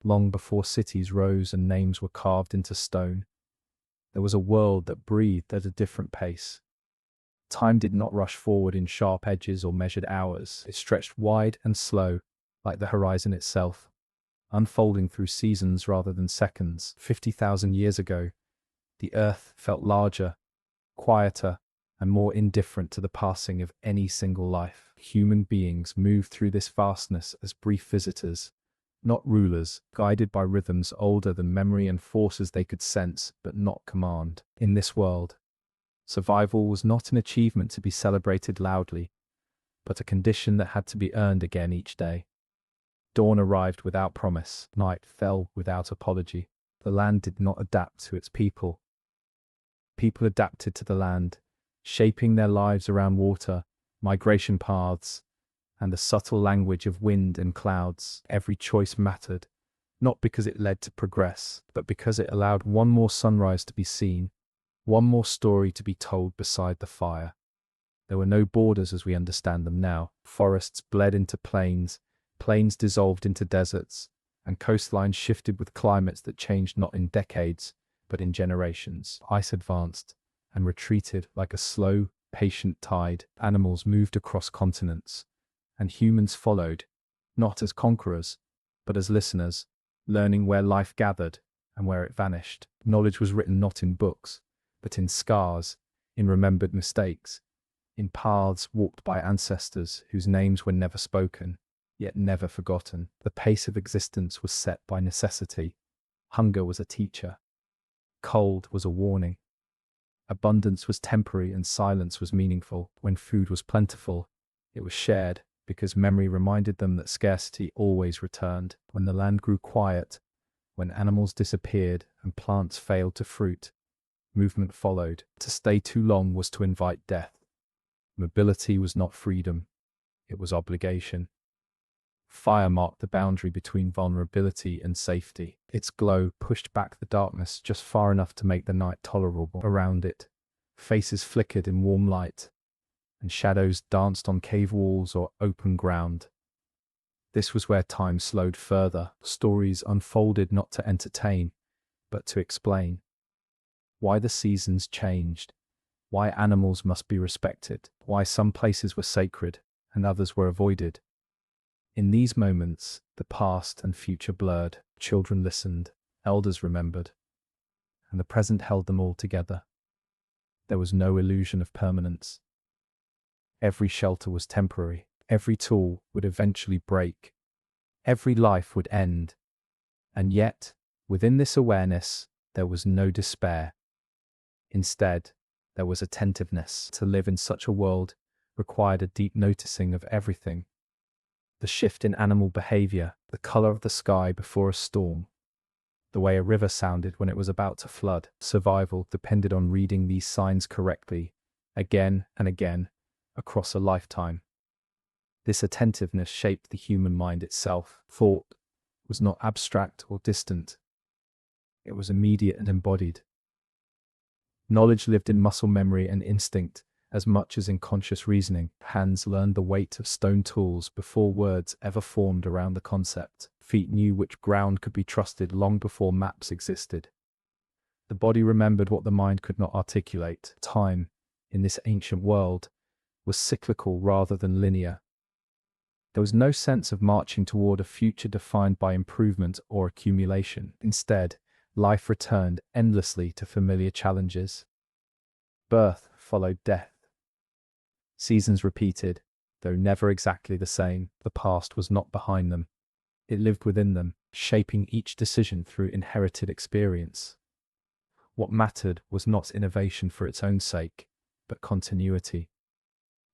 long before cities rose and names were carved into stone. There was a world that breathed at a different pace. Time did not rush forward in sharp edges or measured hours. It stretched wide and slow, like the horizon itself, unfolding through seasons rather than seconds. 50,000 years ago, the earth felt larger, quieter, and more indifferent to the passing of any single life. Human beings moved through this vastness as brief visitors, not rulers, guided by rhythms older than memory and forces they could sense but not command. In this world, survival was not an achievement to be celebrated loudly, but a condition that had to be earned again each day. Dawn arrived without promise, night fell without apology. The land did not adapt to its people. People adapted to the land, shaping their lives around water, migration paths, and the subtle language of wind and clouds. Every choice mattered, not because it led to progress, but because it allowed one more sunrise to be seen, one more story to be told beside the fire. There were no borders as we understand them now. Forests bled into plains, plains dissolved into deserts, and coastlines shifted with climates that changed not in decades, but in generations. Ice advanced and retreated like a slow, patient tide. Animals moved across continents, and humans followed, not as conquerors, but as listeners, learning where life gathered and where it vanished. Knowledge was written not in books, but in scars, in remembered mistakes, in paths walked by ancestors whose names were never spoken, yet never forgotten. The pace of existence was set by necessity. Hunger was a teacher. Cold was a warning. Abundance was temporary and silence was meaningful. When food was plentiful, it was shared, because memory reminded them that scarcity always returned. When the land grew quiet, when animals disappeared and plants failed to fruit, movement followed. To stay too long was to invite death. Mobility was not freedom, it was obligation. Fire marked the boundary between vulnerability and safety. Its glow pushed back the darkness just far enough to make the night tolerable. Around it, faces flickered in warm light, and shadows danced on cave walls or open ground. This was where time slowed further. Stories unfolded not to entertain, but to explain. Why the seasons changed, why animals must be respected, why some places were sacred and others were avoided. In these moments, the past and future blurred. Children listened, elders remembered, and the present held them all together. There was no illusion of permanence. Every shelter was temporary. Every tool would eventually break. Every life would end. And yet, within this awareness, there was no despair. Instead, there was attentiveness. To live in such a world required a deep noticing of everything. The shift in animal behavior, the color of the sky before a storm, the way a river sounded when it was about to flood. Survival depended on reading these signs correctly, again and again, across a lifetime. This attentiveness shaped the human mind itself. Thought was not abstract or distant. It was immediate and embodied. Knowledge lived in muscle memory and instinct, as much as in conscious reasoning. Hands learned the weight of stone tools before words ever formed around the concept. Feet knew which ground could be trusted long before maps existed. The body remembered what the mind could not articulate. Time, in this ancient world, was cyclical rather than linear. There was no sense of marching toward a future defined by improvement or accumulation. Instead, life returned endlessly to familiar challenges. Birth followed death. Seasons repeated, though never exactly the same. The past was not behind them. It lived within them, shaping each decision through inherited experience. What mattered was not innovation for its own sake, but continuity.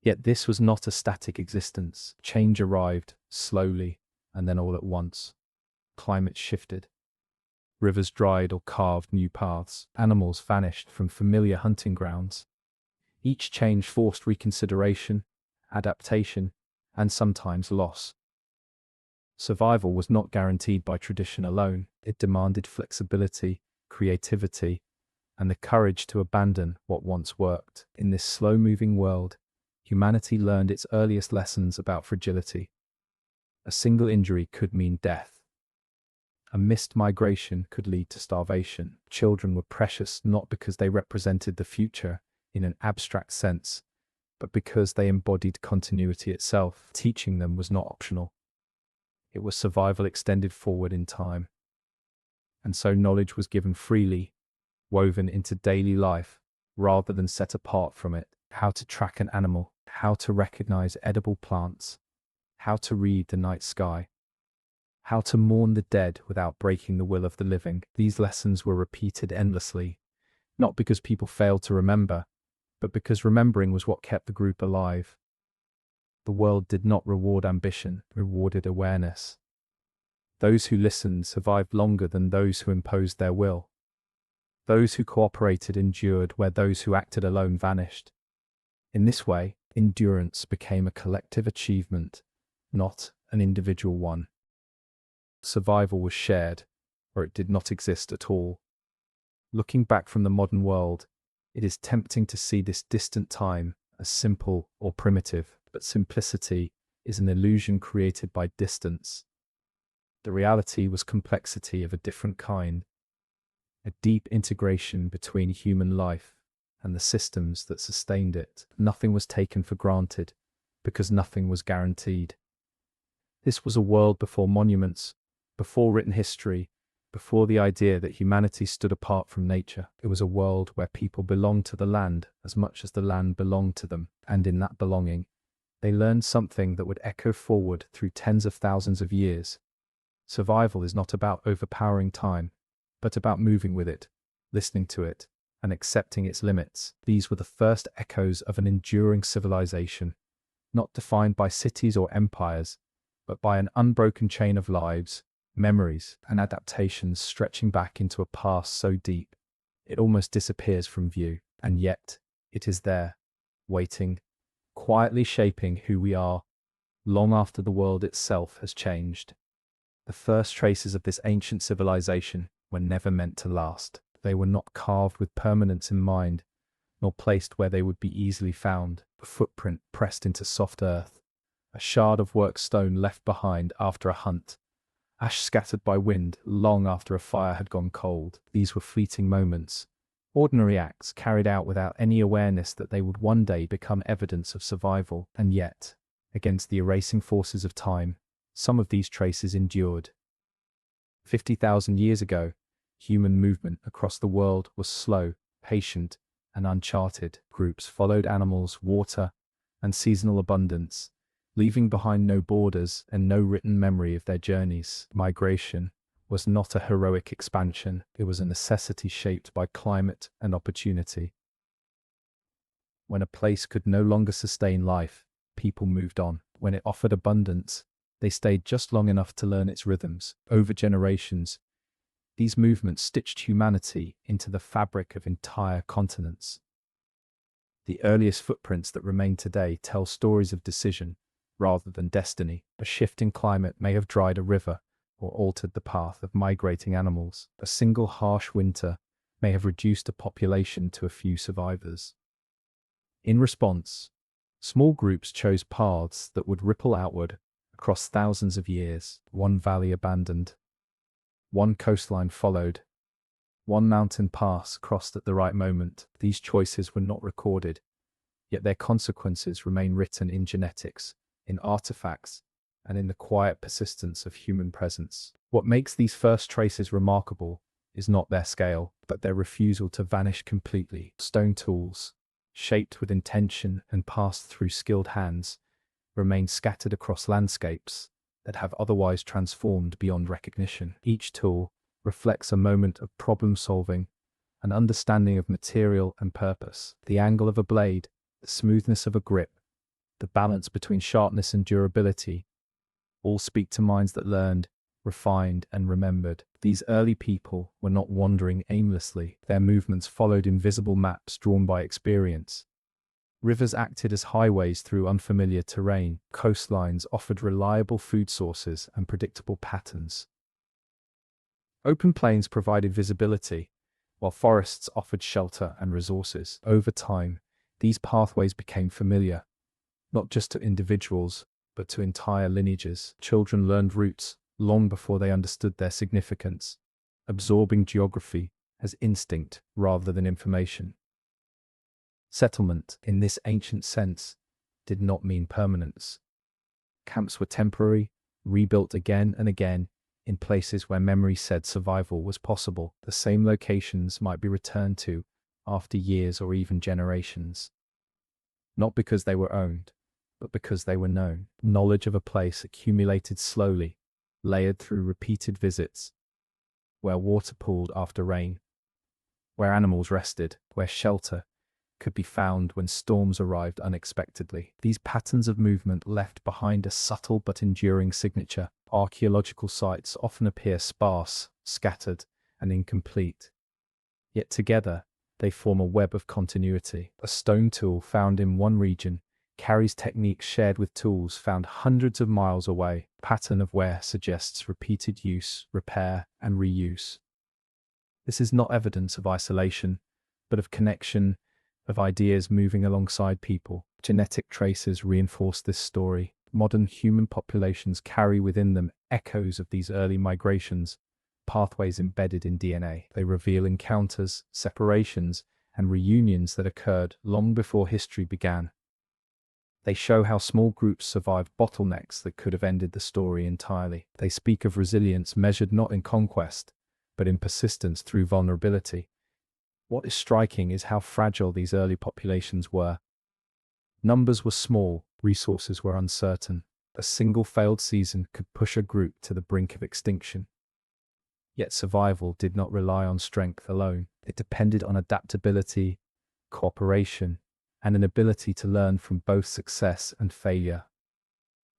Yet this was not a static existence. Change arrived, slowly, and then all at once. Climate shifted. Rivers dried or carved new paths. Animals vanished from familiar hunting grounds. Each change forced reconsideration, adaptation, and sometimes loss. Survival was not guaranteed by tradition alone. It demanded flexibility, creativity, and the courage to abandon what once worked. In this slow-moving world, humanity learned its earliest lessons about fragility. A single injury could mean death. A missed migration could lead to starvation. Children were precious not because they represented the future in an abstract sense, but because they embodied continuity itself. Teaching them was not optional. It was survival extended forward in time. And so knowledge was given freely, woven into daily life, rather than set apart from it. How to track an animal, how to recognize edible plants, how to read the night sky, how to mourn the dead without breaking the will of the living. These lessons were repeated endlessly, not because people failed to remember, but because remembering was what kept the group alive. The world did not reward ambition, it rewarded awareness. Those who listened survived longer than those who imposed their will. Those who cooperated endured where those who acted alone vanished. In this way, endurance became a collective achievement, not an individual one. Survival was shared, or it did not exist at all. Looking back from the modern world, it is tempting to see this distant time as simple or primitive, but simplicity is an illusion created by distance. The reality was complexity of a different kind, a deep integration between human life and the systems that sustained it. Nothing was taken for granted, because nothing was guaranteed. This was a world before monuments, before written history, before the idea that humanity stood apart from nature. It was a world where people belonged to the land as much as the land belonged to them, and in that belonging, they learned something that would echo forward through tens of thousands of years. Survival is not about overpowering time, but about moving with it, listening to it, and accepting its limits. These were the first echoes of an enduring civilization, not defined by cities or empires, but by an unbroken chain of lives, memories, and adaptations stretching back into a past so deep, it almost disappears from view. And yet, it is there, waiting, quietly shaping who we are, long after the world itself has changed. The first traces of this ancient civilization were never meant to last. They were not carved with permanence in mind, nor placed where they would be easily found. A footprint pressed into soft earth, a shard of worked stone left behind after a hunt, ash scattered by wind long after a fire had gone cold. These were fleeting moments, ordinary acts carried out without any awareness that they would one day become evidence of survival. And yet, against the erasing forces of time, some of these traces endured. 50,000 years ago, human movement across the world was slow, patient, and uncharted. Groups followed animals, water, and seasonal abundance, leaving behind no borders and no written memory of their journeys. Migration was not a heroic expansion, it was a necessity shaped by climate and opportunity. When a place could no longer sustain life, people moved on. When it offered abundance, they stayed just long enough to learn its rhythms. Over generations, these movements stitched humanity into the fabric of entire continents. The earliest footprints that remain today tell stories of decision rather than destiny. A shift in climate may have dried a river or altered the path of migrating animals. A single harsh winter may have reduced a population to a few survivors. In response, small groups chose paths that would ripple outward across thousands of years. One valley abandoned, one coastline followed, one mountain pass crossed at the right moment. These choices were not recorded, yet their consequences remain written in genetics, in artifacts, and in the quiet persistence of human presence. What makes these first traces remarkable is not their scale, but their refusal to vanish completely. Stone tools, shaped with intention and passed through skilled hands, remain scattered across landscapes that have otherwise transformed beyond recognition. Each tool reflects a moment of problem solving, an understanding of material and purpose. The angle of a blade, the smoothness of a grip, the balance between sharpness and durability, all speak to minds that learned, refined, and remembered. These early people were not wandering aimlessly. Their movements followed invisible maps drawn by experience. Rivers acted as highways through unfamiliar terrain. Coastlines offered reliable food sources and predictable patterns. Open plains provided visibility, while forests offered shelter and resources. Over time, these pathways became familiar, not just to individuals, but to entire lineages. Children learned routes, long before they understood their significance, absorbing geography as instinct rather than information. Settlement, in this ancient sense, did not mean permanence. Camps were temporary, rebuilt again and again, in places where memory said survival was possible. The same locations might be returned to after years or even generations. Not because they were owned, but because they were known. Knowledge of a place accumulated slowly, layered through repeated visits, where water pooled after rain, where animals rested, where shelter could be found when storms arrived unexpectedly. These patterns of movement left behind a subtle but enduring signature. Archaeological sites often appear sparse, scattered, and incomplete. Yet together, they form a web of continuity. A stone tool found in one region carries techniques shared with tools found hundreds of miles away. Pattern of wear suggests repeated use, repair, and reuse. This is not evidence of isolation, but of connection, of ideas moving alongside people. Genetic traces reinforce this story. Modern human populations carry within them echoes of these early migrations, pathways embedded in DNA. They reveal encounters, separations, and reunions that occurred long before history began. They show how small groups survived bottlenecks that could have ended the story entirely. They speak of resilience measured not in conquest, but in persistence through vulnerability. What is striking is how fragile these early populations were. Numbers were small, resources were uncertain. A single failed season could push a group to the brink of extinction. Yet survival did not rely on strength alone. It depended on adaptability, cooperation, and an ability to learn from both success and failure.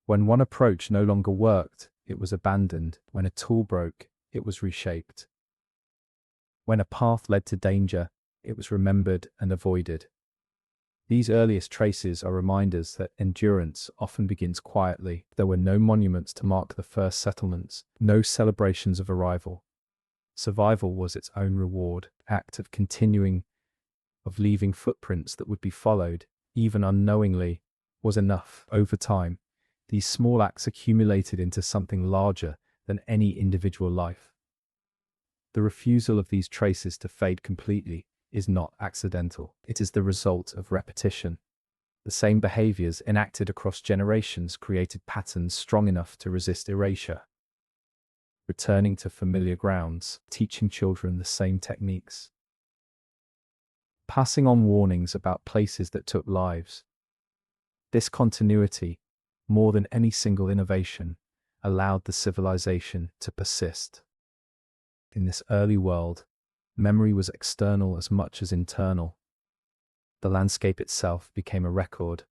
When one approach no longer worked, it was abandoned. When a tool broke, it was reshaped. When a path led to danger, it was remembered and avoided. These earliest traces are reminders that endurance often begins quietly. There were no monuments to mark the first settlements, no celebrations of arrival. Survival was its own reward, act of continuing, of leaving footprints that would be followed, even unknowingly, was enough. Over time, these small acts accumulated into something larger than any individual life. The refusal of these traces to fade completely is not accidental. It is the result of repetition. The same behaviors enacted across generations created patterns strong enough to resist erasure. Returning to familiar grounds, teaching children the same techniques. Passing on warnings about places that took lives. This continuity, more than any single innovation, allowed the civilization to persist. In this early world, memory was external as much as internal. The landscape itself became a record.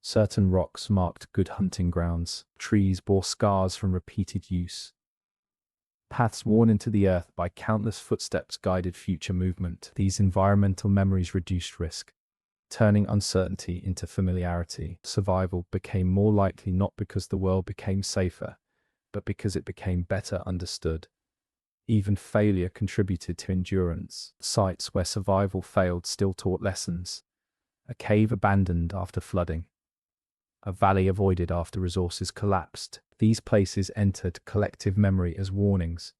Certain rocks marked good hunting grounds, trees bore scars from repeated use. Paths worn into the earth by countless footsteps guided future movement. These environmental memories reduced risk, turning uncertainty into familiarity. Survival became more likely not because the world became safer, but because it became better understood. Even failure contributed to endurance. Sites where survival failed still taught lessons. A cave abandoned after flooding. A valley avoided after resources collapsed. These places entered collective memory as warnings.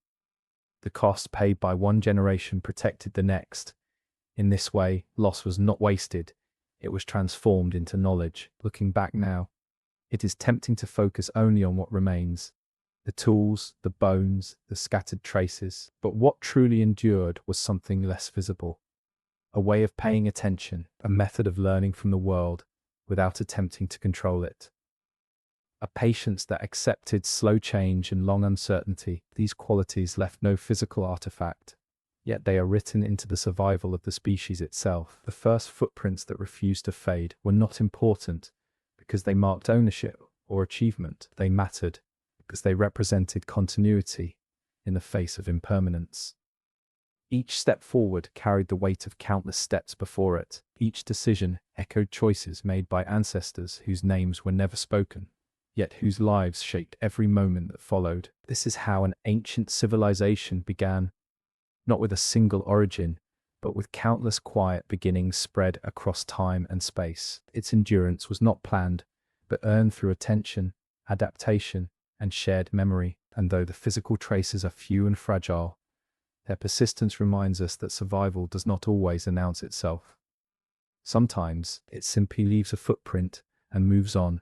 The cost paid by one generation protected the next. In this way, loss was not wasted. It was transformed into knowledge. Looking back now, it is tempting to focus only on what remains. The tools, the bones, the scattered traces. But what truly endured was something less visible. A way of paying attention, a method of learning from the world without attempting to control it. A patience that accepted slow change and long uncertainty. These qualities left no physical artifact, yet they are written into the survival of the species itself. The first footprints that refused to fade were not important because they marked ownership or achievement. They mattered because they represented continuity in the face of impermanence. Each step forward carried the weight of countless steps before it. Each decision echoed choices made by ancestors whose names were never spoken, yet whose lives shaped every moment that followed. This is how an ancient civilization began, not with a single origin, but with countless quiet beginnings spread across time and space. Its endurance was not planned, but earned through attention, adaptation, and shared memory. And though the physical traces are few and fragile, their persistence reminds us that survival does not always announce itself. Sometimes it simply leaves a footprint and moves on,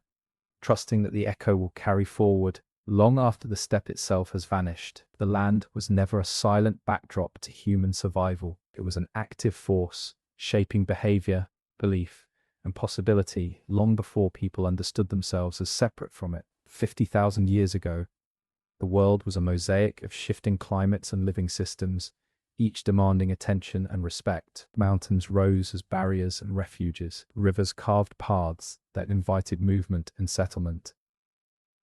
trusting that the echo will carry forward long after the step itself has vanished. The land was never a silent backdrop to human survival. It was an active force, shaping behavior, belief, and possibility long before people understood themselves as separate from it. 50,000 years ago, the world was a mosaic of shifting climates and living systems, each demanding attention and respect. Mountains rose as barriers and refuges. Rivers carved paths that invited movement and settlement.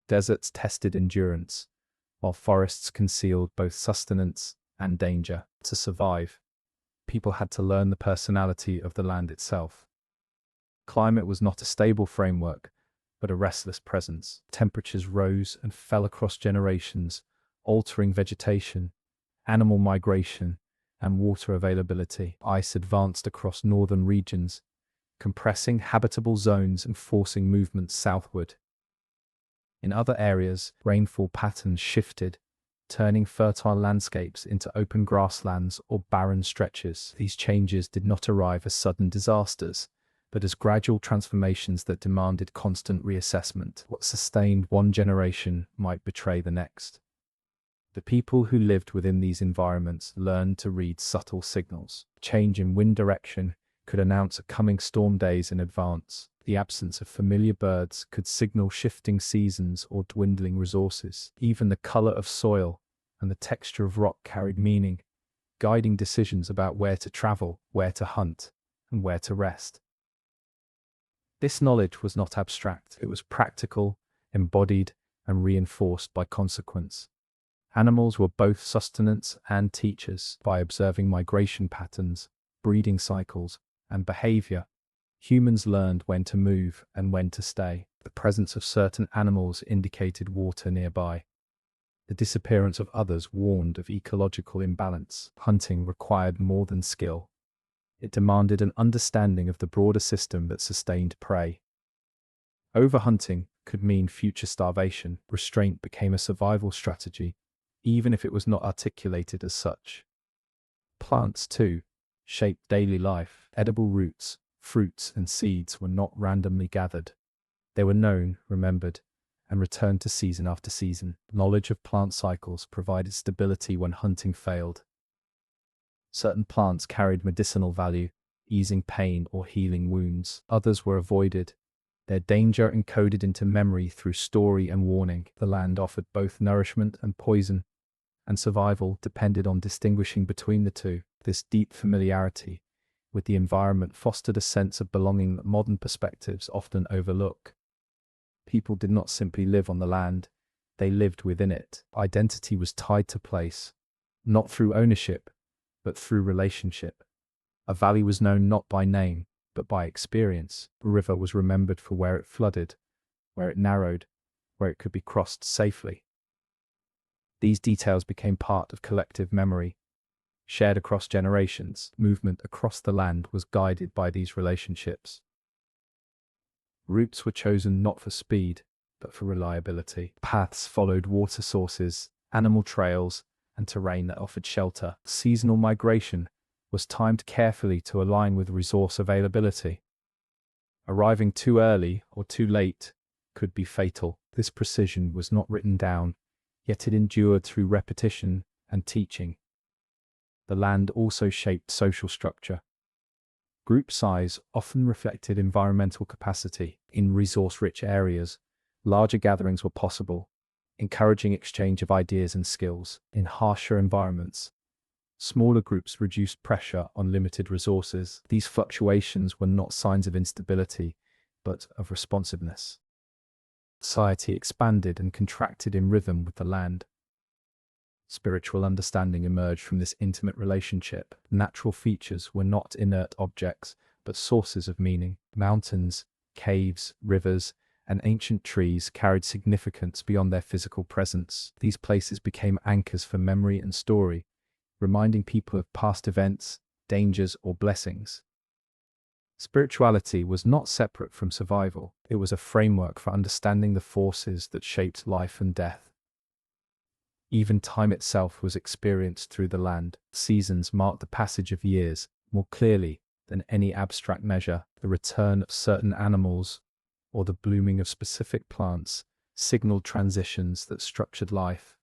Deserts tested endurance, while forests concealed both sustenance and danger. To survive, people had to learn the personality of the land itself. Climate was not a stable framework, but a restless presence. Temperatures rose and fell across generations, altering vegetation, animal migration, and water availability. Ice advanced across northern regions, compressing habitable zones and forcing movement southward. In other areas, rainfall patterns shifted, turning fertile landscapes into open grasslands or barren stretches. These changes did not arrive as sudden disasters, but as gradual transformations that demanded constant reassessment. What sustained one generation might betray the next. The people who lived within these environments learned to read subtle signals. Change in wind direction could announce a coming storm days in advance. The absence of familiar birds could signal shifting seasons or dwindling resources. Even the color of soil and the texture of rock carried meaning, guiding decisions about where to travel, where to hunt, and where to rest. This knowledge was not abstract. It was practical, embodied, and reinforced by consequence. Animals were both sustenance and teachers. By observing migration patterns, breeding cycles, and behavior, humans learned when to move and when to stay. The presence of certain animals indicated water nearby. The disappearance of others warned of ecological imbalance. Hunting required more than skill. It demanded an understanding of the broader system that sustained prey. Overhunting could mean future starvation. Restraint became a survival strategy, even if it was not articulated as such. Plants, too, shaped daily life. Edible roots, fruits, and seeds were not randomly gathered. They were known, remembered, and returned to season after season. Knowledge of plant cycles provided stability when hunting failed. Certain plants carried medicinal value, easing pain or healing wounds. Others were avoided, their danger encoded into memory through story and warning. The land offered both nourishment and poison, and survival depended on distinguishing between the two. This deep familiarity with the environment fostered a sense of belonging that modern perspectives often overlook. People did not simply live on the land, they lived within it. Identity was tied to place, not through ownership, but through relationship. A valley was known not by name, but by experience. A river was remembered for where it flooded, where it narrowed, where it could be crossed safely. These details became part of collective memory, shared across generations. Movement across the land was guided by these relationships. Routes were chosen not for speed, but for reliability. Paths followed water sources, animal trails, and terrain that offered shelter. Seasonal migration was timed carefully to align with resource availability. Arriving too early or too late could be fatal. This precision was not written down, yet it endured through repetition and teaching. The land also shaped social structure. Group size often reflected environmental capacity. In resource-rich areas, larger gatherings were possible, encouraging exchange of ideas and skills. In harsher environments, smaller groups reduced pressure on limited resources. These fluctuations were not signs of instability, but of responsiveness. Society expanded and contracted in rhythm with the land. Spiritual understanding emerged from this intimate relationship. Natural features were not inert objects, but sources of meaning. Mountains, caves, rivers, and ancient trees carried significance beyond their physical presence. These places became anchors for memory and story, reminding people of past events, dangers, or blessings. Spirituality was not separate from survival. It was a framework for understanding the forces that shaped life and death. Even time itself was experienced through the land. Seasons marked the passage of years more clearly than any abstract measure. The return of certain animals or the blooming of specific plants signaled transitions that structured life.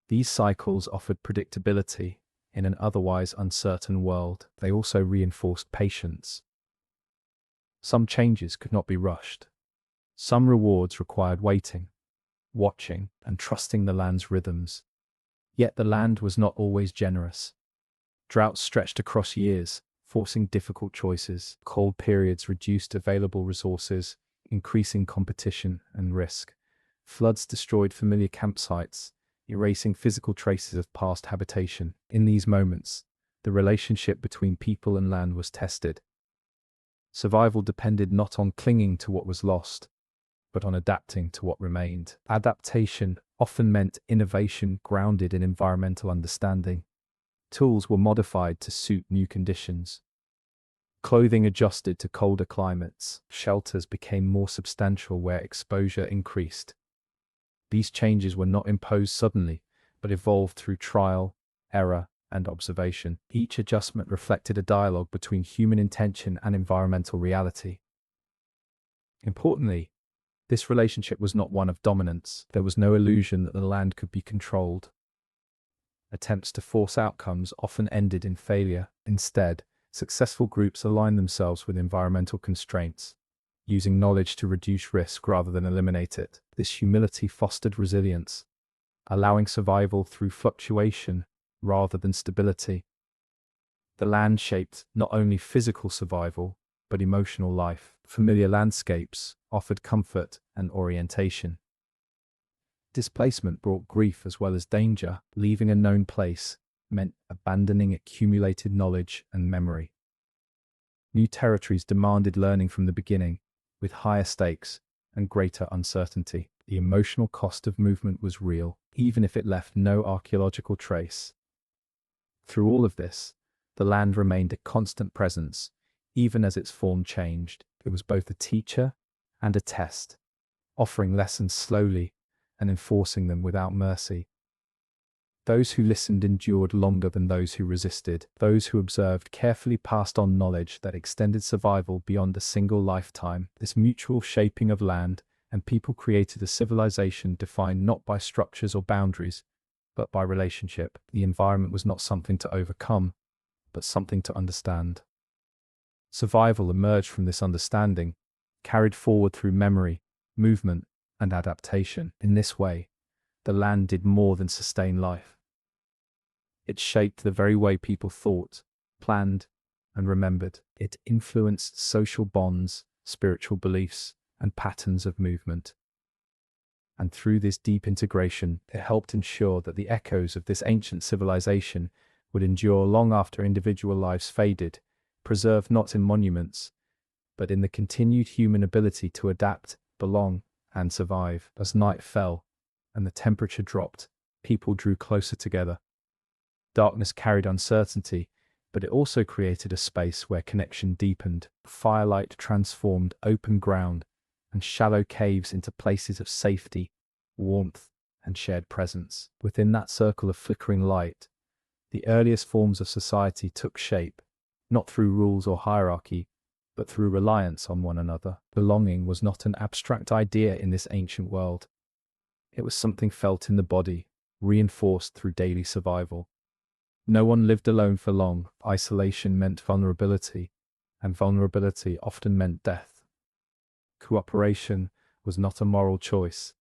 These cycles offered predictability in an otherwise uncertain world. They also reinforced patience. Some changes could not be rushed. Some rewards required waiting, watching, and trusting the land's rhythms. Yet the land was not always generous. Droughts stretched across years, forcing difficult choices. Cold periods reduced available resources, increasing competition and risk. Floods destroyed familiar campsites, erasing physical traces of past habitation. In these moments, the relationship between people and land was tested. Survival depended not on clinging to what was lost, but on adapting to what remained. Adaptation often meant innovation grounded in environmental understanding. Tools were modified to suit new conditions. Clothing adjusted to colder climates. Shelters became more substantial where exposure increased. These changes were not imposed suddenly, but evolved through trial, error, and observation. Each adjustment reflected a dialogue between human intention and environmental reality. Importantly, this relationship was not one of dominance. There was no illusion that the land could be controlled. Attempts to force outcomes often ended in failure. Instead, successful groups aligned themselves with environmental constraints, using knowledge to reduce risk rather than eliminate it. This humility fostered resilience, allowing survival through fluctuation rather than stability. The land shaped not only physical survival, but emotional life. Familiar landscapes offered comfort and orientation. Displacement brought grief as well as danger. Leaving a known place meant abandoning accumulated knowledge and memory. New territories demanded learning from the beginning, with higher stakes and greater uncertainty. The emotional cost of movement was real, even if it left no archaeological trace. Through all of this, the land remained a constant presence, even as its form changed. It was both a teacher and a test, offering lessons slowly and enforcing them without mercy. Those who listened endured longer than those who resisted. Those who observed carefully passed on knowledge that extended survival beyond a single lifetime. This mutual shaping of land and people created a civilization defined not by structures or boundaries, but by relationship. The environment was not something to overcome, but something to understand. Survival emerged from this understanding, carried forward through memory, movement, and adaptation. In this way, the land did more than sustain life. It shaped the very way people thought, planned, and remembered. It influenced social bonds, spiritual beliefs, and patterns of movement. And through this deep integration, it helped ensure that the echoes of this ancient civilization would endure long after individual lives faded, preserved not in monuments, but in the continued human ability to adapt, belong, and survive. As night fell and the temperature dropped, people drew closer together. Darkness carried uncertainty, but it also created a space where connection deepened. Firelight transformed open ground and shallow caves into places of safety, warmth, and shared presence. Within that circle of flickering light, the earliest forms of society took shape, not through rules or hierarchy, but through reliance on one another. Belonging was not an abstract idea in this ancient world. It was something felt in the body, reinforced through daily survival. No one lived alone for long. Isolation meant vulnerability, and vulnerability often meant death. Cooperation was not a moral choice.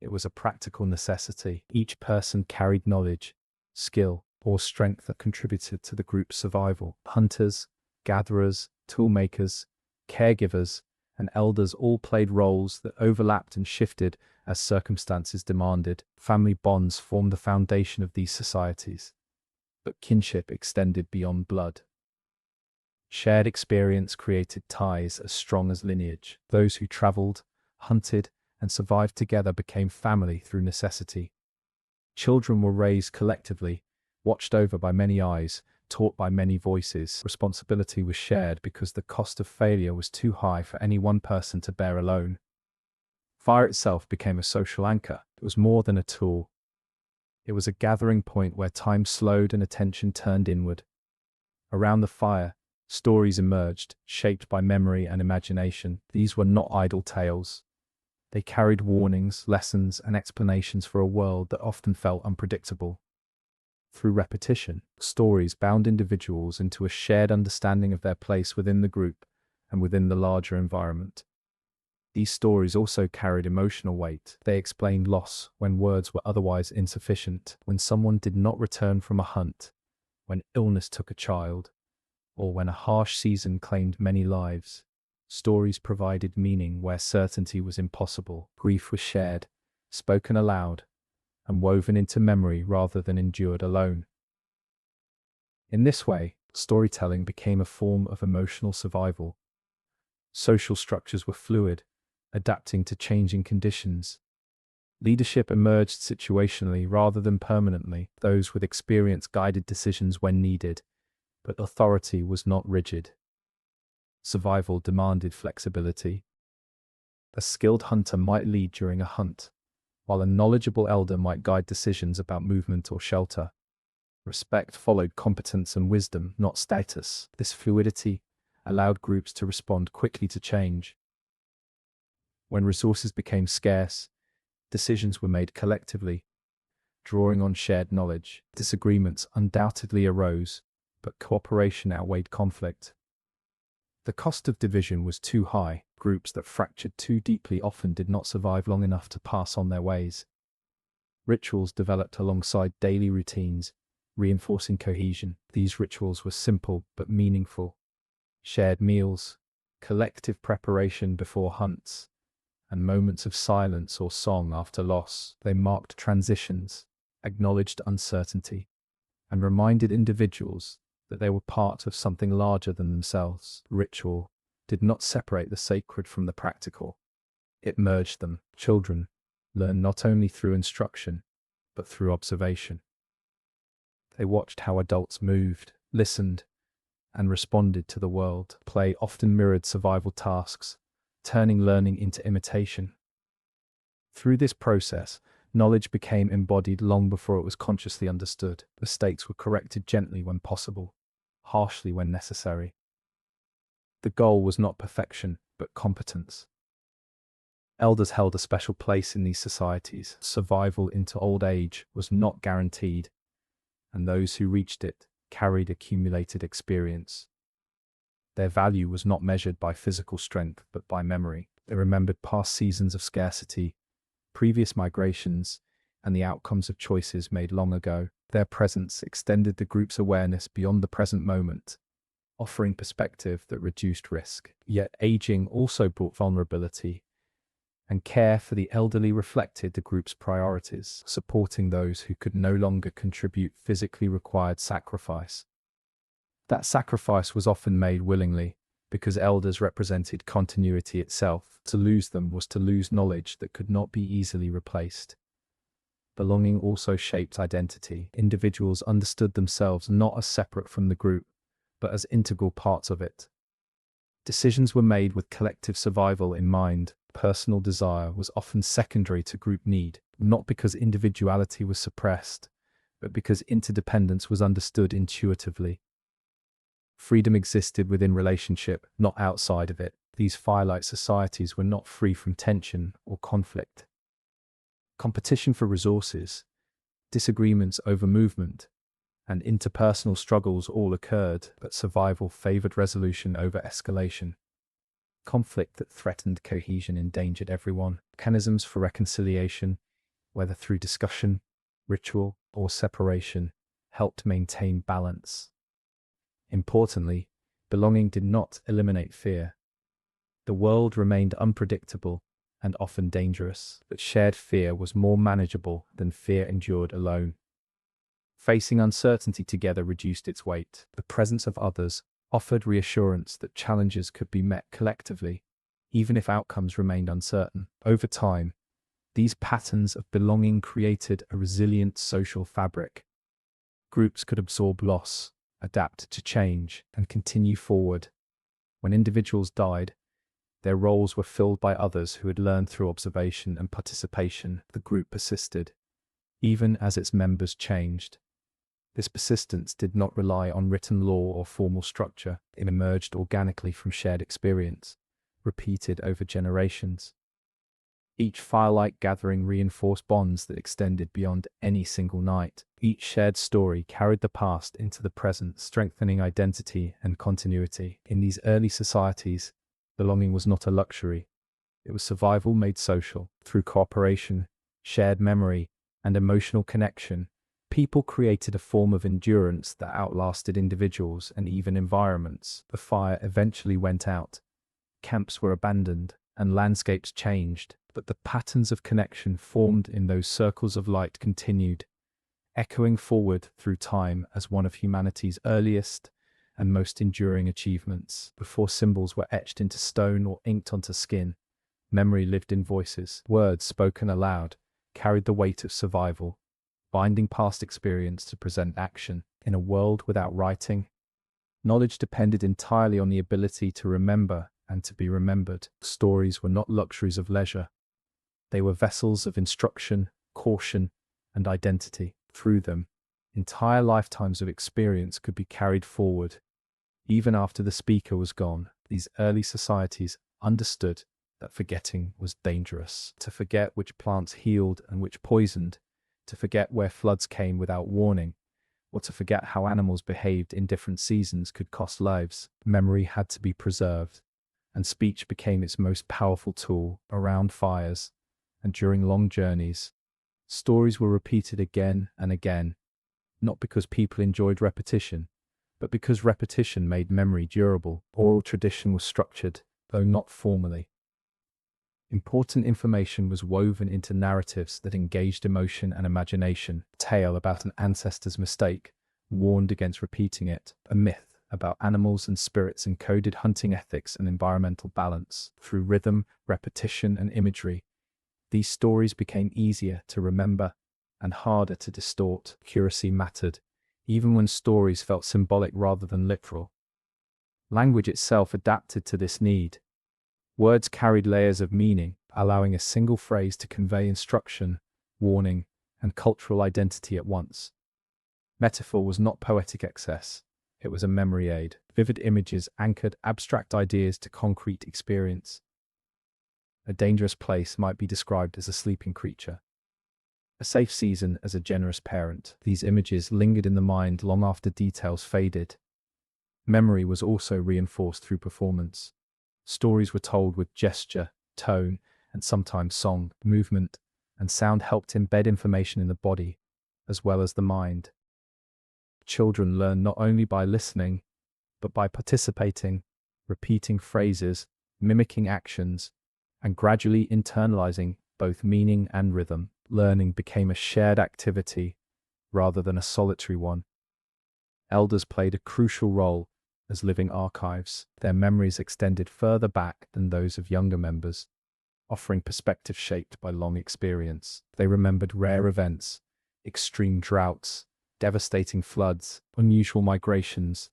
It was a practical necessity. Each person carried knowledge, skill, or strength that contributed to the group's survival. Hunters, gatherers, toolmakers, caregivers, and elders all played roles that overlapped and shifted as circumstances demanded. Family bonds formed the foundation of these societies, but kinship extended beyond blood. Shared experience created ties as strong as lineage. Those who traveled, hunted, and survived together became family through necessity. Children were raised collectively, watched over by many eyes, taught by many voices. Responsibility was shared because the cost of failure was too high for any one person to bear alone. Fire itself became a social anchor. It was more than a tool. It was a gathering point where time slowed and attention turned inward. Around the fire, stories emerged, shaped by memory and imagination. These were not idle tales. They carried warnings, lessons, and explanations for a world that often felt unpredictable. Through repetition, stories bound individuals into a shared understanding of their place within the group and within the larger environment. These stories also carried emotional weight. They explained loss when words were otherwise insufficient, when someone did not return from a hunt, when illness took a child, or when a harsh season claimed many lives. Stories provided meaning where certainty was impossible. Grief was shared, spoken aloud, and woven into memory rather than endured alone. In this way, storytelling became a form of emotional survival. Social structures were fluid, adapting to changing conditions. Leadership emerged situationally rather than permanently. Those with experience guided decisions when needed, but authority was not rigid. Survival demanded flexibility. A skilled hunter might lead during a hunt, while a knowledgeable elder might guide decisions about movement or shelter. Respect followed competence and wisdom, not status. This fluidity allowed groups to respond quickly to change. When resources became scarce, decisions were made collectively, drawing on shared knowledge. Disagreements undoubtedly arose, but cooperation outweighed conflict. The cost of division was too high. Groups that fractured too deeply often did not survive long enough to pass on their ways. Rituals developed alongside daily routines, reinforcing cohesion. These rituals were simple but meaningful. Shared meals, collective preparation before hunts, and moments of silence or song after loss. They marked transitions, acknowledged uncertainty, and reminded individuals that they were part of something larger than themselves. Ritual did not separate the sacred from the practical. It merged them. Children learned not only through instruction, but through observation. They watched how adults moved, listened, and responded to the world. Play often mirrored survival tasks, turning learning into imitation. Through this process, knowledge became embodied long before it was consciously understood. Mistakes were corrected gently when possible, harshly when necessary. The goal was not perfection, but competence. Elders held a special place in these societies. Survival into old age was not guaranteed, and those who reached it carried accumulated experience. Their value was not measured by physical strength, but by memory. They remembered past seasons of scarcity, previous migrations, and the outcomes of choices made long ago. Their presence extended the group's awareness beyond the present moment, offering perspective that reduced risk. Yet aging also brought vulnerability, and care for the elderly reflected the group's priorities. Supporting those who could no longer contribute physically required sacrifice. That sacrifice was often made willingly, because elders represented continuity itself. To lose them was to lose knowledge that could not be easily replaced. Belonging also shaped identity. Individuals understood themselves not as separate from the group, but as integral parts of it. Decisions were made with collective survival in mind. Personal desire was often secondary to group need, not because individuality was suppressed, but because interdependence was understood intuitively. Freedom existed within relationship, not outside of it. These firelight societies were not free from tension or conflict. Competition for resources, disagreements over movement, and interpersonal struggles all occurred, but survival favored resolution over escalation. Conflict that threatened cohesion endangered everyone. Mechanisms for reconciliation, whether through discussion, ritual, or separation, helped maintain balance. Importantly, belonging did not eliminate fear. The world remained unpredictable and often dangerous, but shared fear was more manageable than fear endured alone. Facing uncertainty together reduced its weight. The presence of others offered reassurance that challenges could be met collectively, even if outcomes remained uncertain. Over time, these patterns of belonging created a resilient social fabric. Groups could absorb loss, adapt to change, and continue forward. When individuals died, their roles were filled by others who had learned through observation and participation. The group persisted, even as its members changed. This persistence did not rely on written law or formal structure. It emerged organically from shared experience, repeated over generations. Each firelight gathering reinforced bonds that extended beyond any single night. Each shared story carried the past into the present, strengthening identity and continuity. In these early societies, belonging was not a luxury. It was survival made social. Through cooperation, shared memory, and emotional connection, people created a form of endurance that outlasted individuals and even environments. The fire eventually went out, camps were abandoned, and landscapes changed, but the patterns of connection formed in those circles of light continued, echoing forward through time as one of humanity's earliest and most enduring achievements. Before symbols were etched into stone or inked onto skin, memory lived in voices. Words spoken aloud carried the weight of survival, binding past experience to present action. In a world without writing, knowledge depended entirely on the ability to remember and to be remembered. Stories were not luxuries of leisure. They were vessels of instruction, caution, and identity. Through them, entire lifetimes of experience could be carried forward. Even after the speaker was gone, these early societies understood that forgetting was dangerous. To forget which plants healed and which poisoned, to forget where floods came without warning, or to forget how animals behaved in different seasons could cost lives. Memory had to be preserved, and speech became its most powerful tool. Around fires and during long journeys, stories were repeated again and again, not because people enjoyed repetition, but because repetition made memory durable. Oral tradition was structured, though not formally. Important information was woven into narratives that engaged emotion and imagination. A tale about an ancestor's mistake warned against repeating it. A myth about animals and spirits encoded hunting ethics and environmental balance. Through rhythm, repetition, and imagery, these stories became easier to remember and harder to distort. Accuracy mattered, even when stories felt symbolic rather than literal. Language itself adapted to this need. Words carried layers of meaning, allowing a single phrase to convey instruction, warning, and cultural identity at once. Metaphor was not poetic excess, it was a memory aid. Vivid images anchored abstract ideas to concrete experience. A dangerous place might be described as a sleeping creature. A safe season as a generous parent. These images lingered in the mind long after details faded. Memory was also reinforced through performance. Stories were told with gesture, tone, and sometimes song. Movement and sound helped embed information in the body, as well as the mind. Children learn not only by listening, but by participating, repeating phrases, mimicking actions, and gradually internalizing both meaning and rhythm. Learning became a shared activity rather than a solitary one. Elders played a crucial role as living archives. Their memories extended further back than those of younger members, offering perspective shaped by long experience. They remembered rare events, extreme droughts, devastating floods, unusual migrations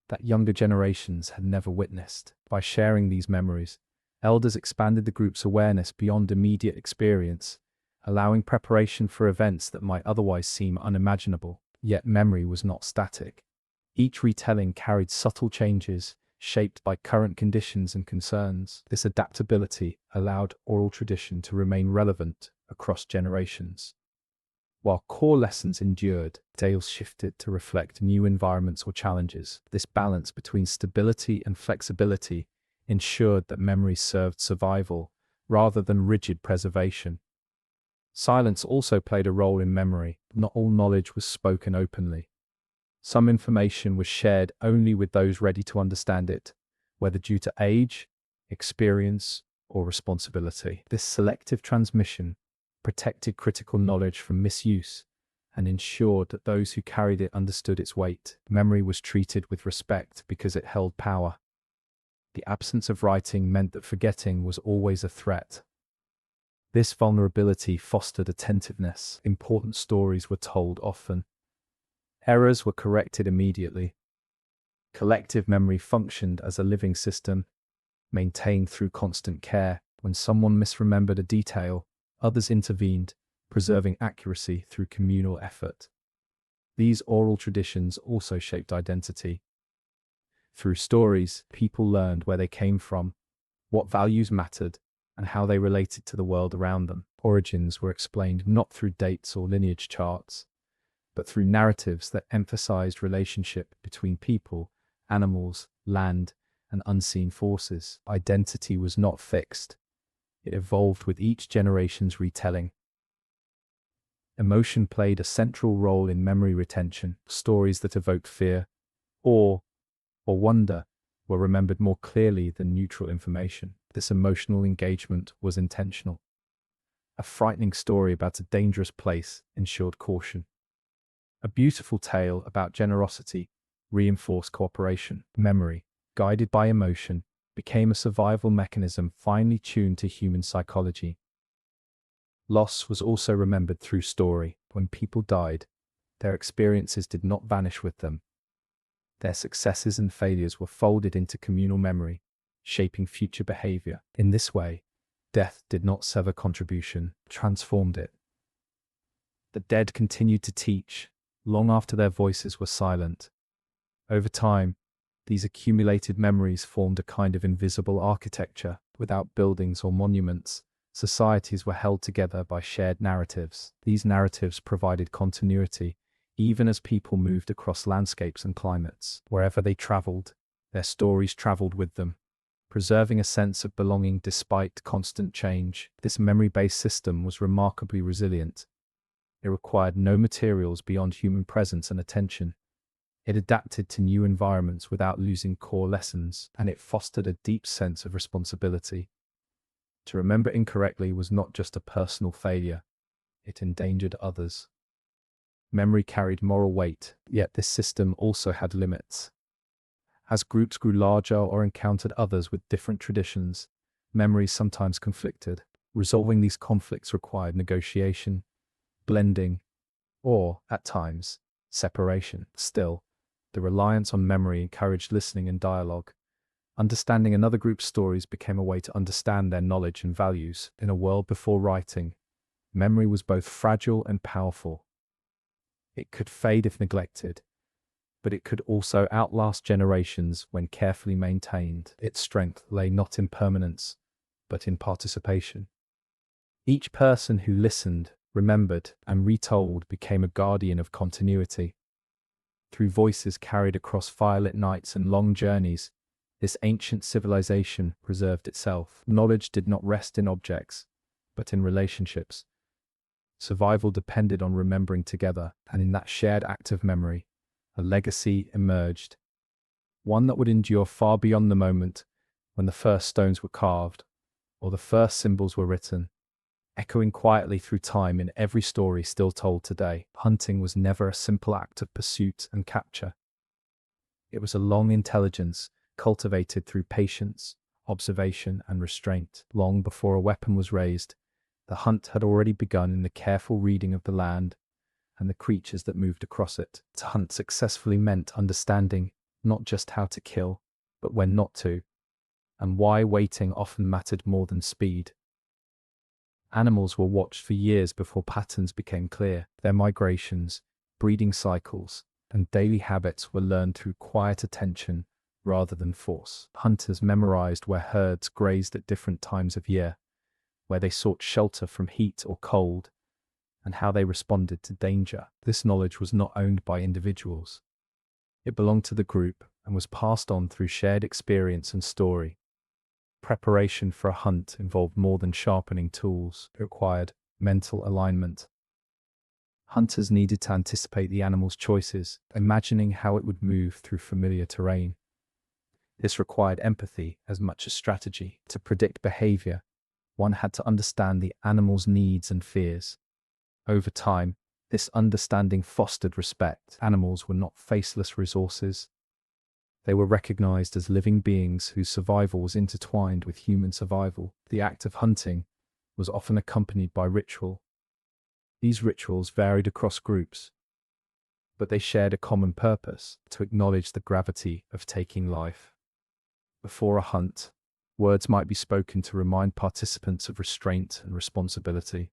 that younger generations had never witnessed. By sharing these memories, elders expanded the group's awareness beyond immediate experience, allowing preparation for events that might otherwise seem unimaginable. Yet memory was not static. Each retelling carried subtle changes, shaped by current conditions and concerns. This adaptability allowed oral tradition to remain relevant across generations. While core lessons endured, tales shifted to reflect new environments or challenges. This balance between stability and flexibility ensured that memory served survival rather than rigid preservation. Silence also played a role in memory. Not all knowledge was spoken openly. Some information was shared only with those ready to understand it, whether due to age, experience, or responsibility. This selective transmission protected critical knowledge from misuse and ensured that those who carried it understood its weight. Memory was treated with respect because it held power. The absence of writing meant that forgetting was always a threat. This vulnerability fostered attentiveness. Important stories were told often. Errors were corrected immediately. Collective memory functioned as a living system, maintained through constant care. When someone misremembered a detail, others intervened, preserving accuracy through communal effort. These oral traditions also shaped identity. Through stories, people learned where they came from, what values mattered, and how they related to the world around them. Origins were explained not through dates or lineage charts, but through narratives that emphasized relationship between people, animals, land, and unseen forces. Identity was not fixed. It evolved with each generation's retelling. Emotion played a central role in memory retention. Stories that evoked fear, awe, or wonder were remembered more clearly than neutral information. This emotional engagement was intentional. A frightening story about a dangerous place ensured caution. A beautiful tale about generosity reinforced cooperation. Memory, guided by emotion, became a survival mechanism finely tuned to human psychology. Loss was also remembered through story. When people died, their experiences did not vanish with them. Their successes and failures were folded into communal memory, shaping future behavior. In this way, death did not sever contribution, transformed it. The dead continued to teach, long after their voices were silent. Over time, these accumulated memories formed a kind of invisible architecture. Without buildings or monuments, societies were held together by shared narratives. These narratives provided continuity, even as people moved across landscapes and climates. Wherever they traveled, their stories traveled with them, preserving a sense of belonging despite constant change. This memory-based system was remarkably resilient. It required no materials beyond human presence and attention. It adapted to new environments without losing core lessons, and it fostered a deep sense of responsibility. To remember incorrectly was not just a personal failure, it endangered others. Memory carried moral weight, yet this system also had limits. As groups grew larger or encountered others with different traditions, memories sometimes conflicted. Resolving these conflicts required negotiation, blending, or, at times, separation. Still, the reliance on memory encouraged listening and dialogue. Understanding another group's stories became a way to understand their knowledge and values. In a world before writing, memory was both fragile and powerful. It could fade if neglected, but it could also outlast generations when carefully maintained. Its strength lay not in permanence, but in participation. Each person who listened, remembered, and retold became a guardian of continuity. Through voices carried across firelit nights and long journeys, this ancient civilization preserved itself. Knowledge did not rest in objects, but in relationships. Survival depended on remembering together, and in that shared act of memory, a legacy emerged. One that would endure far beyond the moment when the first stones were carved, or the first symbols were written, echoing quietly through time in every story still told today. Hunting was never a simple act of pursuit and capture. It was a long intelligence, cultivated through patience, observation, and restraint. Long before a weapon was raised, the hunt had already begun in the careful reading of the land and the creatures that moved across it. To hunt successfully meant understanding not just how to kill, but when not to, and why waiting often mattered more than speed. Animals were watched for years before patterns became clear. Their migrations, breeding cycles, and daily habits were learned through quiet attention rather than force. Hunters memorized where herds grazed at different times of year, where they sought shelter from heat or cold, and how they responded to danger. This knowledge was not owned by individuals. It belonged to the group and was passed on through shared experience and story. Preparation for a hunt involved more than sharpening tools. It required mental alignment. Hunters needed to anticipate the animal's choices, imagining how it would move through familiar terrain. This required empathy as much as strategy. To predict behavior, one had to understand the animal's needs and fears. Over time, this understanding fostered respect. Animals were not faceless resources. They were recognized as living beings whose survival was intertwined with human survival. The act of hunting was often accompanied by ritual. These rituals varied across groups, but they shared a common purpose: to acknowledge the gravity of taking life. Before a hunt, words might be spoken to remind participants of restraint and responsibility.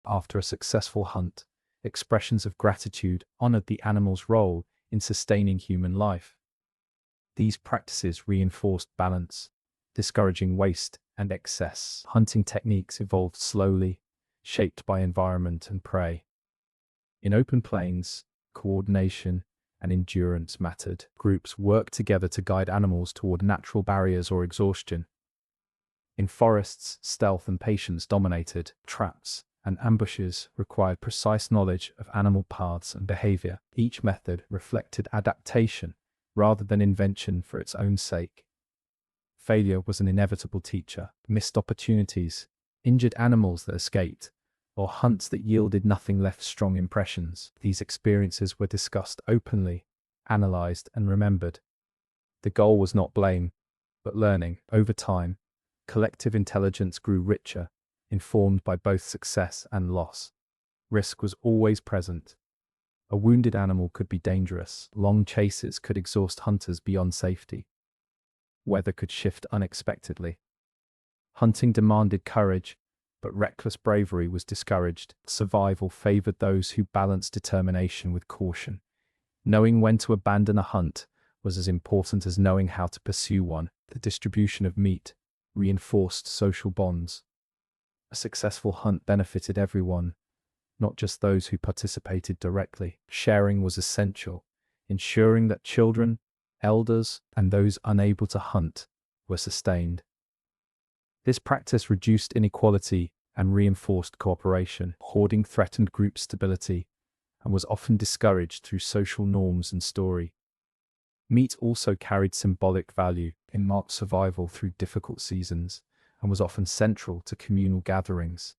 After a successful hunt, expressions of gratitude honored the animal's role in sustaining human life. These practices reinforced balance, discouraging waste and excess. Hunting techniques evolved slowly, shaped by environment and prey. In open plains, coordination and endurance mattered. Groups worked together to guide animals toward natural barriers or exhaustion. In forests, stealth and patience dominated. Traps and ambushes required precise knowledge of animal paths and behavior. Each method reflected adaptation rather than invention for its own sake. Failure was an inevitable teacher. Missed opportunities, injured animals that escaped, or hunts that yielded nothing left strong impressions. These experiences were discussed openly, analyzed, and remembered. The goal was not blame, but learning. Over time, collective intelligence grew richer, informed by both success and loss. Risk was always present. A wounded animal could be dangerous. Long chases could exhaust hunters beyond safety. Weather could shift unexpectedly. Hunting demanded courage, but reckless bravery was discouraged. Survival favored those who balanced determination with caution. Knowing when to abandon a hunt was as important as knowing how to pursue one. The distribution of meat reinforced social bonds. A successful hunt benefited everyone, not just those who participated directly. Sharing was essential, ensuring that children, elders, and those unable to hunt were sustained. This practice reduced inequality and reinforced cooperation. Hoarding threatened group stability and was often discouraged through social norms and story. Meat also carried symbolic value. It marked survival through difficult seasons and was often central to communal gatherings.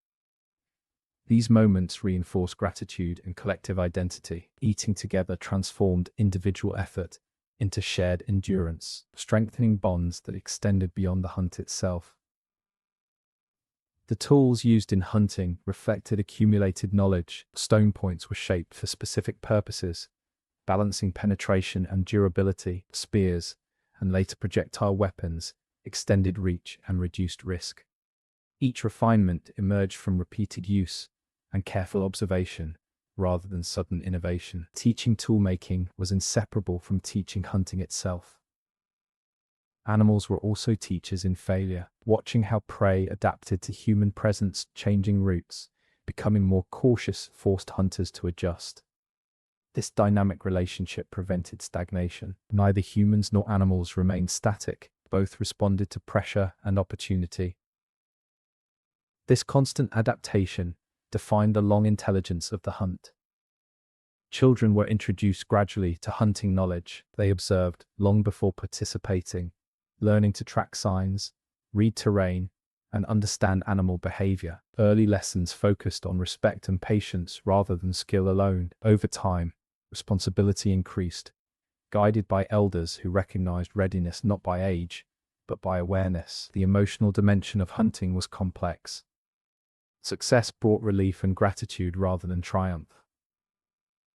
These moments reinforced gratitude and collective identity. Eating together transformed individual effort into shared endurance, strengthening bonds that extended beyond the hunt itself. The tools used in hunting reflected accumulated knowledge. Stone points were shaped for specific purposes, balancing penetration and durability. Spears, and later projectile weapons, extended reach and reduced risk. Each refinement emerged from repeated use and careful observation, rather than sudden innovation. Teaching toolmaking was inseparable from teaching hunting itself. Animals were also teachers in failure, watching how prey adapted to human presence, changing routes, becoming more cautious, forced hunters to adjust. This dynamic relationship prevented stagnation. Neither humans nor animals remained static. Both responded to pressure and opportunity. This constant adaptation defined the long intelligence of the hunt. Children were introduced gradually to hunting knowledge. They observed long before participating, learning to track signs, read terrain, and understand animal behavior. Early lessons focused on respect and patience rather than skill alone. Over time, responsibility increased, guided by elders who recognized readiness not by age, but by awareness. The emotional dimension of hunting was complex. Success brought relief and gratitude rather than triumph.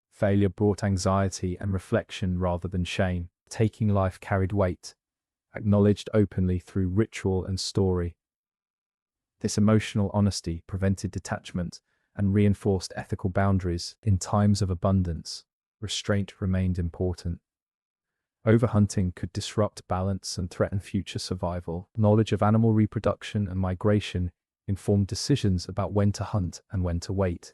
Failure brought anxiety and reflection rather than shame. Taking life carried weight, acknowledged openly through ritual and story. This emotional honesty prevented detachment and reinforced ethical boundaries. In times of abundance, restraint remained important. Overhunting could disrupt balance and threaten future survival. Knowledge of animal reproduction and migration informed decisions about when to hunt and when to wait.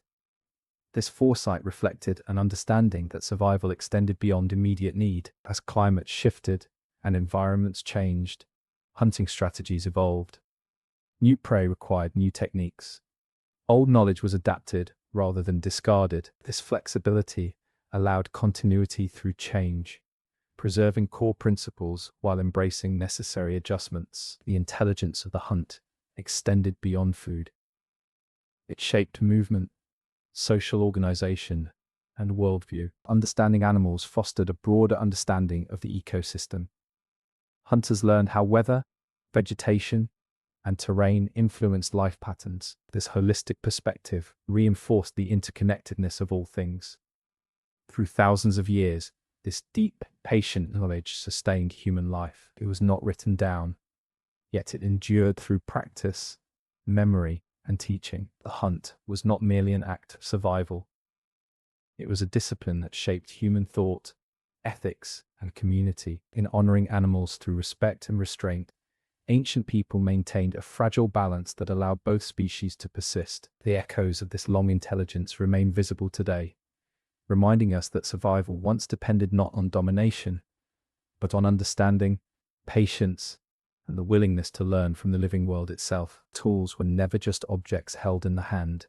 This foresight reflected an understanding that survival extended beyond immediate need. As climates shifted and environments changed, hunting strategies evolved. New prey required new techniques. Old knowledge was adapted rather than discarded. This flexibility allowed continuity through change, preserving core principles while embracing necessary adjustments. The intelligence of the hunt extended beyond food. It shaped movement, social organization, and worldview. Understanding animals fostered a broader understanding of the ecosystem. Hunters learned how weather, vegetation, and terrain influenced life patterns. This holistic perspective reinforced the interconnectedness of all things. Through thousands of years, this deep, patient knowledge sustained human life. It was not written down, yet it endured through practice, memory, and teaching. The hunt was not merely an act of survival. It was a discipline that shaped human thought, ethics, and community. In honoring animals through respect and restraint, ancient people maintained a fragile balance that allowed both species to persist. The echoes of this long intelligence remain visible today, reminding us that survival once depended not on domination, but on understanding, patience, and the willingness to learn from the living world itself. Tools were never just objects held in the hand.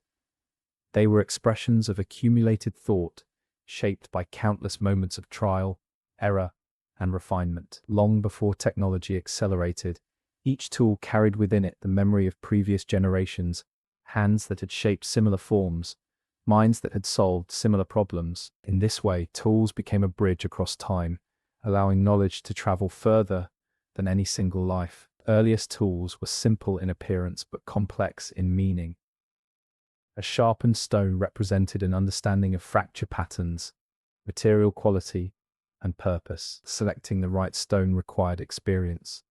They were expressions of accumulated thought, shaped by countless moments of trial, error, and refinement. Long before technology accelerated, each tool carried within it the memory of previous generations, hands that had shaped similar forms, minds that had solved similar problems. In this way, tools became a bridge across time, allowing knowledge to travel further than any single life. Earliest tools were simple in appearance but complex in meaning. A sharpened stone represented an understanding of fracture patterns, material quality, and purpose. Selecting the right stone required experience.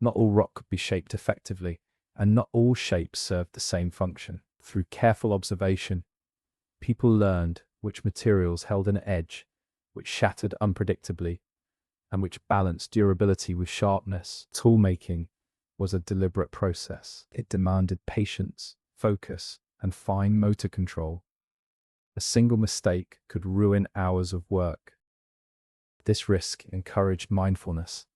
Not all rock could be shaped effectively, and not all shapes served the same function. Through careful observation, people learned which materials held an edge, which shattered unpredictably, and which balanced durability with sharpness. Toolmaking was a deliberate process. It demanded patience, focus, and fine motor control. A single mistake could ruin hours of work. This risk encouraged mindfulness.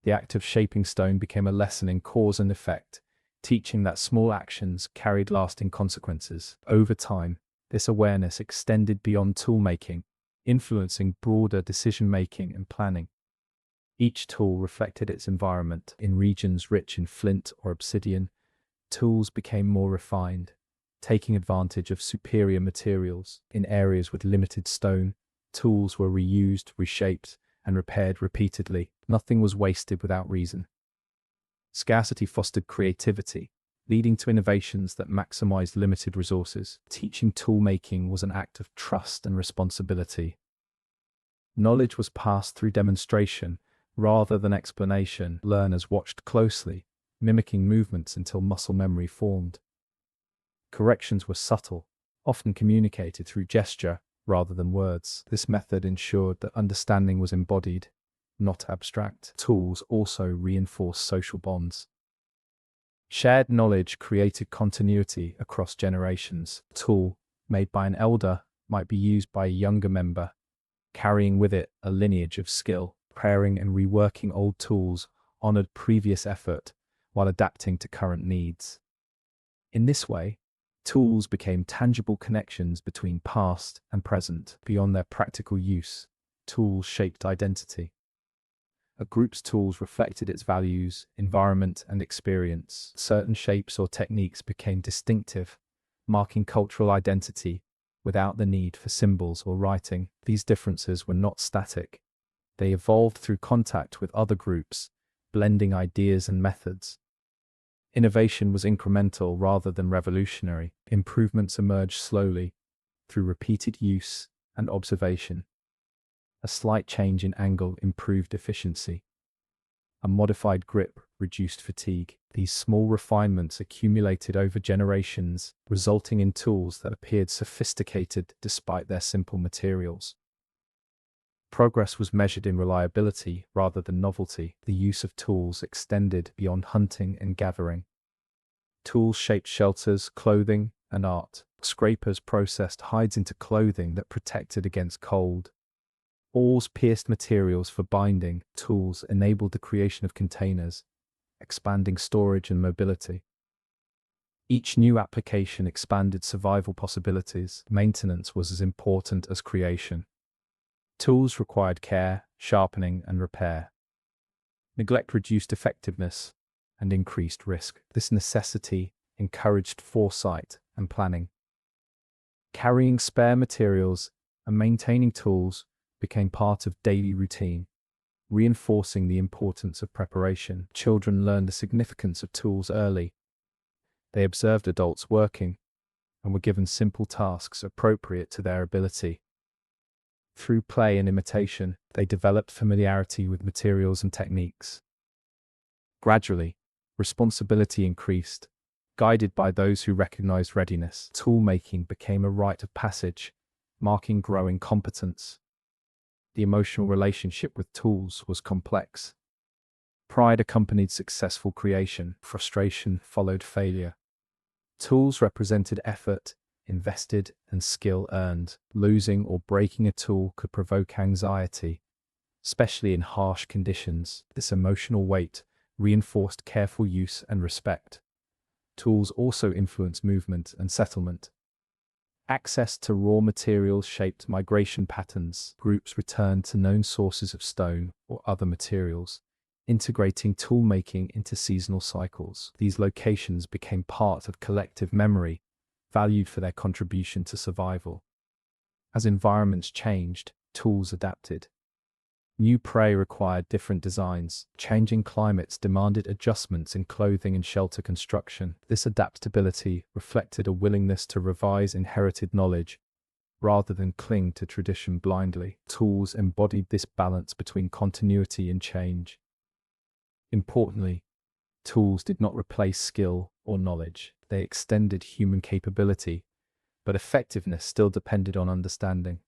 The act of shaping stone became a lesson in cause and effect, teaching that small actions carried lasting consequences. Over time, this awareness extended beyond toolmaking, influencing broader decision-making and planning. Each tool reflected its environment. In regions rich in flint or obsidian, tools became more refined, taking advantage of superior materials. In areas with limited stone, tools were reused, reshaped, and repaired repeatedly. Nothing was wasted without reason. Scarcity fostered creativity, leading to innovations that maximized limited resources. Teaching toolmaking was an act of trust and responsibility. Knowledge was passed through demonstration rather than explanation. Learners watched closely, mimicking movements until muscle memory formed. Corrections were subtle, often communicated through gesture rather than words. This method ensured that understanding was embodied, not abstract. Tools also reinforced social bonds. Shared knowledge created continuity across generations. A tool made by an elder might be used by a younger member, carrying with it a lineage of skill. Repairing and reworking old tools honored previous effort while adapting to current needs. In this way, tools became tangible connections between past and present. Beyond their practical use, tools shaped identity. A group's tools reflected its values, environment, and experience. Certain shapes or techniques became distinctive, marking cultural identity without the need for symbols or writing. These differences were not static. They evolved through contact with other groups, blending ideas and methods. Innovation was incremental rather than revolutionary. Improvements emerged slowly, through repeated use and observation. A slight change in angle improved efficiency. A modified grip reduced fatigue. These small refinements accumulated over generations, resulting in tools that appeared sophisticated despite their simple materials. Progress was measured in reliability rather than novelty. The use of tools extended beyond hunting and gathering. Tools shaped shelters, clothing, and art. Scrapers processed hides into clothing that protected against cold. Awls pierced materials for binding. Tools enabled the creation of containers, expanding storage and mobility. Each new application expanded survival possibilities. Maintenance was as important as creation. Tools required care, sharpening, and repair. Neglect reduced effectiveness and increased risk. This necessity encouraged foresight and planning. Carrying spare materials and maintaining tools became part of daily routine, reinforcing the importance of preparation. Children learned the significance of tools early. They observed adults working and were given simple tasks appropriate to their ability. Through play and imitation, they developed familiarity with materials and techniques. Gradually, responsibility increased. Guided by those who recognized readiness, tool-making became a rite of passage, marking growing competence. The emotional relationship with tools was complex. Pride accompanied successful creation, frustration followed failure. Tools represented effort invested and skill earned. Losing or breaking a tool could provoke anxiety, especially in harsh conditions. This emotional weight reinforced careful use and respect. Tools also influenced movement and settlement. Access to raw materials shaped migration patterns. Groups returned to known sources of stone or other materials, integrating tool-making into seasonal cycles. These locations became part of collective memory, valued for their contribution to survival. As environments changed, tools adapted. New prey required different designs. Changing climates demanded adjustments in clothing and shelter construction. This adaptability reflected a willingness to revise inherited knowledge rather than cling to tradition blindly. Tools embodied this balance between continuity and change. Importantly, tools did not replace skill or knowledge. They extended human capability, but effectiveness still depended on understanding.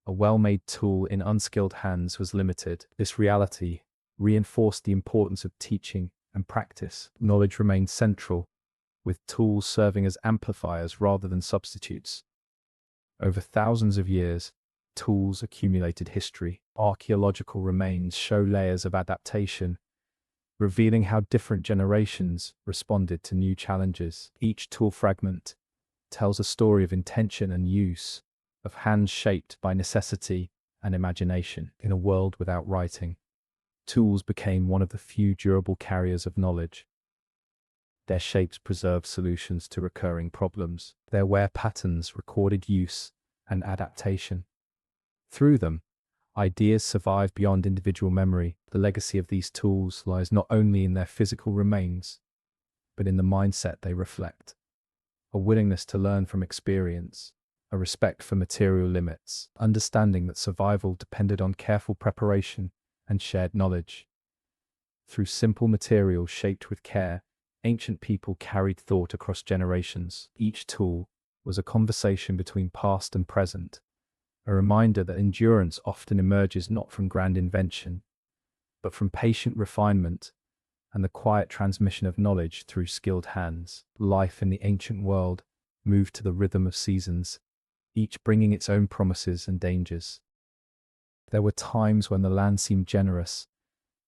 A well-made tool in unskilled hands was limited. This reality reinforced the importance of teaching and practice. Knowledge remained central, with tools serving as amplifiers rather than substitutes. Over thousands of years, tools accumulated history. Archaeological remains show layers of adaptation, revealing how different generations responded to new challenges. Each tool fragment tells a story of intention and use, of hands shaped by necessity and imagination. In a world without writing, tools became one of the few durable carriers of knowledge. Their shapes preserved solutions to recurring problems. Their wear patterns recorded use and adaptation. Through them, ideas survive beyond individual memory. The legacy of these tools lies not only in their physical remains, but in the mindset they reflect. A willingness to learn from experience, a respect for material limits, understanding that survival depended on careful preparation and shared knowledge. Through simple materials shaped with care, ancient people carried thought across generations. Each tool was a conversation between past and present, a reminder that endurance often emerges not from grand invention, but from patient refinement and the quiet transmission of knowledge through skilled hands. Life in the ancient world moved to the rhythm of seasons, each bringing its own promises and dangers. There were times when the land seemed generous,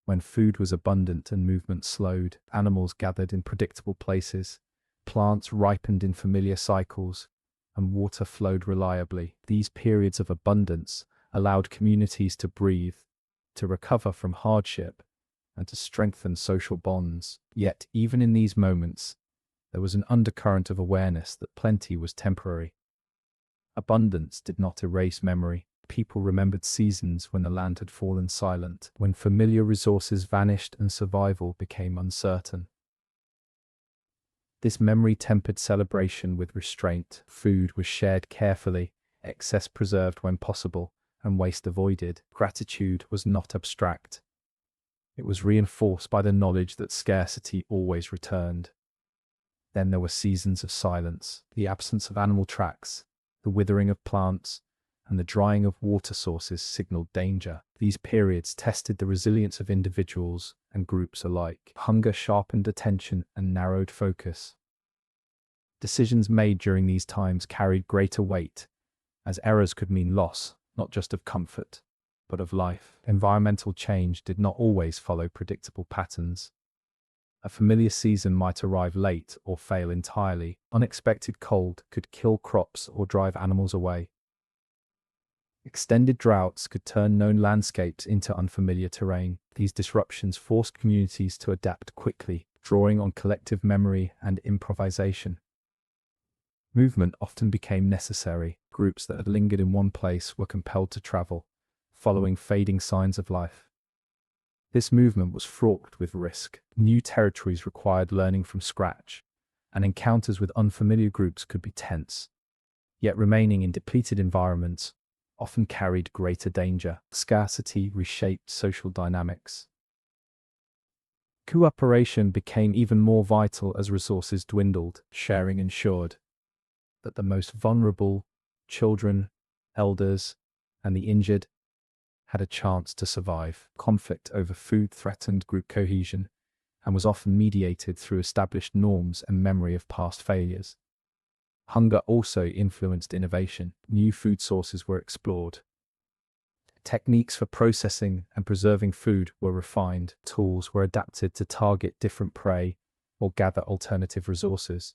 when food was abundant and movement slowed. Animals gathered in predictable places, plants ripened in familiar cycles, and water flowed reliably. These periods of abundance allowed communities to breathe, to recover from hardship, and to strengthen social bonds. Yet, even in these moments, there was an undercurrent of awareness that plenty was temporary. Abundance did not erase memory. People remembered seasons when the land had fallen silent, when familiar resources vanished and survival became uncertain. This memory tempered celebration with restraint. Food was shared carefully, excess preserved when possible, and waste avoided. Gratitude was not abstract. It was reinforced by the knowledge that scarcity always returned. Then there were seasons of silence, the absence of animal tracks, the withering of plants, and the drying of water sources signaled danger. These periods tested the resilience of individuals and groups alike. Hunger sharpened attention and narrowed focus. Decisions made during these times carried greater weight, as errors could mean loss, not just of comfort, but of life. Environmental change did not always follow predictable patterns. A familiar season might arrive late or fail entirely. Unexpected cold could kill crops or drive animals away. Extended droughts could turn known landscapes into unfamiliar terrain. These disruptions forced communities to adapt quickly, drawing on collective memory and improvisation. Movement often became necessary. Groups that had lingered in one place were compelled to travel, following fading signs of life. This movement was fraught with risk. New territories required learning from scratch, and encounters with unfamiliar groups could be tense. Yet remaining in depleted environments often carried greater danger. Scarcity reshaped social dynamics. Cooperation became even more vital as resources dwindled. Sharing ensured that the most vulnerable, children, elders, and the injured, had a chance to survive. Conflict over food threatened group cohesion and was often mediated through established norms and memory of past failures. Hunger also influenced innovation. New food sources were explored. Techniques for processing and preserving food were refined. Tools were adapted to target different prey or gather alternative resources.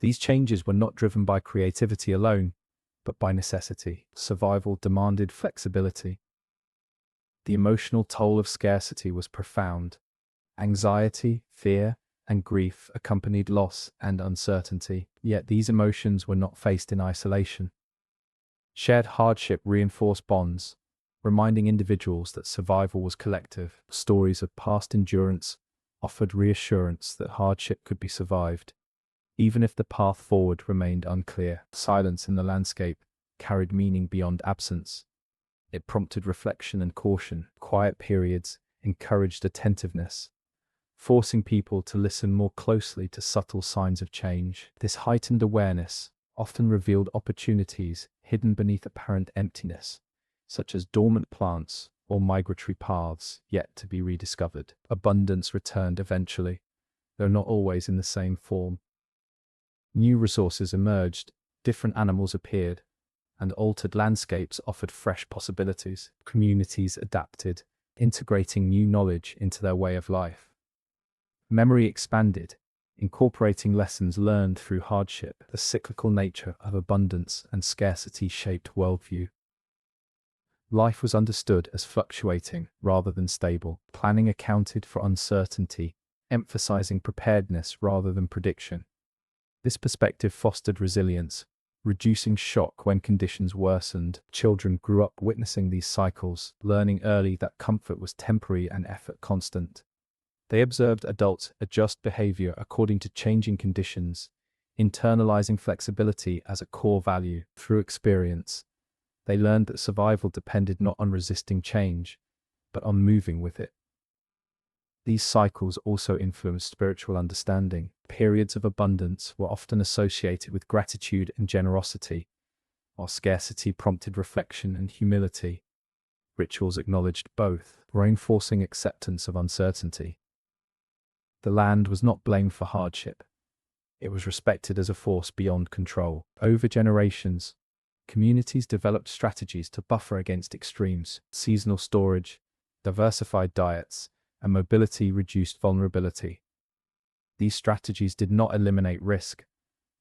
These changes were not driven by creativity alone, but by necessity. Survival demanded flexibility. The emotional toll of scarcity was profound. Anxiety, fear, and grief accompanied loss and uncertainty, yet these emotions were not faced in isolation. Shared hardship reinforced bonds, reminding individuals that survival was collective. Stories of past endurance offered reassurance that hardship could be survived, even if the path forward remained unclear. Silence in the landscape carried meaning beyond absence. It prompted reflection and caution. Quiet periods encouraged attentiveness, forcing people to listen more closely to subtle signs of change. This heightened awareness often revealed opportunities hidden beneath apparent emptiness, such as dormant plants or migratory paths yet to be rediscovered. Abundance returned eventually, though not always in the same form. New resources emerged, different animals appeared, and altered landscapes offered fresh possibilities. Communities adapted, integrating new knowledge into their way of life. Memory expanded, incorporating lessons learned through hardship. The cyclical nature of abundance and scarcity shaped worldview. Life was understood as fluctuating rather than stable. Planning accounted for uncertainty, emphasizing preparedness rather than prediction. This perspective fostered resilience, reducing shock when conditions worsened. Children grew up witnessing these cycles, learning early that comfort was temporary and effort constant. They observed adults adjust behavior according to changing conditions, internalizing flexibility as a core value. Through experience, they learned that survival depended not on resisting change, but on moving with it. These cycles also influenced spiritual understanding. Periods of abundance were often associated with gratitude and generosity, while scarcity prompted reflection and humility. Rituals acknowledged both, reinforcing acceptance of uncertainty. The land was not blamed for hardship. It was respected as a force beyond control. Over generations, communities developed strategies to buffer against extremes. Seasonal storage, diversified diets, and mobility reduced vulnerability. These strategies did not eliminate risk,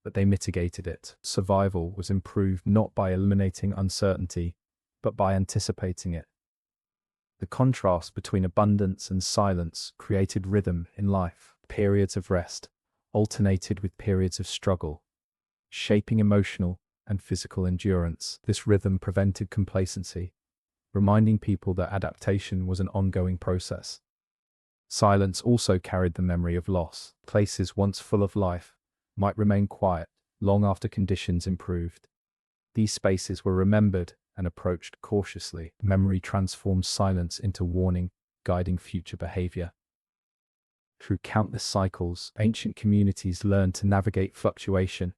but they mitigated it. Survival was improved not by eliminating uncertainty, but by anticipating it. The contrast between abundance and silence created rhythm in life. Periods of rest alternated with periods of struggle, shaping emotional and physical endurance. This rhythm prevented complacency, reminding people that adaptation was an ongoing process. Silence also carried the memory of loss. Places once full of life might remain quiet long after conditions improved. These spaces were remembered and approached cautiously. Memory transforms silence into warning, guiding future behavior. Through countless cycles, ancient communities learned to navigate fluctuation.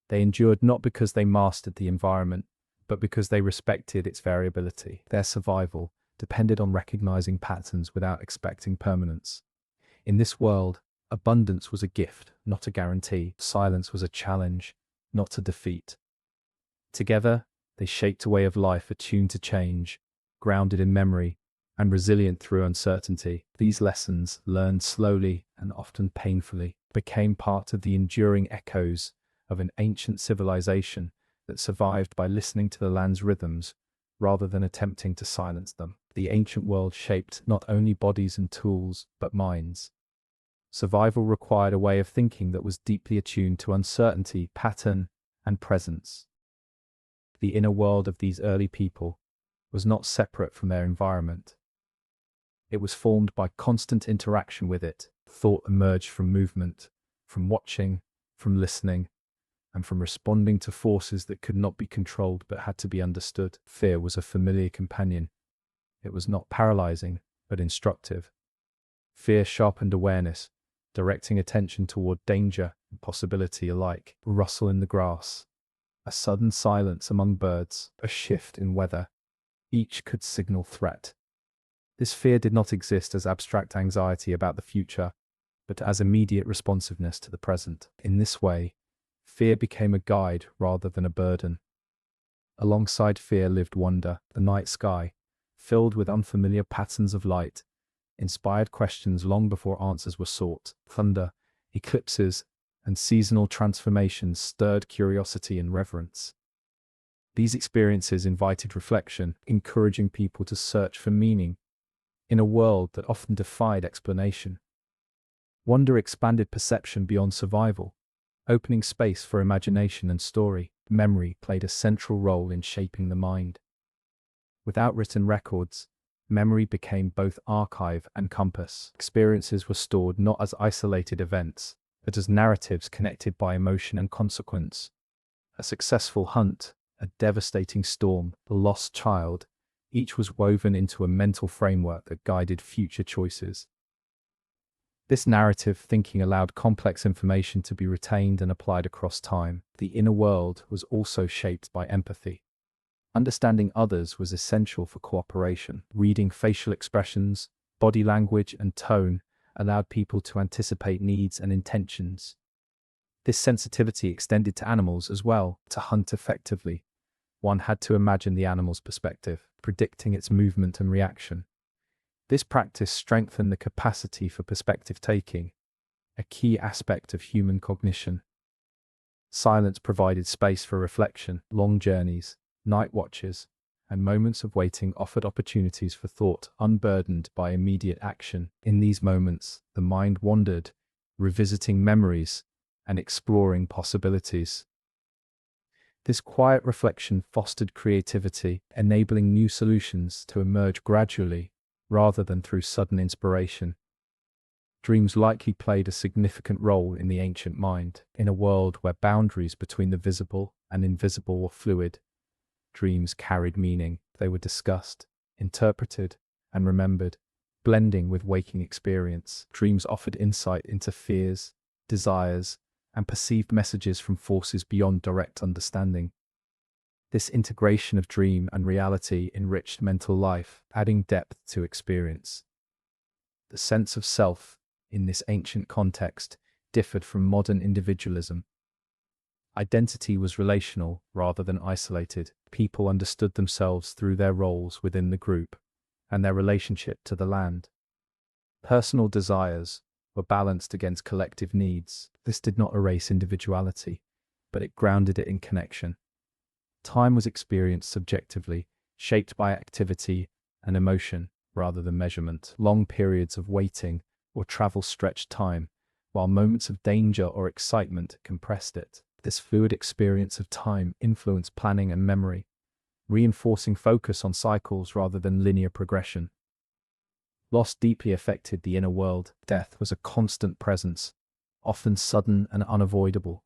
They endured not because they mastered the environment, but because they respected its variability. Their survival depended on recognizing patterns without expecting permanence. In this world, abundance was a gift, not a guarantee. Silence was a challenge, not a defeat. Together, they shaped a way of life attuned to change, grounded in memory, and resilient through uncertainty. These lessons, learned slowly and often painfully, became part of the enduring echoes of an ancient civilization that survived by listening to the land's rhythms rather than attempting to silence them. The ancient world shaped not only bodies and tools, but minds. Survival required a way of thinking that was deeply attuned to uncertainty, pattern, and presence. The inner world of these early people was not separate from their environment. It was formed by constant interaction with it. Thought emerged from movement, from watching, from listening, and from responding to forces that could not be controlled but had to be understood. Fear was a familiar companion. It was not paralyzing, but instructive. Fear sharpened awareness, directing attention toward danger and possibility alike. A rustle in the grass, a sudden silence among birds, a shift in weather. Each could signal threat. This fear did not exist as abstract anxiety about the future, but as immediate responsiveness to the present. In this way, fear became a guide rather than a burden. Alongside fear lived wonder. The night sky, filled with unfamiliar patterns of light, inspired questions long before answers were sought. Thunder, eclipses, and seasonal transformations stirred curiosity and reverence. These experiences invited reflection, encouraging people to search for meaning in a world that often defied explanation. Wonder expanded perception beyond survival, opening space for imagination and story. Memory played a central role in shaping the mind. Without written records, memory became both archive and compass. Experiences were stored not as isolated events, but as narratives connected by emotion and consequence. A successful hunt, a devastating storm, a lost child, each was woven into a mental framework that guided future choices. This narrative thinking allowed complex information to be retained and applied across time. The inner world was also shaped by empathy. Understanding others was essential for cooperation. Reading facial expressions, body language, and tone allowed people to anticipate needs and intentions. This sensitivity extended to animals as well. To hunt effectively, one had to imagine the animal's perspective, predicting its movement and reaction. This practice strengthened the capacity for perspective taking, a key aspect of human cognition. Silence provided space for reflection. Long journeys, night watches, and moments of waiting offered opportunities for thought unburdened by immediate action. In these moments, the mind wandered, revisiting memories and exploring possibilities. This quiet reflection fostered creativity, enabling new solutions to emerge gradually rather than through sudden inspiration. Dreams likely played a significant role in the ancient mind. In a world where boundaries between the visible and invisible were fluid, dreams carried meaning. They were discussed, interpreted, and remembered, blending with waking experience. Dreams offered insight into fears, desires, and perceived messages from forces beyond direct understanding. This integration of dream and reality enriched mental life, adding depth to experience. The sense of self, in this ancient context, differed from modern individualism. Identity was relational rather than isolated. People understood themselves through their roles within the group and their relationship to the land. Personal desires were balanced against collective needs. This did not erase individuality, but it grounded it in connection. Time was experienced subjectively, shaped by activity and emotion rather than measurement. Long periods of waiting or travel stretched time, while moments of danger or excitement compressed it. This fluid experience of time influenced planning and memory, reinforcing focus on cycles rather than linear progression. Loss deeply affected the inner world. Death was a constant presence, often sudden and unavoidable.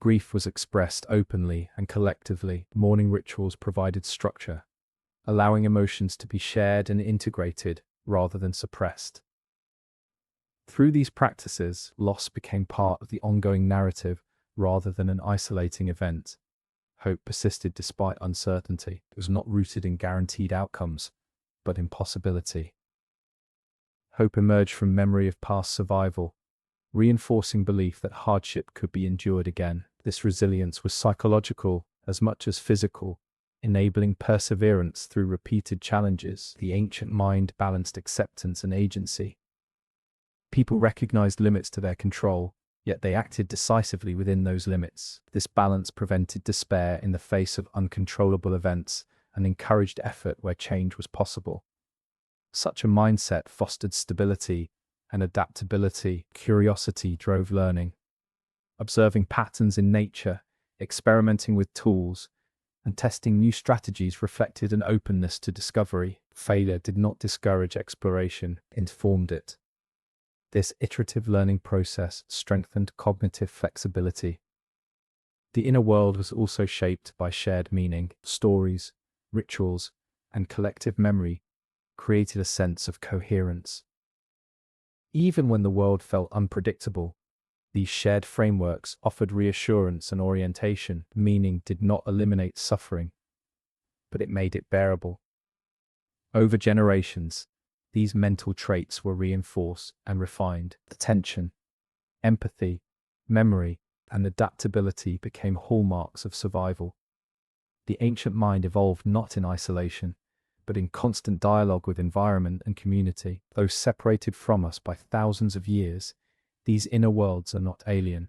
Grief was expressed openly and collectively. Mourning rituals provided structure, allowing emotions to be shared and integrated rather than suppressed. Through these practices, loss became part of the ongoing narrative rather than an isolating event. Hope persisted despite uncertainty. It was not rooted in guaranteed outcomes, but in possibility. Hope emerged from memory of past survival, reinforcing belief that hardship could be endured again. This resilience was psychological as much as physical, enabling perseverance through repeated challenges. The ancient mind balanced acceptance and agency. People recognized limits to their control, yet they acted decisively within those limits. This balance prevented despair in the face of uncontrollable events and encouraged effort where change was possible. Such a mindset fostered stability and adaptability. Curiosity drove learning. Observing patterns in nature, experimenting with tools, and testing new strategies reflected an openness to discovery. Failure did not discourage exploration, it informed it. This iterative learning process strengthened cognitive flexibility. The inner world was also shaped by shared meaning. Stories, rituals, and collective memory created a sense of coherence. Even when the world felt unpredictable, these shared frameworks offered reassurance and orientation. Meaning did not eliminate suffering, but it made it bearable. Over generations, these mental traits were reinforced and refined. Attention, empathy, memory, and adaptability became hallmarks of survival. The ancient mind evolved not in isolation, but in constant dialogue with environment and community. Though separated from us by thousands of years, these inner worlds are not alien.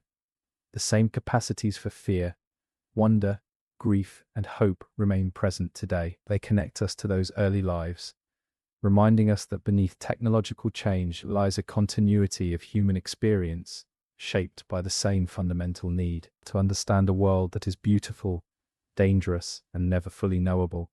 The same capacities for fear, wonder, grief, and hope remain present today. They connect us to those early lives, reminding us that beneath technological change lies a continuity of human experience, shaped by the same fundamental need to understand a world that is beautiful, dangerous, and never fully knowable.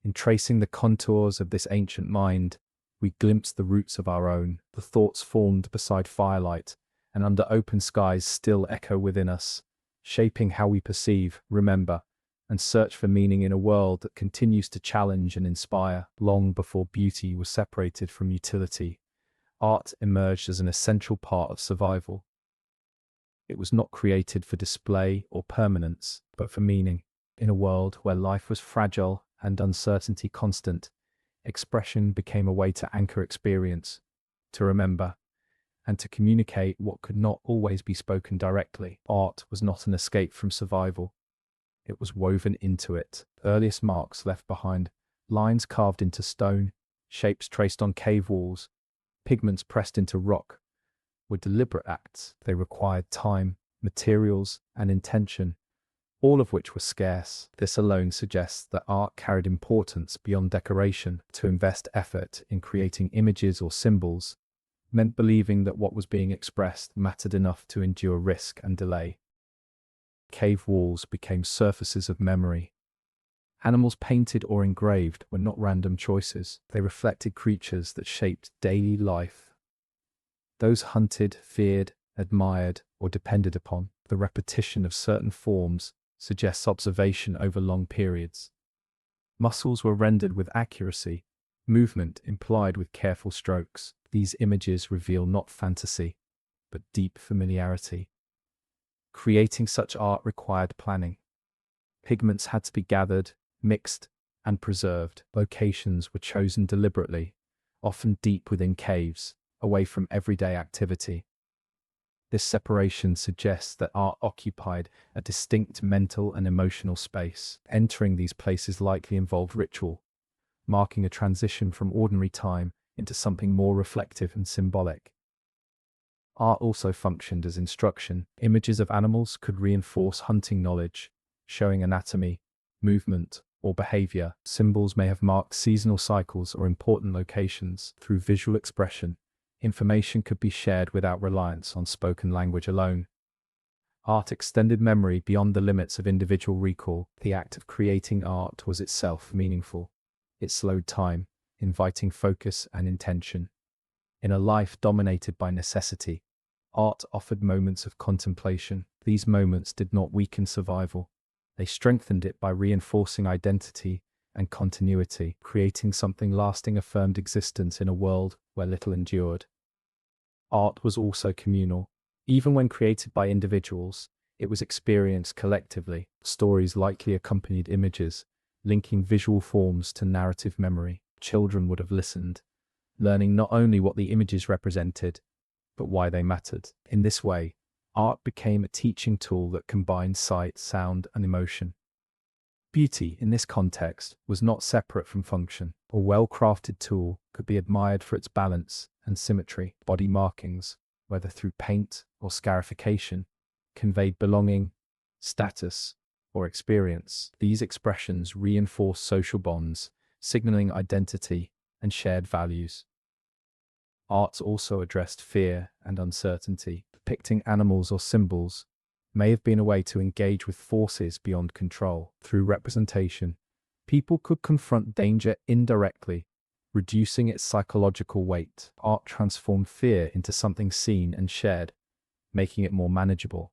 In tracing the contours of this ancient mind, we glimpse the roots of our own. The thoughts formed beside firelight and under open skies still echo within us, shaping how we perceive, remember, and search for meaning in a world that continues to challenge and inspire. Long before beauty was separated from utility, art emerged as an essential part of survival. It was not created for display or permanence, but for meaning. In a world where life was fragile and uncertainty constant, expression became a way to anchor experience, to remember, and to communicate what could not always be spoken directly. Art was not an escape from survival. It was woven into it. The earliest marks left behind, lines carved into stone, shapes traced on cave walls, pigments pressed into rock, were deliberate acts. They required time, materials, and intention, all of which were scarce. This alone suggests that art carried importance beyond decoration. To invest effort in creating images or symbols meant believing that what was being expressed mattered enough to endure risk and delay. Cave walls became surfaces of memory. Animals painted or engraved were not random choices. They reflected creatures that shaped daily life. Those hunted, feared, admired, or depended upon. The repetition of certain forms suggests observation over long periods. Muscles were rendered with accuracy, movement implied with careful strokes. These images reveal not fantasy, but deep familiarity. Creating such art required planning. Pigments had to be gathered, mixed, and preserved. Locations were chosen deliberately, often deep within caves, away from everyday activity. This separation suggests that art occupied a distinct mental and emotional space. Entering these places likely involved ritual, marking a transition from ordinary time into something more reflective and symbolic. Art also functioned as instruction. Images of animals could reinforce hunting knowledge, showing anatomy, movement, or behavior. Symbols may have marked seasonal cycles or important locations. Through visual expression, information could be shared without reliance on spoken language alone. Art extended memory beyond the limits of individual recall. The act of creating art was itself meaningful. It slowed time, inviting focus and intention. In a life dominated by necessity, art offered moments of contemplation. These moments did not weaken survival. They strengthened it by reinforcing identity and continuity. Creating something lasting affirmed existence in a world where little endured. Art was also communal. Even when created by individuals, it was experienced collectively. Stories likely accompanied images, linking visual forms to narrative memory. Children would have listened, learning not only what the images represented, but why they mattered. In this way, art became a teaching tool that combined sight, sound, and emotion. Beauty, in this context, was not separate from function. A well-crafted tool could be admired for its balance and symmetry. Body markings, whether through paint or scarification, conveyed belonging, status, or experience. These expressions reinforced social bonds, signaling identity and shared values. Art also addressed fear and uncertainty. Depicting animals or symbols may have been a way to engage with forces beyond control. Through representation, people could confront danger indirectly, reducing its psychological weight. Art transformed fear into something seen and shared, making it more manageable.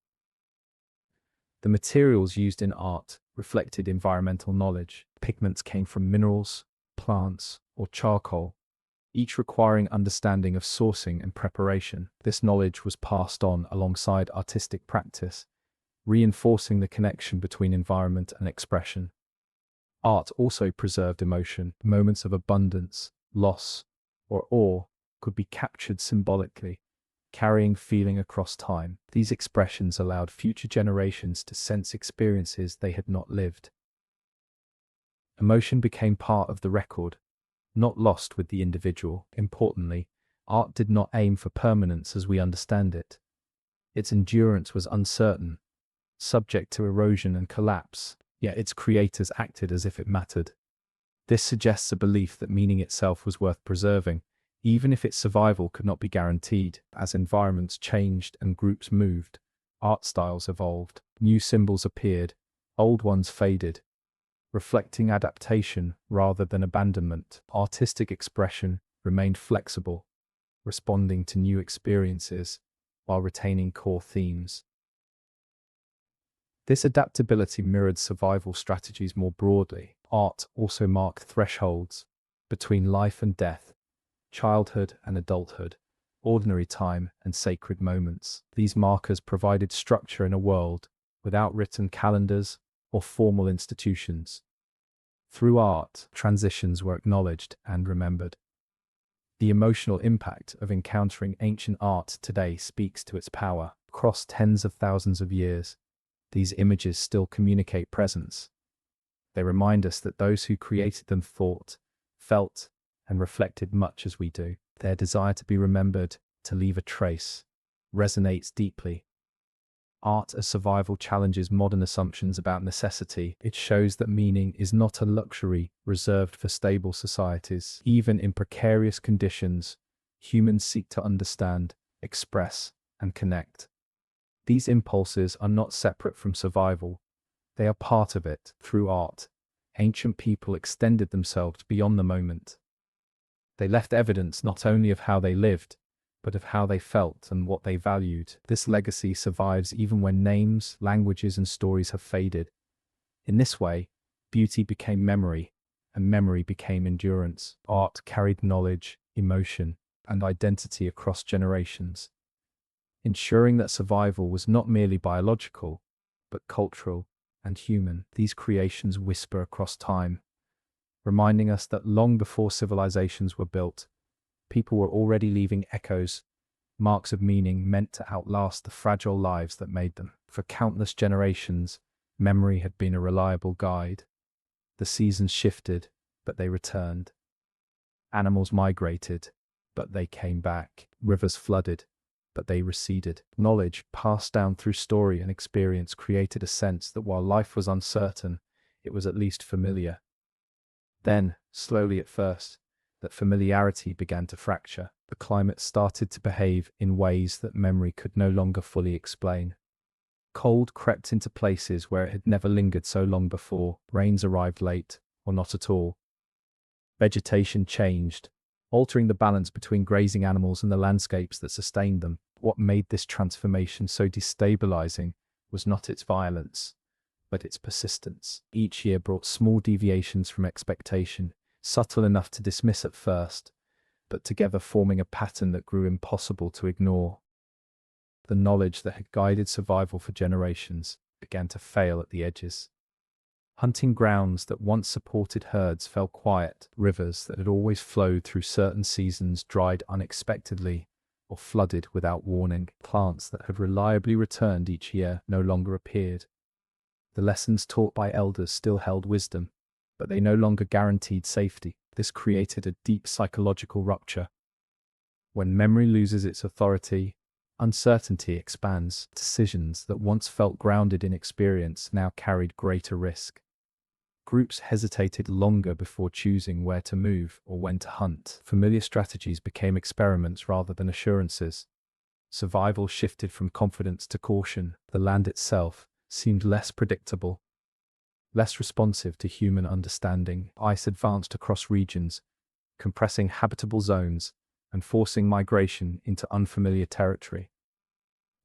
The materials used in art reflected environmental knowledge. Pigments came from minerals, plants, or charcoal, each requiring understanding of sourcing and preparation. This knowledge was passed on alongside artistic practice, reinforcing the connection between environment and expression. Art also preserved emotion. Moments of abundance, loss, or awe could be captured symbolically, carrying feeling across time. These expressions allowed future generations to sense experiences they had not lived. Emotion became part of the record, not lost with the individual. Importantly, art did not aim for permanence as we understand it. Its endurance was uncertain, subject to erosion and collapse, yet its creators acted as if it mattered. This suggests a belief that meaning itself was worth preserving, even if its survival could not be guaranteed. As environments changed and groups moved, art styles evolved, new symbols appeared, old ones faded, reflecting adaptation rather than abandonment. Artistic expression remained flexible, responding to new experiences while retaining core themes. This adaptability mirrored survival strategies more broadly. Art also marked thresholds between life and death, childhood and adulthood, ordinary time and sacred moments. These markers provided structure in a world without written calendars or formal institutions. Through art, transitions were acknowledged and remembered. The emotional impact of encountering ancient art today speaks to its power. Across tens of thousands of years, these images still communicate presence. They remind us that those who created them thought, felt, and reflected much as we do. Their desire to be remembered, to leave a trace, resonates deeply. Art as survival challenges modern assumptions about necessity. It shows that meaning is not a luxury reserved for stable societies. Even in precarious conditions, humans seek to understand, express, and connect. These impulses are not separate from survival. They are part of it. Through art, ancient people extended themselves beyond the moment. They left evidence not only of how they lived, but of how they felt and what they valued. This legacy survives even when names, languages, and stories have faded. In this way, beauty became memory, and memory became endurance. Art carried knowledge, emotion, and identity across generations, ensuring that survival was not merely biological, but cultural and human. These creations whisper across time, reminding us that long before civilizations were built, people were already leaving echoes, marks of meaning meant to outlast the fragile lives that made them. For countless generations, memory had been a reliable guide. The seasons shifted, but they returned. Animals migrated, but they came back. Rivers flooded, but they receded. Knowledge, passed down through story and experience, created a sense that while life was uncertain, it was at least familiar. Then, slowly at first, that familiarity began to fracture. The climate started to behave in ways that memory could no longer fully explain. Cold crept into places where it had never lingered so long before. Rains arrived late, or not at all. Vegetation changed, altering the balance between grazing animals and the landscapes that sustained them. What made this transformation so destabilizing was not its violence, but its persistence. Each year brought small deviations from expectation, subtle enough to dismiss at first, but together forming a pattern that grew impossible to ignore. The knowledge that had guided survival for generations began to fail at the edges. Hunting grounds that once supported herds fell quiet. Rivers that had always flowed through certain seasons dried unexpectedly or flooded without warning. Plants that had reliably returned each year no longer appeared. The lessons taught by elders still held wisdom, but they no longer guaranteed safety. This created a deep psychological rupture. When memory loses its authority, uncertainty expands. Decisions that once felt grounded in experience now carried greater risk. Groups hesitated longer before choosing where to move or when to hunt. Familiar strategies became experiments rather than assurances. Survival shifted from confidence to caution. The land itself seemed less predictable, less responsive to human understanding. Ice advanced across regions, compressing habitable zones and forcing migration into unfamiliar territory.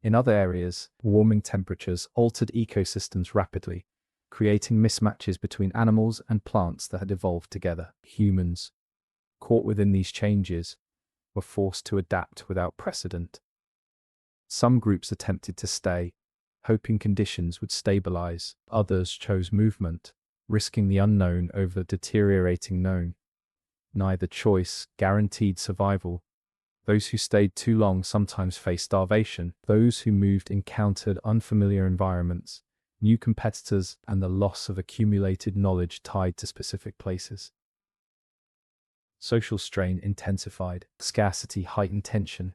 In other areas, warming temperatures altered ecosystems rapidly, creating mismatches between animals and plants that had evolved together. Humans, caught within these changes, were forced to adapt without precedent. Some groups attempted to stay, hoping conditions would stabilize. Others chose movement, risking the unknown over the deteriorating known. Neither choice guaranteed survival. Those who stayed too long sometimes faced starvation. Those who moved encountered unfamiliar environments, new competitors, and the loss of accumulated knowledge tied to specific places. Social strain intensified. Scarcity heightened tension,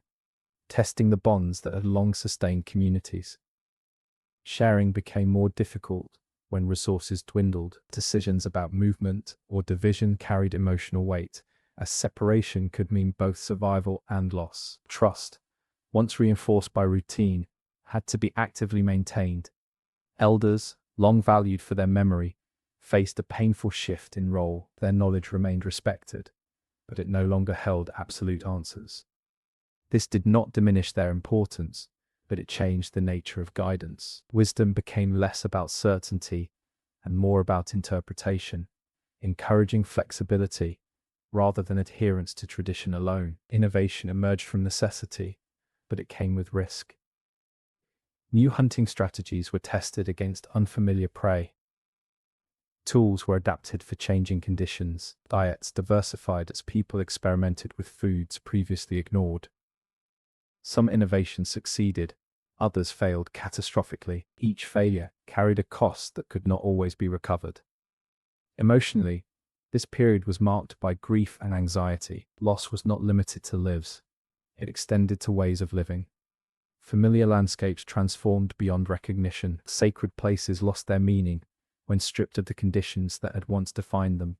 testing the bonds that had long sustained communities. Sharing became more difficult when resources dwindled. Decisions about movement or division carried emotional weight, as separation could mean both survival and loss. Trust, once reinforced by routine, had to be actively maintained. Elders, long valued for their memory, faced a painful shift in role. Their knowledge remained respected, but it no longer held absolute answers. This did not diminish their importance, but it changed the nature of guidance. Wisdom became less about certainty and more about interpretation, encouraging flexibility rather than adherence to tradition alone. Innovation emerged from necessity, but it came with risk. New hunting strategies were tested against unfamiliar prey. Tools were adapted for changing conditions. Diets diversified as people experimented with foods previously ignored. Some innovations succeeded, others failed catastrophically. Each failure carried a cost that could not always be recovered. Emotionally, this period was marked by grief and anxiety. Loss was not limited to lives. It extended to ways of living. Familiar landscapes transformed beyond recognition. Sacred places lost their meaning when stripped of the conditions that had once defined them.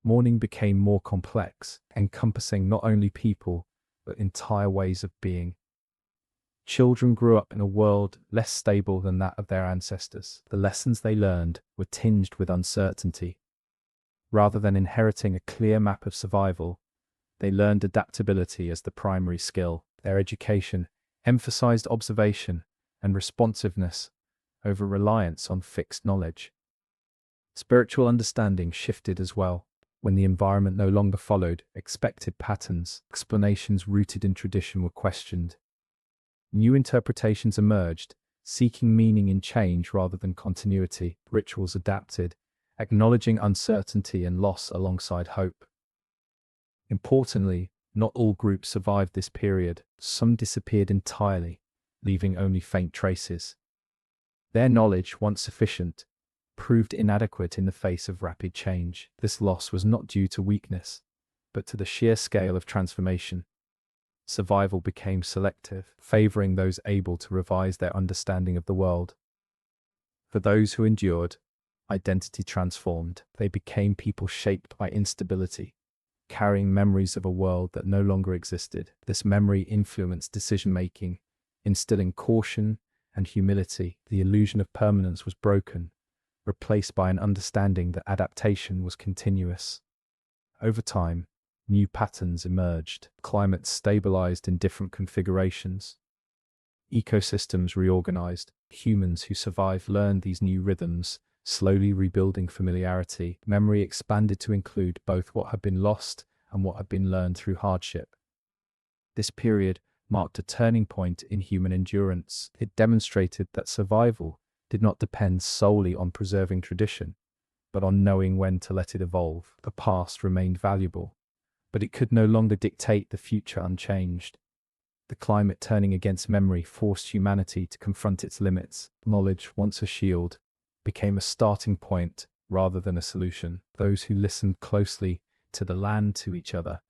Mourning became more complex, encompassing not only people, but entire ways of being. Children grew up in a world less stable than that of their ancestors. The lessons they learned were tinged with uncertainty. Rather than inheriting a clear map of survival, they learned adaptability as the primary skill. Their education emphasized observation and responsiveness over reliance on fixed knowledge. Spiritual understanding shifted as well. When the environment no longer followed expected patterns, explanations rooted in tradition were questioned. New interpretations emerged, seeking meaning in change rather than continuity. Rituals adapted, acknowledging uncertainty and loss alongside hope. Importantly, not all groups survived this period. Some disappeared entirely, leaving only faint traces. Their knowledge, once sufficient, proved inadequate in the face of rapid change. This loss was not due to weakness, but to the sheer scale of transformation. Survival became selective, favoring those able to revise their understanding of the world. For those who endured, identity transformed. They became people shaped by instability, carrying memories of a world that no longer existed. This memory influenced decision-making, instilling caution and humility. The illusion of permanence was broken, replaced by an understanding that adaptation was continuous. Over time, new patterns emerged. Climates stabilized in different configurations. Ecosystems reorganized. Humans who survived learned these new rhythms, slowly rebuilding familiarity. Memory expanded to include both what had been lost and what had been learned through hardship. This period marked a turning point in human endurance. It demonstrated that survival did not depend solely on preserving tradition, but on knowing when to let it evolve. The past remained valuable, but it could no longer dictate the future unchanged. The climate turning against memory forced humanity to confront its limits. Knowledge, once a shield, became a starting point rather than a solution. Those who listened closely to the land, to each other,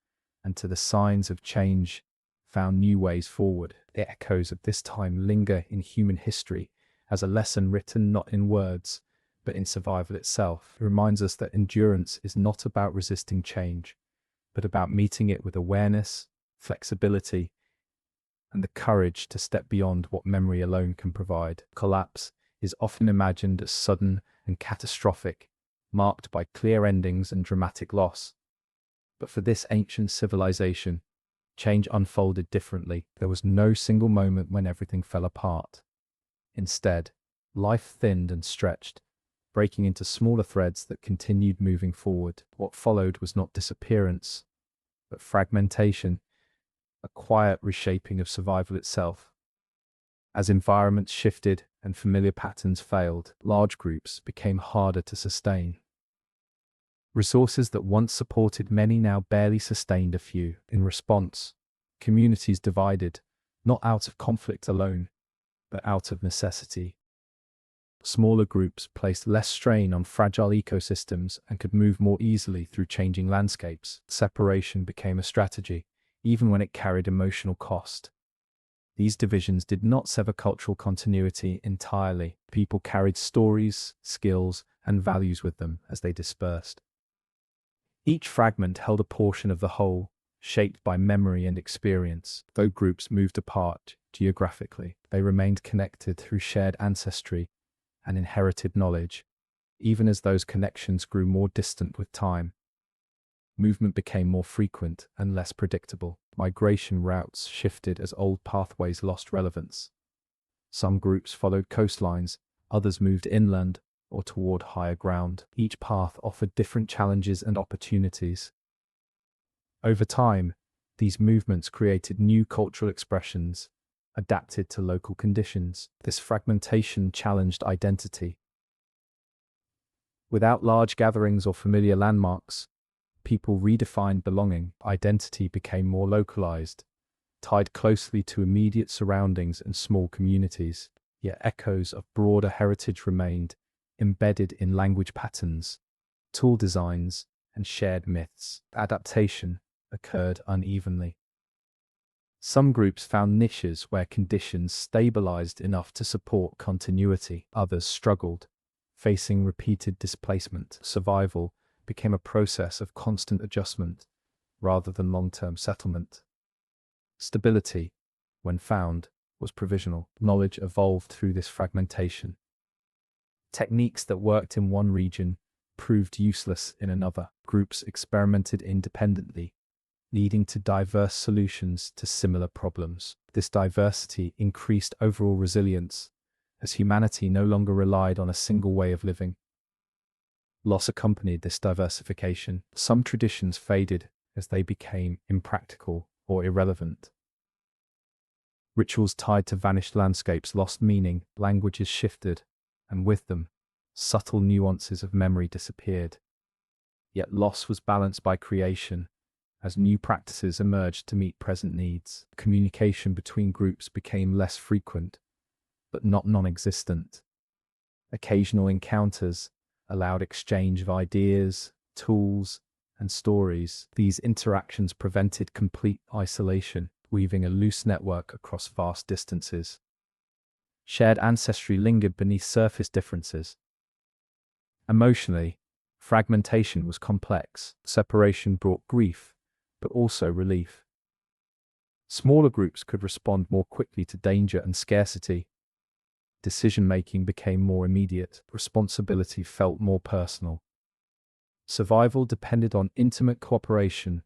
and to the signs of change found new ways forward. The echoes of this time linger in human history as a lesson written not in words, but in survival itself. It reminds us that endurance is not about resisting change, but about meeting it with awareness, flexibility, and the courage to step beyond what memory alone can provide. Collapse is often imagined as sudden and catastrophic, marked by clear endings and dramatic loss. But for this ancient civilization, change unfolded differently. There was no single moment when everything fell apart. Instead, life thinned and stretched, breaking into smaller threads that continued moving forward. What followed was not disappearance, but fragmentation, a quiet reshaping of survival itself. As environments shifted and familiar patterns failed, large groups became harder to sustain. Resources that once supported many now barely sustained a few. In response, communities divided, not out of conflict alone, but out of necessity. Smaller groups placed less strain on fragile ecosystems and could move more easily through changing landscapes. Separation became a strategy, even when it carried emotional cost. These divisions did not sever cultural continuity entirely. People carried stories, skills, and values with them as they dispersed. Each fragment held a portion of the whole, shaped by memory and experience. Though groups moved apart geographically, they remained connected through shared ancestry and inherited knowledge, even as those connections grew more distant with time. Movement became more frequent and less predictable. Migration routes shifted as old pathways lost relevance. Some groups followed coastlines, others moved inland or toward higher ground. Each path offered different challenges and opportunities. Over time, these movements created new cultural expressions, adapted to local conditions. This fragmentation challenged identity. Without large gatherings or familiar landmarks, people redefined belonging. Identity became more localized, tied closely to immediate surroundings and small communities. Yet echoes of broader heritage remained, embedded in language patterns, tool designs, and shared myths. Adaptation occurred unevenly. Some groups found niches where conditions stabilized enough to support continuity. Others struggled, facing repeated displacement. Survival became a process of constant adjustment rather than long-term settlement. Stability, when found, was provisional. Knowledge evolved through this fragmentation. Techniques that worked in one region proved useless in another. Groups experimented independently, leading to diverse solutions to similar problems. This diversity increased overall resilience, as humanity no longer relied on a single way of living. Loss accompanied this diversification. Some traditions faded as they became impractical or irrelevant. Rituals tied to vanished landscapes lost meaning, languages shifted, and with them, subtle nuances of memory disappeared. Yet loss was balanced by creation, as new practices emerged to meet present needs. Communication between groups became less frequent, but not non-existent. Occasional encounters allowed exchange of ideas, tools, and stories. These interactions prevented complete isolation, weaving a loose network across vast distances. Shared ancestry lingered beneath surface differences. Emotionally, fragmentation was complex. Separation brought grief, but also relief. Smaller groups could respond more quickly to danger and scarcity. Decision-making became more immediate. Responsibility felt more personal. Survival depended on intimate cooperation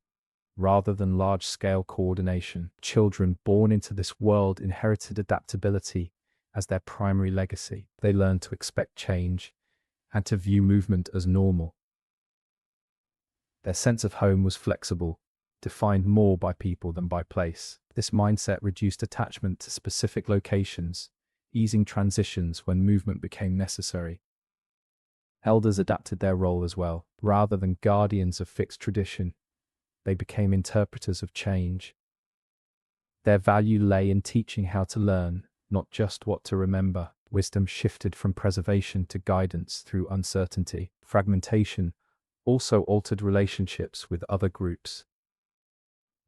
rather than large-scale coordination. Children born into this world inherited adaptability as their primary legacy. They learned to expect change and to view movement as normal. Their sense of home was flexible, defined more by people than by place. This mindset reduced attachment to specific locations, easing transitions when movement became necessary. Elders adapted their role as well. Rather than guardians of fixed tradition, they became interpreters of change. Their value lay in teaching how to learn, not just what to remember. Wisdom shifted from preservation to guidance through uncertainty. Fragmentation also altered relationships with other groups.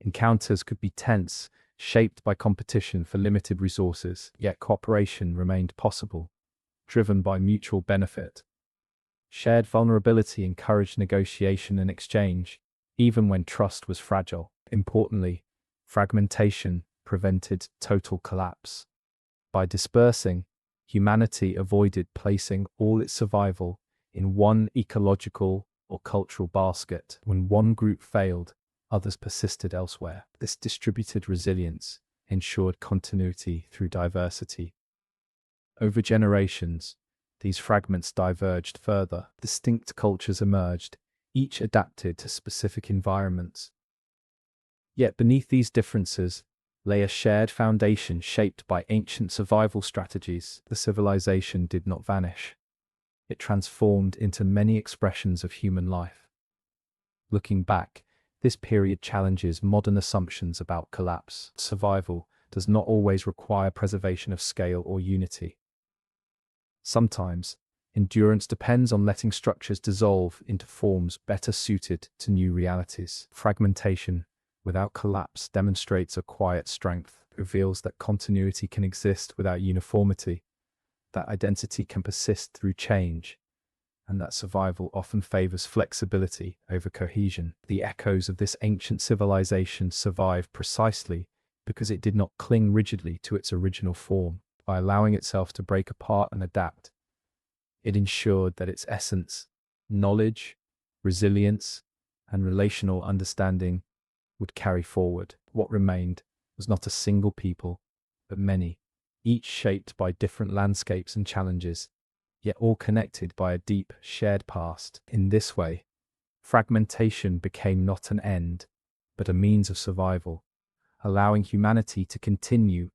Encounters could be tense, shaped by competition for limited resources, yet cooperation remained possible, driven by mutual benefit. Shared vulnerability encouraged negotiation and exchange, even when trust was fragile. Importantly, fragmentation prevented total collapse. By dispersing, humanity avoided placing all its survival in one ecological or cultural basket. When one group failed, others persisted elsewhere. This distributed resilience ensured continuity through diversity. Over generations, these fragments diverged further. Distinct cultures emerged, each adapted to specific environments. Yet beneath these differences lay a shared foundation shaped by ancient survival strategies. The civilization did not vanish. It transformed into many expressions of human life. Looking back, this period challenges modern assumptions about collapse. Survival does not always require preservation of scale or unity. Sometimes, endurance depends on letting structures dissolve into forms better suited to new realities. Fragmentation without collapse demonstrates a quiet strength. It reveals that continuity can exist without uniformity, that identity can persist through change, and that survival often favors flexibility over cohesion. The echoes of this ancient civilization survive precisely because it did not cling rigidly to its original form. By allowing itself to break apart and adapt, it ensured that its essence, knowledge, resilience, and relational understanding would carry forward. What remained was not a single people, but many, each shaped by different landscapes and challenges, yet all connected by a deep, shared past. In this way, fragmentation became not an end, but a means of survival, allowing humanity to continue,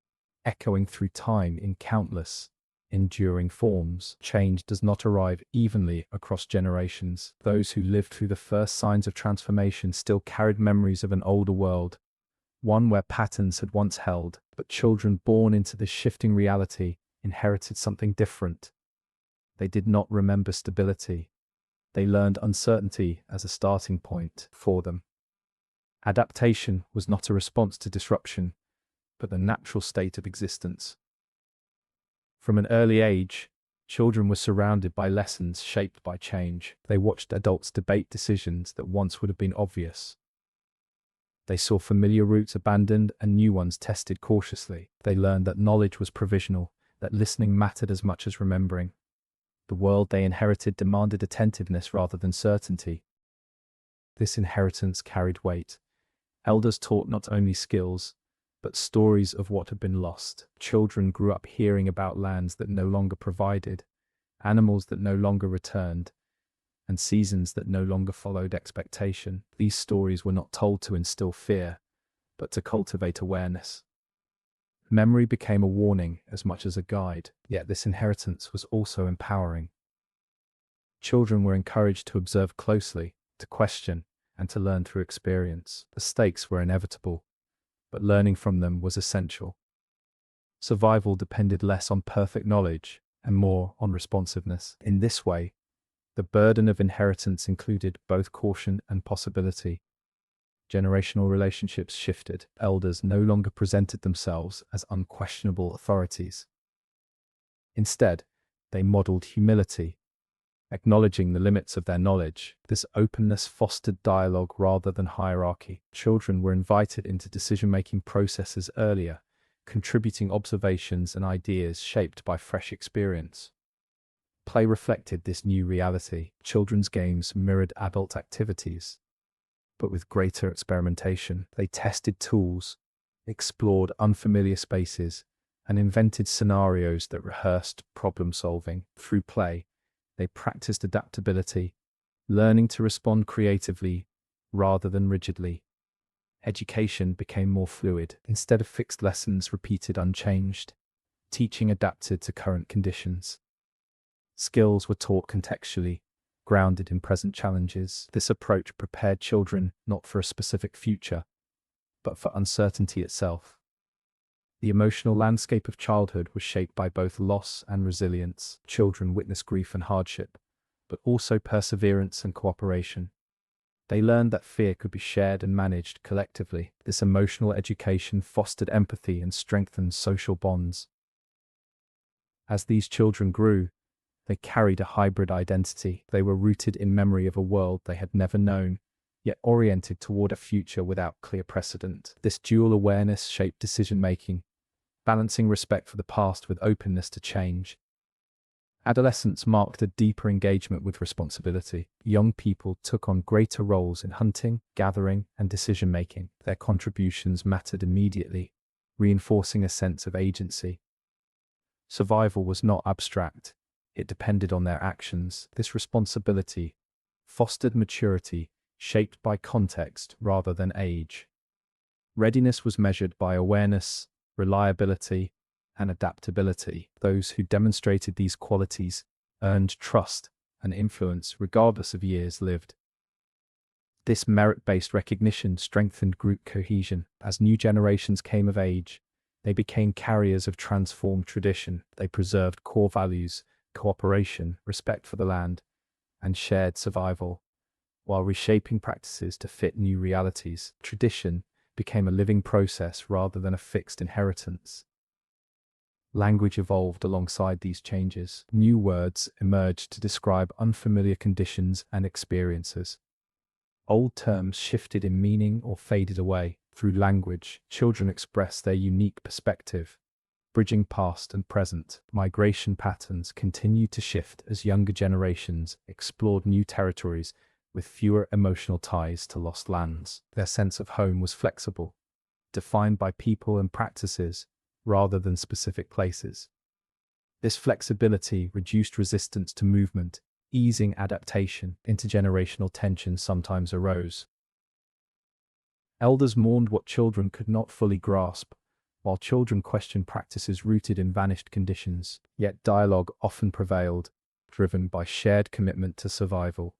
echoing through time in countless, enduring forms. Change does not arrive evenly across generations. Those who lived through the first signs of transformation still carried memories of an older world, one where patterns had once held, but children born into this shifting reality inherited something different. They did not remember stability. They learned uncertainty as a starting point for them. Adaptation was not a response to disruption, but the natural state of existence. From an early age, children were surrounded by lessons shaped by change. They watched adults debate decisions that once would have been obvious. They saw familiar routes abandoned and new ones tested cautiously. They learned that knowledge was provisional, that listening mattered as much as remembering. The world they inherited demanded attentiveness rather than certainty. This inheritance carried weight. Elders taught not only skills, but stories of what had been lost. Children grew up hearing about lands that no longer provided, animals that no longer returned, and seasons that no longer followed expectation. These stories were not told to instill fear, but to cultivate awareness. Memory became a warning as much as a guide, yet this inheritance was also empowering. Children were encouraged to observe closely, to question, and to learn through experience. The stakes were inevitable, but learning from them was essential. Survival depended less on perfect knowledge and more on responsiveness. In this way, the burden of inheritance included both caution and possibility. Generational relationships shifted. Elders no longer presented themselves as unquestionable authorities. Instead, they modeled humility, acknowledging the limits of their knowledge. This openness fostered dialogue rather than hierarchy. Children were invited into decision-making processes earlier, contributing observations and ideas shaped by fresh experience. Play reflected this new reality. Children's games mirrored adult activities, but with greater experimentation. They tested tools, explored unfamiliar spaces, and invented scenarios that rehearsed problem-solving. Through play, they practiced adaptability, learning to respond creatively rather than rigidly. Education became more fluid. Instead of fixed lessons repeated unchanged, teaching adapted to current conditions. Skills were taught contextually, grounded in present challenges. This approach prepared children not for a specific future, but for uncertainty itself. The emotional landscape of childhood was shaped by both loss and resilience. Children witnessed grief and hardship, but also perseverance and cooperation. They learned that fear could be shared and managed collectively. This emotional education fostered empathy and strengthened social bonds. As these children grew, they carried a hybrid identity. They were rooted in memory of a world they had never known, yet oriented toward a future without clear precedent. This dual awareness shaped decision-making, balancing respect for the past with openness to change. Adolescence marked a deeper engagement with responsibility. Young people took on greater roles in hunting, gathering, and decision-making. Their contributions mattered immediately, reinforcing a sense of agency. Survival was not abstract. It depended on their actions. This responsibility fostered maturity, shaped by context rather than age. Readiness was measured by awareness, reliability, and adaptability. Those who demonstrated these qualities earned trust and influence regardless of years lived. This merit-based recognition strengthened group cohesion. As new generations came of age, they became carriers of transformed tradition. They preserved core values, cooperation, respect for the land, and shared survival, while reshaping practices to fit new realities. Tradition became a living process rather than a fixed inheritance. Language evolved alongside these changes. New words emerged to describe unfamiliar conditions and experiences. Old terms shifted in meaning or faded away. Through language, children expressed their unique perspective, bridging past and present. Migration patterns continued to shift as younger generations explored new territories with fewer emotional ties to lost lands. Their sense of home was flexible, defined by people and practices rather than specific places. This flexibility reduced resistance to movement, easing adaptation. Intergenerational tension sometimes arose. Elders mourned what children could not fully grasp, while children questioned practices rooted in vanished conditions. Yet dialogue often prevailed, driven by shared commitment to survival.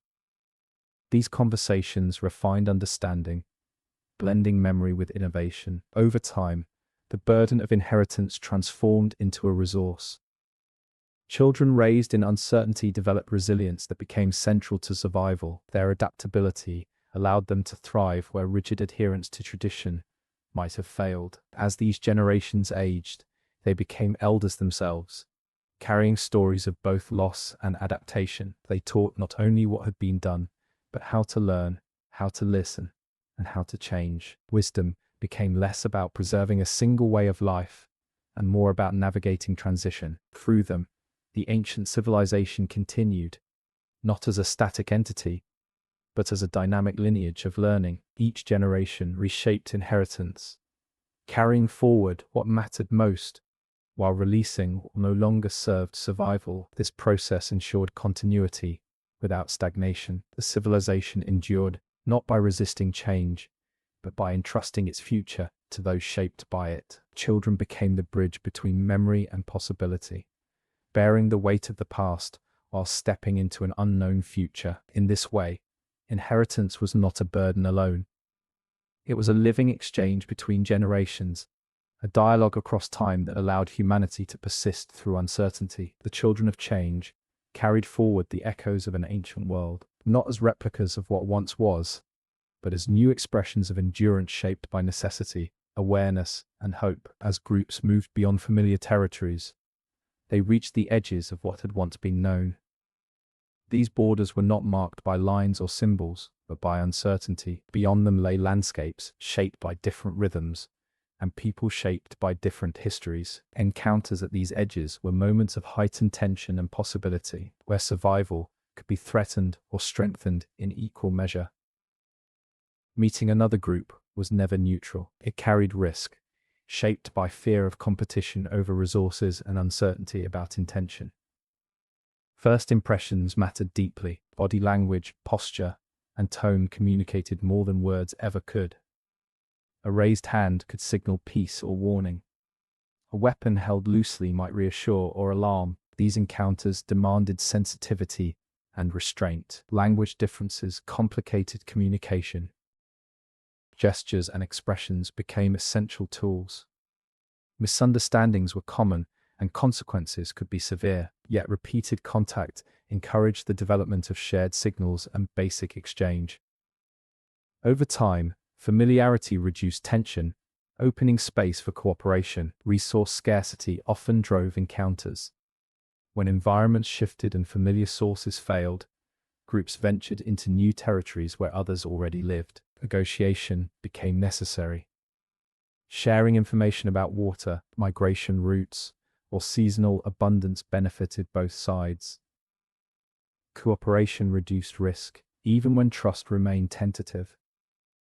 These conversations refined understanding, blending memory with innovation. Over time, the burden of inheritance transformed into a resource. Children raised in uncertainty developed resilience that became central to survival. Their adaptability allowed them to thrive where rigid adherence to tradition might have failed. As these generations aged, they became elders themselves, carrying stories of both loss and adaptation. They taught not only what had been done, but how to learn, how to listen, and how to change. Wisdom became less about preserving a single way of life and more about navigating transition. Through them, the ancient civilization continued, not as a static entity, but as a dynamic lineage of learning. Each generation reshaped inheritance, carrying forward what mattered most, while releasing what no longer served survival. This process ensured continuity without stagnation. The civilization endured not by resisting change, but by entrusting its future to those shaped by it. Children became the bridge between memory and possibility, bearing the weight of the past while stepping into an unknown future. In this way, inheritance was not a burden alone. It was a living exchange between generations, a dialogue across time that allowed humanity to persist through uncertainty. The children of change carried forward the echoes of an ancient world, not as replicas of what once was, but as new expressions of endurance shaped by necessity, awareness, and hope. As groups moved beyond familiar territories, they reached the edges of what had once been known. These borders were not marked by lines or symbols, but by uncertainty. Beyond them lay landscapes shaped by different rhythms, and people shaped by different histories. Encounters at these edges were moments of heightened tension and possibility, where survival could be threatened or strengthened in equal measure. Meeting another group was never neutral. It carried risk, shaped by fear of competition over resources and uncertainty about intention. First impressions mattered deeply. Body language, posture, and tone communicated more than words ever could. A raised hand could signal peace or warning. A weapon held loosely might reassure or alarm. These encounters demanded sensitivity and restraint. Language differences complicated communication. Gestures and expressions became essential tools. Misunderstandings were common, and consequences could be severe, yet repeated contact encouraged the development of shared signals and basic exchange. Over time, familiarity reduced tension, opening space for cooperation. Resource scarcity often drove encounters. When environments shifted and familiar sources failed, groups ventured into new territories where others already lived. Negotiation became necessary. Sharing information about water, migration routes, or seasonal abundance benefited both sides. Cooperation reduced risk, even when trust remained tentative.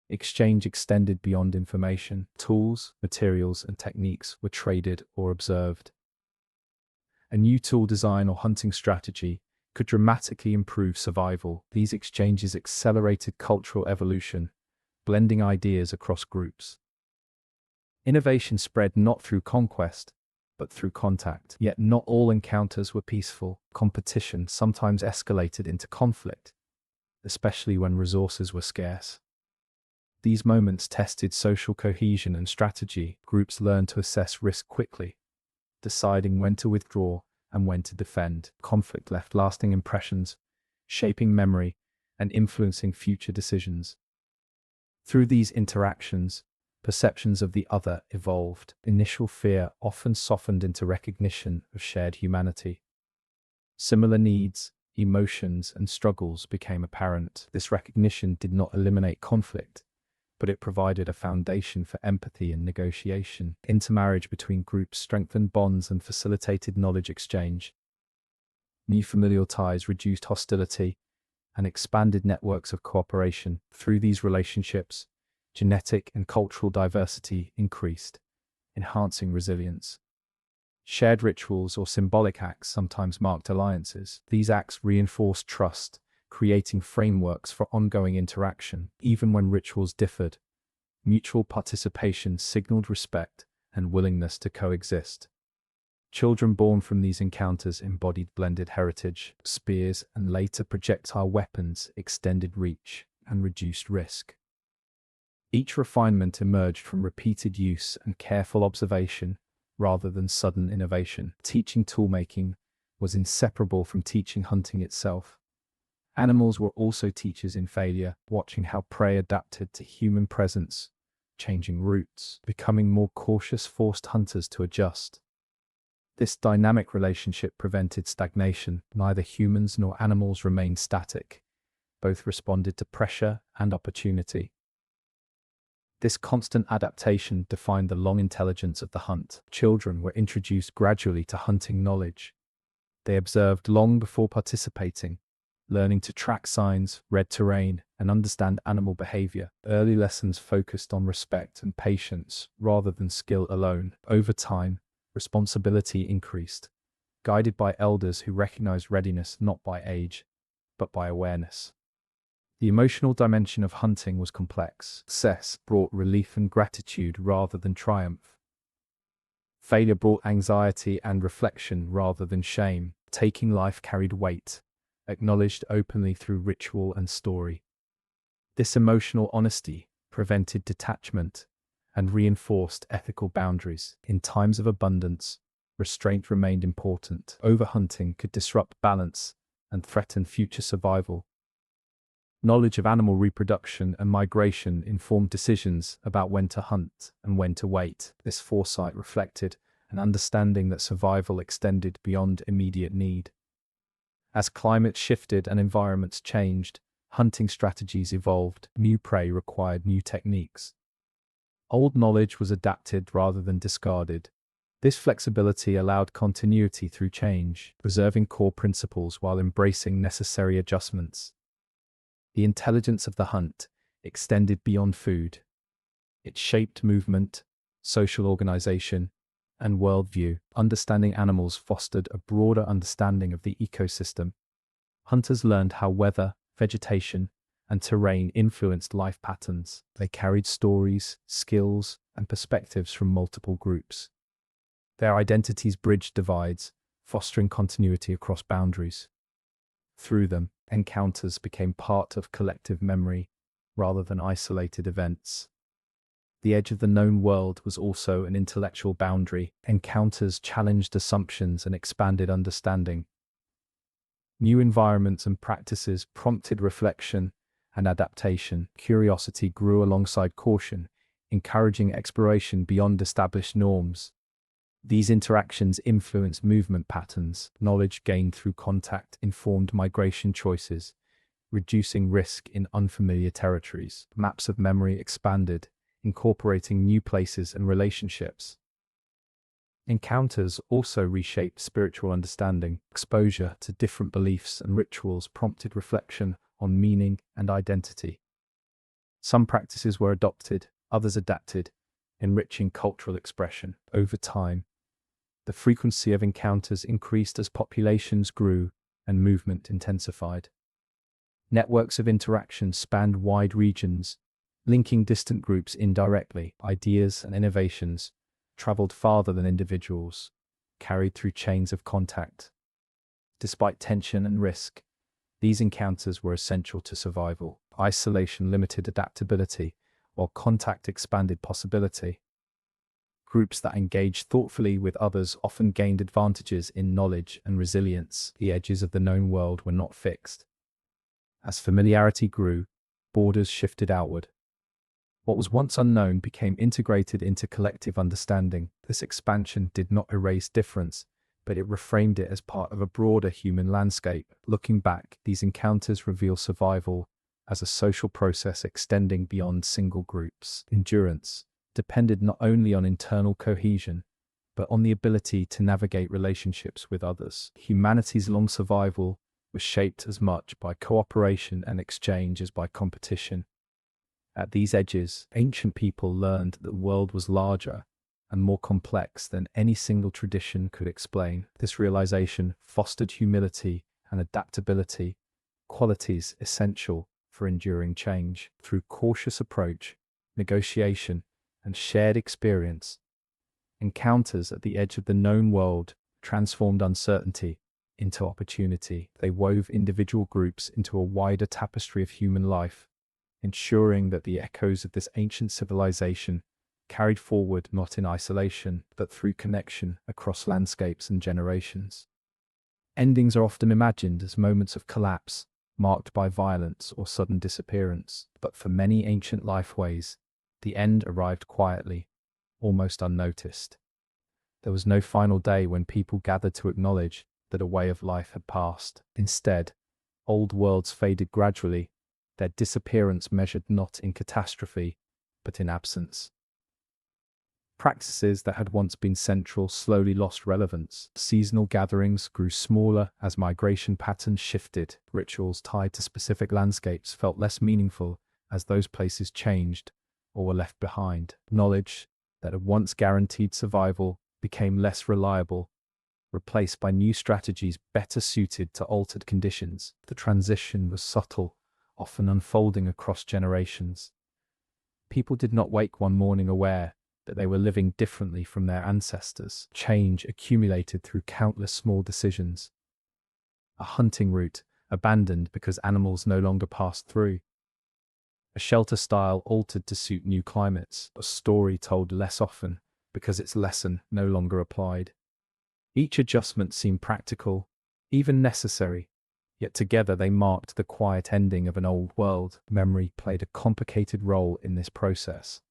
Exchange extended beyond information. Tools, materials, and techniques were traded or observed. A new tool design or hunting strategy could dramatically improve survival. These exchanges accelerated cultural evolution, blending ideas across groups. Innovation spread not through conquest, but through contact. Yet not all encounters were peaceful. Competition sometimes escalated into conflict, especially when resources were scarce. These moments tested social cohesion and strategy. Groups learned to assess risk quickly, deciding when to withdraw and when to defend. Conflict left lasting impressions, shaping memory and influencing future decisions. Through these interactions, perceptions of the other evolved. Initial fear often softened into recognition of shared humanity. Similar needs, emotions, and struggles became apparent. This recognition did not eliminate conflict, but it provided a foundation for empathy and negotiation. Intermarriage between groups strengthened bonds and facilitated knowledge exchange. New familial ties reduced hostility and expanded networks of cooperation. Through these relationships, genetic and cultural diversity increased, enhancing resilience. Shared rituals or symbolic acts sometimes marked alliances. These acts reinforced trust, creating frameworks for ongoing interaction. Even when rituals differed, mutual participation signaled respect and willingness to coexist. Children born from these encounters embodied blended heritage. Spears and later projectile weapons extended reach and reduced risk. Each refinement emerged from repeated use and careful observation rather than sudden innovation. Teaching toolmaking was inseparable from teaching hunting itself. Animals were also teachers in failure, watching how prey adapted to human presence, changing routes, becoming more cautious forced hunters to adjust. This dynamic relationship prevented stagnation. Neither humans nor animals remained static. Both responded to pressure and opportunity. This constant adaptation defined the long intelligence of the hunt. Children were introduced gradually to hunting knowledge. They observed long before participating, learning to track signs, read terrain, and understand animal behavior. Early lessons focused on respect and patience rather than skill alone. Over time, responsibility increased, guided by elders who recognized readiness not by age, but by awareness. The emotional dimension of hunting was complex. Success brought relief and gratitude rather than triumph. Failure brought anxiety and reflection rather than shame. Taking life carried weight, acknowledged openly through ritual and story. This emotional honesty prevented detachment and reinforced ethical boundaries. In times of abundance, restraint remained important. Overhunting could disrupt balance and threaten future survival. Knowledge of animal reproduction and migration informed decisions about when to hunt and when to wait. This foresight reflected an understanding that survival extended beyond immediate need. As climates shifted and environments changed, hunting strategies evolved. New prey required new techniques. Old knowledge was adapted rather than discarded. This flexibility allowed continuity through change, preserving core principles while embracing necessary adjustments. The intelligence of the hunt extended beyond food. It shaped movement, social organization, and worldview. Understanding animals fostered a broader understanding of the ecosystem. Hunters learned how weather, vegetation, and terrain influenced life patterns. They carried stories, skills, and perspectives from multiple groups. Their identities bridged divides, fostering continuity across boundaries. Through them, encounters became part of collective memory rather than isolated events. The edge of the known world was also an intellectual boundary. Encounters challenged assumptions and expanded understanding. New environments and practices prompted reflection and adaptation. Curiosity grew alongside caution, encouraging exploration beyond established norms. These interactions influenced movement patterns. Knowledge gained through contact informed migration choices, reducing risk in unfamiliar territories. Maps of memory expanded, incorporating new places and relationships. Encounters also reshaped spiritual understanding. Exposure to different beliefs and rituals prompted reflection on meaning and identity. Some practices were adopted, others adapted, enriching cultural expression. Over time, The frequency of encounters increased as populations grew and movement intensified. Networks of interaction spanned wide regions, linking distant groups indirectly. Ideas and innovations traveled farther than individuals, carried through chains of contact. Despite tension and risk, these encounters were essential to survival. Isolation limited adaptability, while contact expanded possibility. Groups that engaged thoughtfully with others often gained advantages in knowledge and resilience. The edges of the known world were not fixed. As familiarity grew, borders shifted outward. What was once unknown became integrated into collective understanding. This expansion did not erase difference, but it reframed it as part of a broader human landscape. Looking back, these encounters reveal survival as a social process extending beyond single groups. Endurance depended not only on internal cohesion, but on the ability to navigate relationships with others. Humanity's long survival was shaped as much by cooperation and exchange as by competition. At these edges, ancient people learned that the world was larger and more complex than any single tradition could explain. This realization fostered humility and adaptability, qualities essential for enduring change. Through cautious approach, negotiation, and shared experience, encounters at the edge of the known world transformed uncertainty into opportunity. They wove individual groups into a wider tapestry of human life, ensuring that the echoes of this ancient civilization carried forward not in isolation, but through connection across landscapes and generations. Endings are often imagined as moments of collapse, marked by violence or sudden disappearance. But for many ancient lifeways, the end arrived quietly, almost unnoticed. There was no final day when people gathered to acknowledge that a way of life had passed. Instead, old worlds faded gradually, their disappearance measured not in catastrophe, but in absence. Practices that had once been central slowly lost relevance. Seasonal gatherings grew smaller as migration patterns shifted. Rituals tied to specific landscapes felt less meaningful as those places changed or were left behind. Knowledge that had once guaranteed survival became less reliable, replaced by new strategies better suited to altered conditions. The transition was subtle, often unfolding across generations. People did not wake one morning aware that they were living differently from their ancestors. Change accumulated through countless small decisions. A hunting route abandoned because animals no longer passed through. A shelter style altered to suit new climates. A story told less often because its lesson no longer applied. Each adjustment seemed practical, even necessary, yet together they marked the quiet ending of an old world. Memory played a complicated role in this process.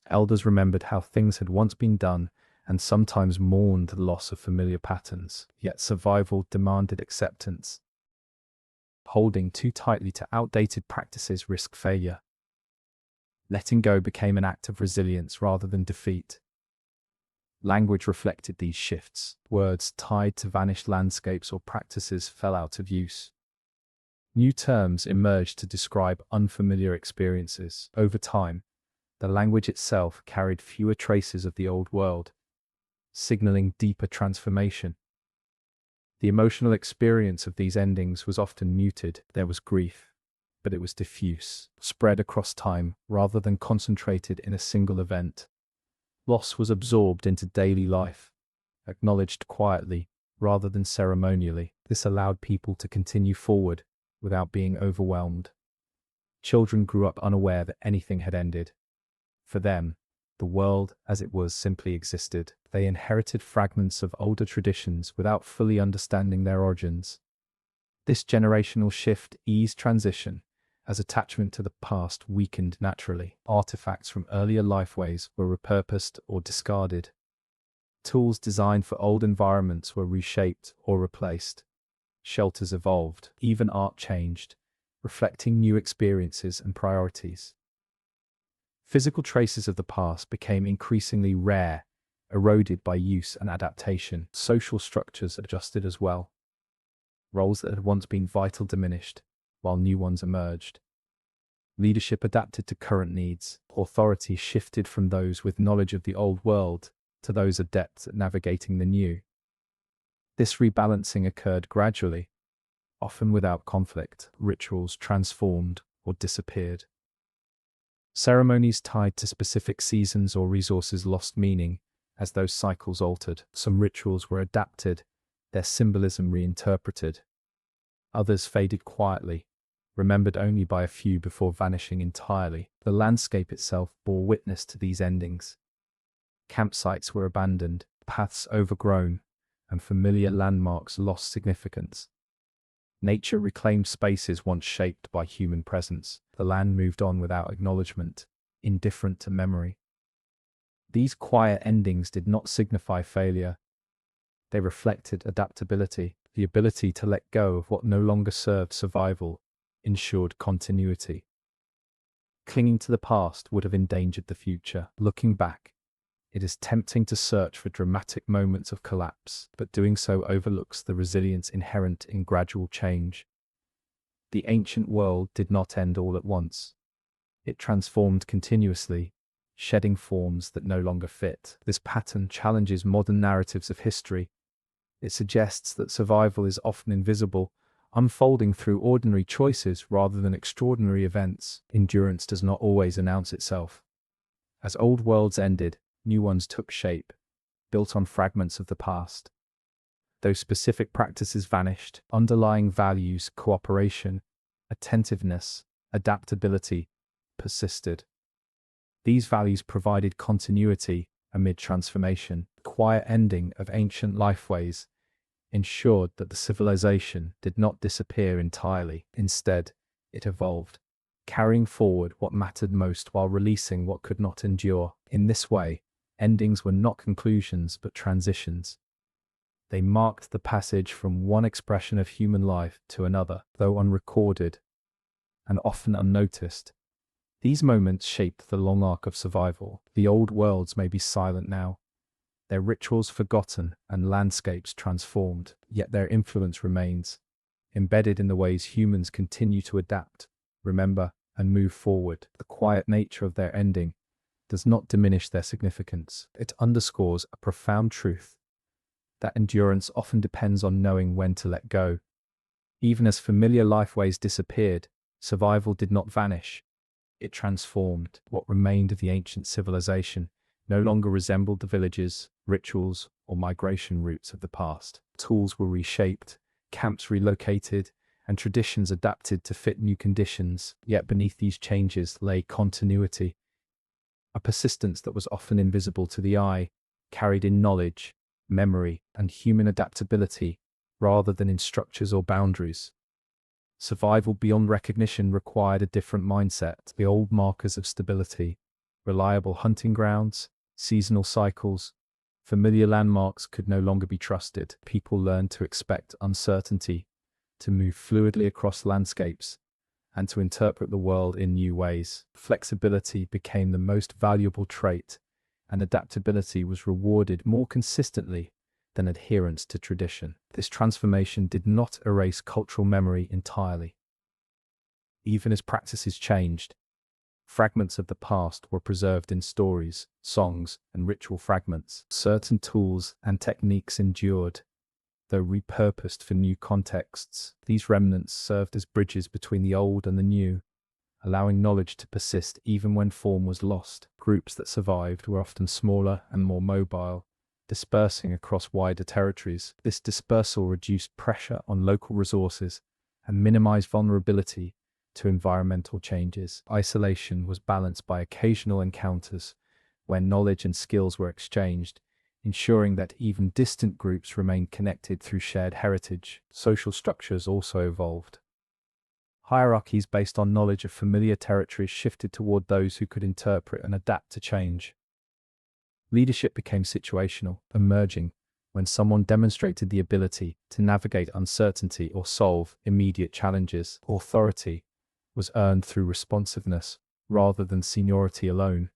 Elders remembered how things had once been done and sometimes mourned the loss of familiar patterns, yet survival demanded acceptance. Holding too tightly to outdated practices risked failure. Letting go became an act of resilience rather than defeat. Language reflected these shifts. Words tied to vanished landscapes or practices fell out of use. New terms emerged to describe unfamiliar experiences. Over time, the language itself carried fewer traces of the old world, signaling deeper transformation. The emotional experience of these endings was often muted. There was grief, but it was diffuse, spread across time rather than concentrated in a single event. Loss was absorbed into daily life, acknowledged quietly rather than ceremonially. This allowed people to continue forward without being overwhelmed. Children grew up unaware that anything had ended. For them, the world as it was simply existed. They inherited fragments of older traditions without fully understanding their origins. This generational shift eased transition as attachment to the past weakened naturally. Artifacts from earlier lifeways were repurposed or discarded. Tools designed for old environments were reshaped or replaced. Shelters evolved. Even art changed, reflecting new experiences and priorities. Physical traces of the past became increasingly rare, eroded by use and adaptation. Social structures adjusted as well. Roles that had once been vital diminished, while new ones emerged. Leadership adapted to current needs. Authority shifted from those with knowledge of the old world to those adept at navigating the new. This rebalancing occurred gradually, often without conflict. Rituals transformed or disappeared. Ceremonies tied to specific seasons or resources lost meaning as those cycles altered. Some rituals were adapted, their symbolism reinterpreted. Others faded quietly, remembered only by a few before vanishing entirely. The landscape itself bore witness to these endings. Campsites were abandoned, paths overgrown, and familiar landmarks lost significance. Nature reclaimed spaces once shaped by human presence. The land moved on without acknowledgement, indifferent to memory. These quiet endings did not signify failure. They reflected adaptability. The ability to let go of what no longer served survival ensured continuity. Clinging to the past would have endangered the future. Looking back, it is tempting to search for dramatic moments of collapse, but doing so overlooks the resilience inherent in gradual change. The ancient world did not end all at once. It transformed continuously, shedding forms that no longer fit. This pattern challenges modern narratives of history. It suggests that survival is often invisible, unfolding through ordinary choices rather than extraordinary events. Endurance does not always announce itself. As old worlds ended, new ones took shape, built on fragments of the past. Those specific practices vanished, underlying values, cooperation, attentiveness, adaptability, persisted. These values provided continuity amid transformation. The quiet ending of ancient lifeways ensured that the civilization did not disappear entirely. Instead, it evolved, carrying forward what mattered most while releasing what could not endure. In this way, endings were not conclusions but transitions. They marked the passage from one expression of human life to another, though unrecorded and often unnoticed. These moments shaped the long arc of survival. The old worlds may be silent now, their rituals forgotten and landscapes transformed, yet their influence remains, embedded in the ways humans continue to adapt, remember, and move forward. The quiet nature of their ending does not diminish their significance. It underscores a profound truth: that endurance often depends on knowing when to let go. Even as familiar lifeways disappeared, survival did not vanish. It transformed. What remained of the ancient civilization no longer resembled the villages, rituals, or migration routes of the past. Tools were reshaped, camps relocated, and traditions adapted to fit new conditions. Yet beneath these changes lay continuity, a persistence that was often invisible to the eye, carried in knowledge, memory, and human adaptability, rather than in structures or boundaries. Survival beyond recognition required a different mindset. The old markers of stability, reliable hunting grounds, seasonal cycles, familiar landmarks could no longer be trusted. People learned to expect uncertainty, to move fluidly across landscapes, and to interpret the world in new ways. Flexibility became the most valuable trait, and adaptability was rewarded more consistently than adherence to tradition. This transformation did not erase cultural memory entirely. Even as practices changed, fragments of the past were preserved in stories, songs, and ritual fragments. Certain tools and techniques endured, though repurposed for new contexts. These remnants served as bridges between the old and the new, allowing knowledge to persist even when form was lost. Groups that survived were often smaller and more mobile, dispersing across wider territories. This dispersal reduced pressure on local resources and minimized vulnerability to environmental changes. Isolation was balanced by occasional encounters where knowledge and skills were exchanged, ensuring that even distant groups remained connected through shared heritage. Social structures also evolved. Hierarchies based on knowledge of familiar territories shifted toward those who could interpret and adapt to change. Leadership became situational, emerging when someone demonstrated the ability to navigate uncertainty or solve immediate challenges. Authority was earned through responsiveness rather than seniority alone.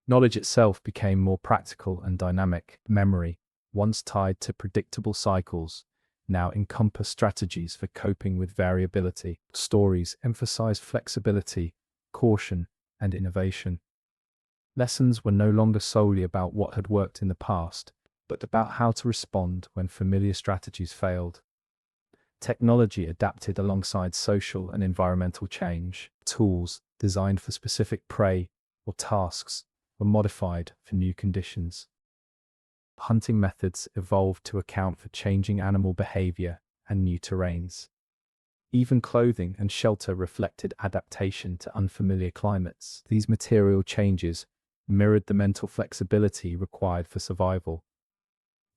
Knowledge itself became more practical and dynamic. Memory, once tied to predictable cycles, now encompassed strategies for coping with variability. Stories emphasized flexibility, caution, and innovation. Lessons were no longer solely about what had worked in the past, but about how to respond when familiar strategies failed. Technology adapted alongside social and environmental change. Tools designed for specific prey or tasks were modified for new conditions. Hunting methods evolved to account for changing animal behavior and new terrains. Even clothing and shelter reflected adaptation to unfamiliar climates. These material changes mirrored the mental flexibility required for survival.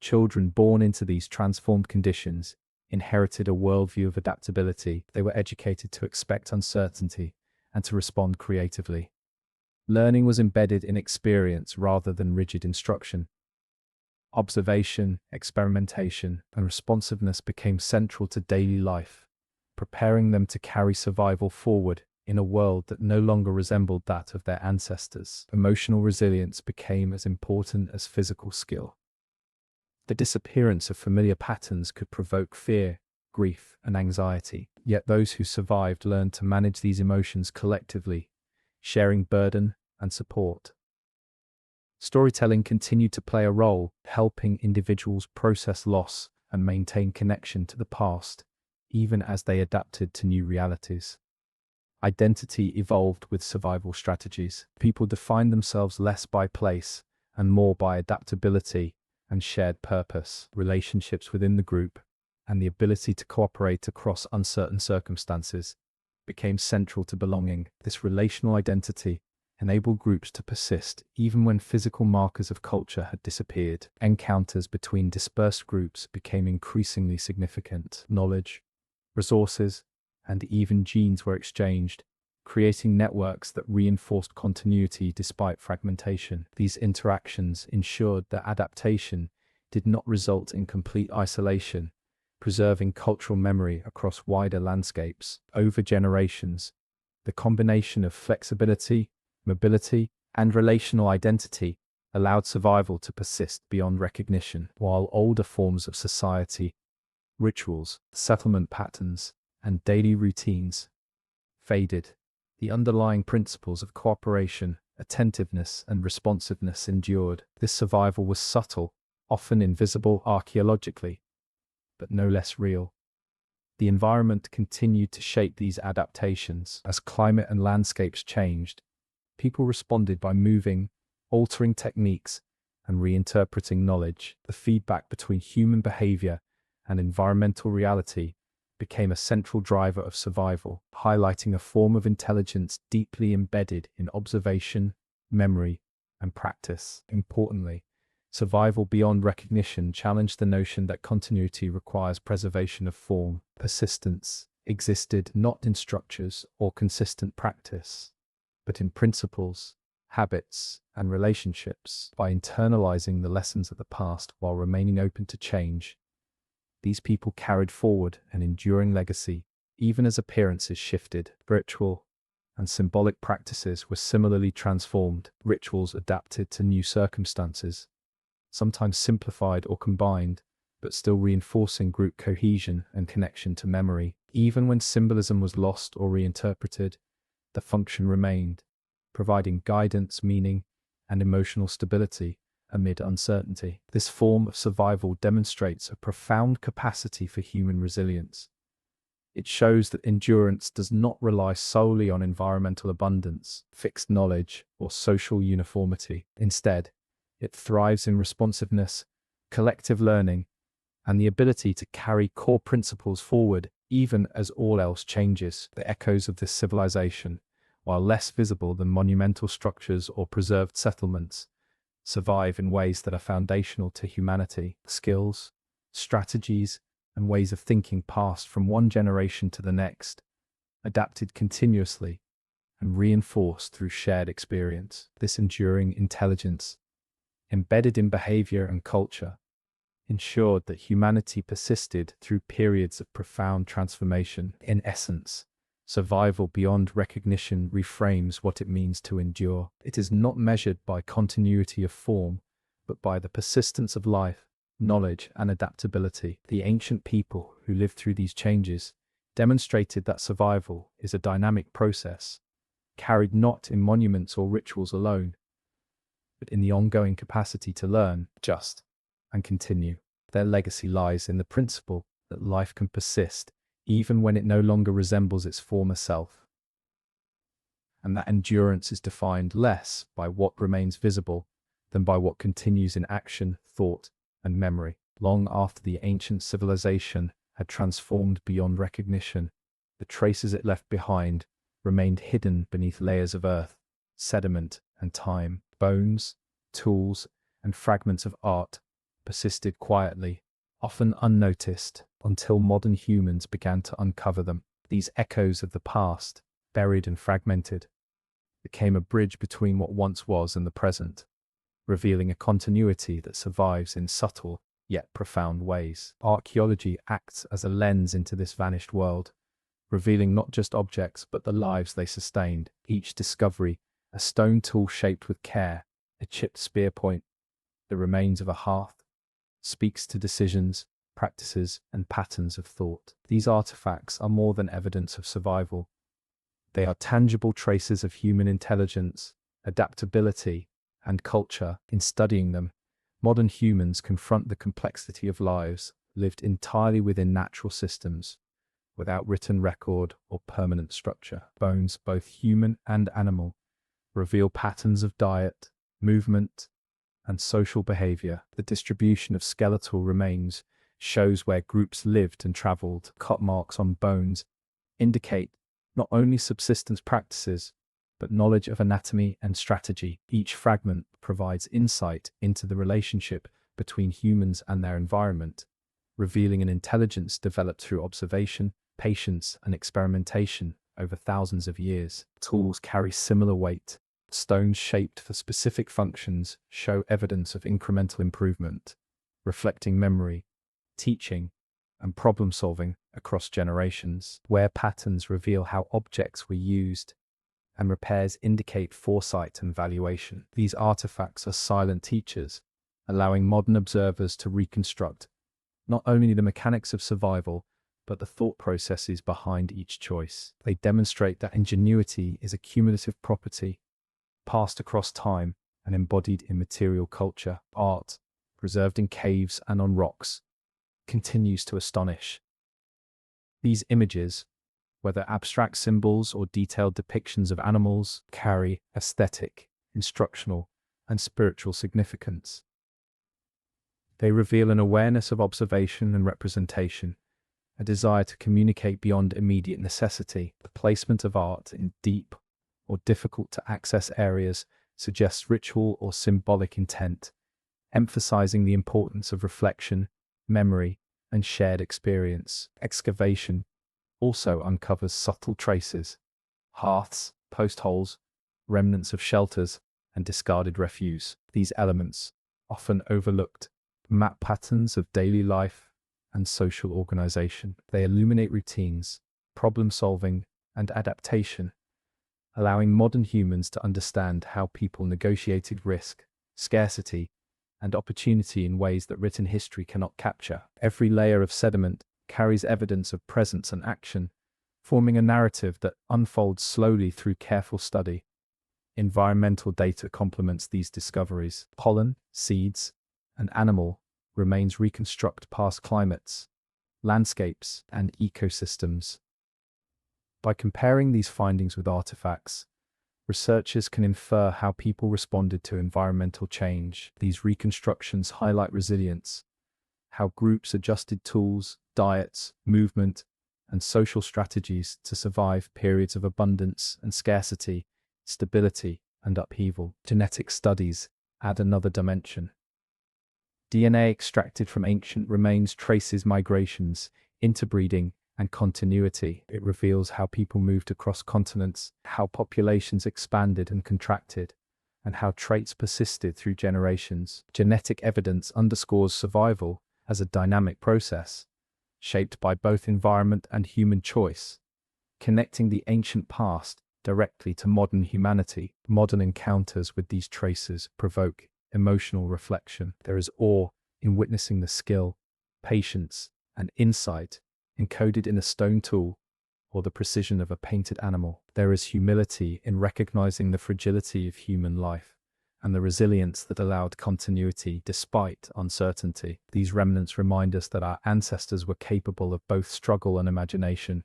Children born into these transformed conditions inherited a worldview of adaptability. They were educated to expect uncertainty and to respond creatively. Learning was embedded in experience rather than rigid instruction. Observation, experimentation, and responsiveness became central to daily life, preparing them to carry survival forward in a world that no longer resembled that of their ancestors. Emotional resilience became as important as physical skill. The disappearance of familiar patterns could provoke fear, grief, and anxiety. Yet those who survived learned to manage these emotions collectively, sharing burden and support. Storytelling continued to play a role, helping individuals process loss and maintain connection to the past, even as they adapted to new realities. Identity evolved with survival strategies. People defined themselves less by place and more by adaptability and shared purpose. Relationships within the group and the ability to cooperate across uncertain circumstances became central to belonging. This relational identity enabled groups to persist even when physical markers of culture had disappeared. Encounters between dispersed groups became increasingly significant. Knowledge, resources, and even genes were exchanged, creating networks that reinforced continuity despite fragmentation. These interactions ensured that adaptation did not result in complete isolation, preserving cultural memory across wider landscapes. Over generations, the combination of flexibility, mobility, and relational identity allowed survival to persist beyond recognition, while older forms of society, rituals, settlement patterns, and daily routines faded. The underlying principles of cooperation, attentiveness, and responsiveness endured. This survival was subtle, often invisible archaeologically, but no less real. The environment continued to shape these adaptations. As climate and landscapes changed, people responded by moving, altering techniques, and reinterpreting knowledge. The feedback between human behavior and environmental reality became a central driver of survival, highlighting a form of intelligence deeply embedded in observation, memory, and practice. Importantly, survival beyond recognition challenged the notion that continuity requires preservation of form. Persistence existed not in structures or consistent practice, but in principles, habits, and relationships. By internalizing the lessons of the past while remaining open to change, these people carried forward an enduring legacy, even as appearances shifted. Ritual and symbolic practices were similarly transformed. Rituals adapted to new circumstances, sometimes simplified or combined, but still reinforcing group cohesion and connection to memory. Even when symbolism was lost or reinterpreted, the function remained, providing guidance, meaning, and emotional stability amid uncertainty. This form of survival demonstrates a profound capacity for human resilience. It shows that endurance does not rely solely on environmental abundance, fixed knowledge, or social uniformity. Instead, it thrives in responsiveness, collective learning, and the ability to carry core principles forward even as all else changes. The echoes of this civilization, while less visible than monumental structures or preserved settlements, survive in ways that are foundational to humanity. Skills, strategies, and ways of thinking passed from one generation to the next, adapted continuously, and reinforced through shared experience. This enduring intelligence, embedded in behavior and culture, ensured that humanity persisted through periods of profound transformation. In essence, survival beyond recognition reframes what it means to endure. It is not measured by continuity of form, but by the persistence of life, knowledge, and adaptability. The ancient people who lived through these changes demonstrated that survival is a dynamic process, carried not in monuments or rituals alone, but in the ongoing capacity to learn, adjust, and continue. Their legacy lies in the principle that life can persist even when it no longer resembles its former self, and that endurance is defined less by what remains visible than by what continues in action, thought, and memory. Long after the ancient civilization had transformed beyond recognition, the traces it left behind remained hidden beneath layers of earth, sediment, and time. Bones, tools, and fragments of art persisted quietly, often unnoticed, until modern humans began to uncover them. These echoes of the past, buried and fragmented, became a bridge between what once was and the present, revealing a continuity that survives in subtle yet profound ways. Archaeology acts as a lens into this vanished world, revealing not just objects but the lives they sustained. Each discovery, a stone tool shaped with care, a chipped spear point, the remains of a hearth, speaks to decisions, practices, and patterns of thought. These artifacts are more than evidence of survival. They are tangible traces of human intelligence, adaptability, and culture. In studying them, modern humans confront the complexity of lives lived entirely within natural systems, without written record or permanent structure. Bones, both human and animal, reveal patterns of diet, movement, and social behavior. The distribution of skeletal remains shows where groups lived and traveled. Cut marks on bones indicate not only subsistence practices, but knowledge of anatomy and strategy. Each fragment provides insight into the relationship between humans and their environment, revealing an intelligence developed through observation, patience, and experimentation over thousands of years. Tools carry similar weight. Stones shaped for specific functions show evidence of incremental improvement, reflecting memory, teaching, and problem-solving across generations. Wear patterns reveal how objects were used, and repairs indicate foresight and valuation. These artifacts are silent teachers, allowing modern observers to reconstruct not only the mechanics of survival, but the thought processes behind each choice. They demonstrate that ingenuity is a cumulative property, passed across time and embodied in material culture. Art, preserved in caves and on rocks, continues to astonish. These images, whether abstract symbols or detailed depictions of animals, carry aesthetic, instructional, and spiritual significance. They reveal an awareness of observation and representation, a desire to communicate beyond immediate necessity. The placement of art in deep or difficult to access areas suggests ritual or symbolic intent, emphasizing the importance of reflection, memory, and shared experience. Excavation also uncovers subtle traces: hearths, post holes, remnants of shelters, and discarded refuse. These elements, often overlooked, map patterns of daily life and social organization. They illuminate routines, problem solving, and adaptation, allowing modern humans to understand how people negotiated risk, scarcity, and opportunity in ways that written history cannot capture. Every layer of sediment carries evidence of presence and action, forming a narrative that unfolds slowly through careful study. Environmental data complements these discoveries. Pollen, seeds, and animal remains reconstruct past climates, landscapes, and ecosystems. By comparing these findings with artifacts, researchers can infer how people responded to environmental change. These reconstructions highlight resilience, how groups adjusted tools, diets, movement, and social strategies to survive periods of abundance and scarcity, stability, and upheaval. Genetic studies add another dimension. DNA extracted from ancient remains traces migrations, interbreeding, and continuity. It reveals how people moved across continents, how populations expanded and contracted, and how traits persisted through generations. Genetic evidence underscores survival as a dynamic process, shaped by both environment and human choice, connecting the ancient past directly to modern humanity. Modern encounters with these traces provoke emotional reflection. There is awe in witnessing the skill, patience, and insight encoded in a stone tool or the precision of a painted animal. There is humility in recognizing the fragility of human life and the resilience that allowed continuity despite uncertainty. These remnants remind us that our ancestors were capable of both struggle and imagination,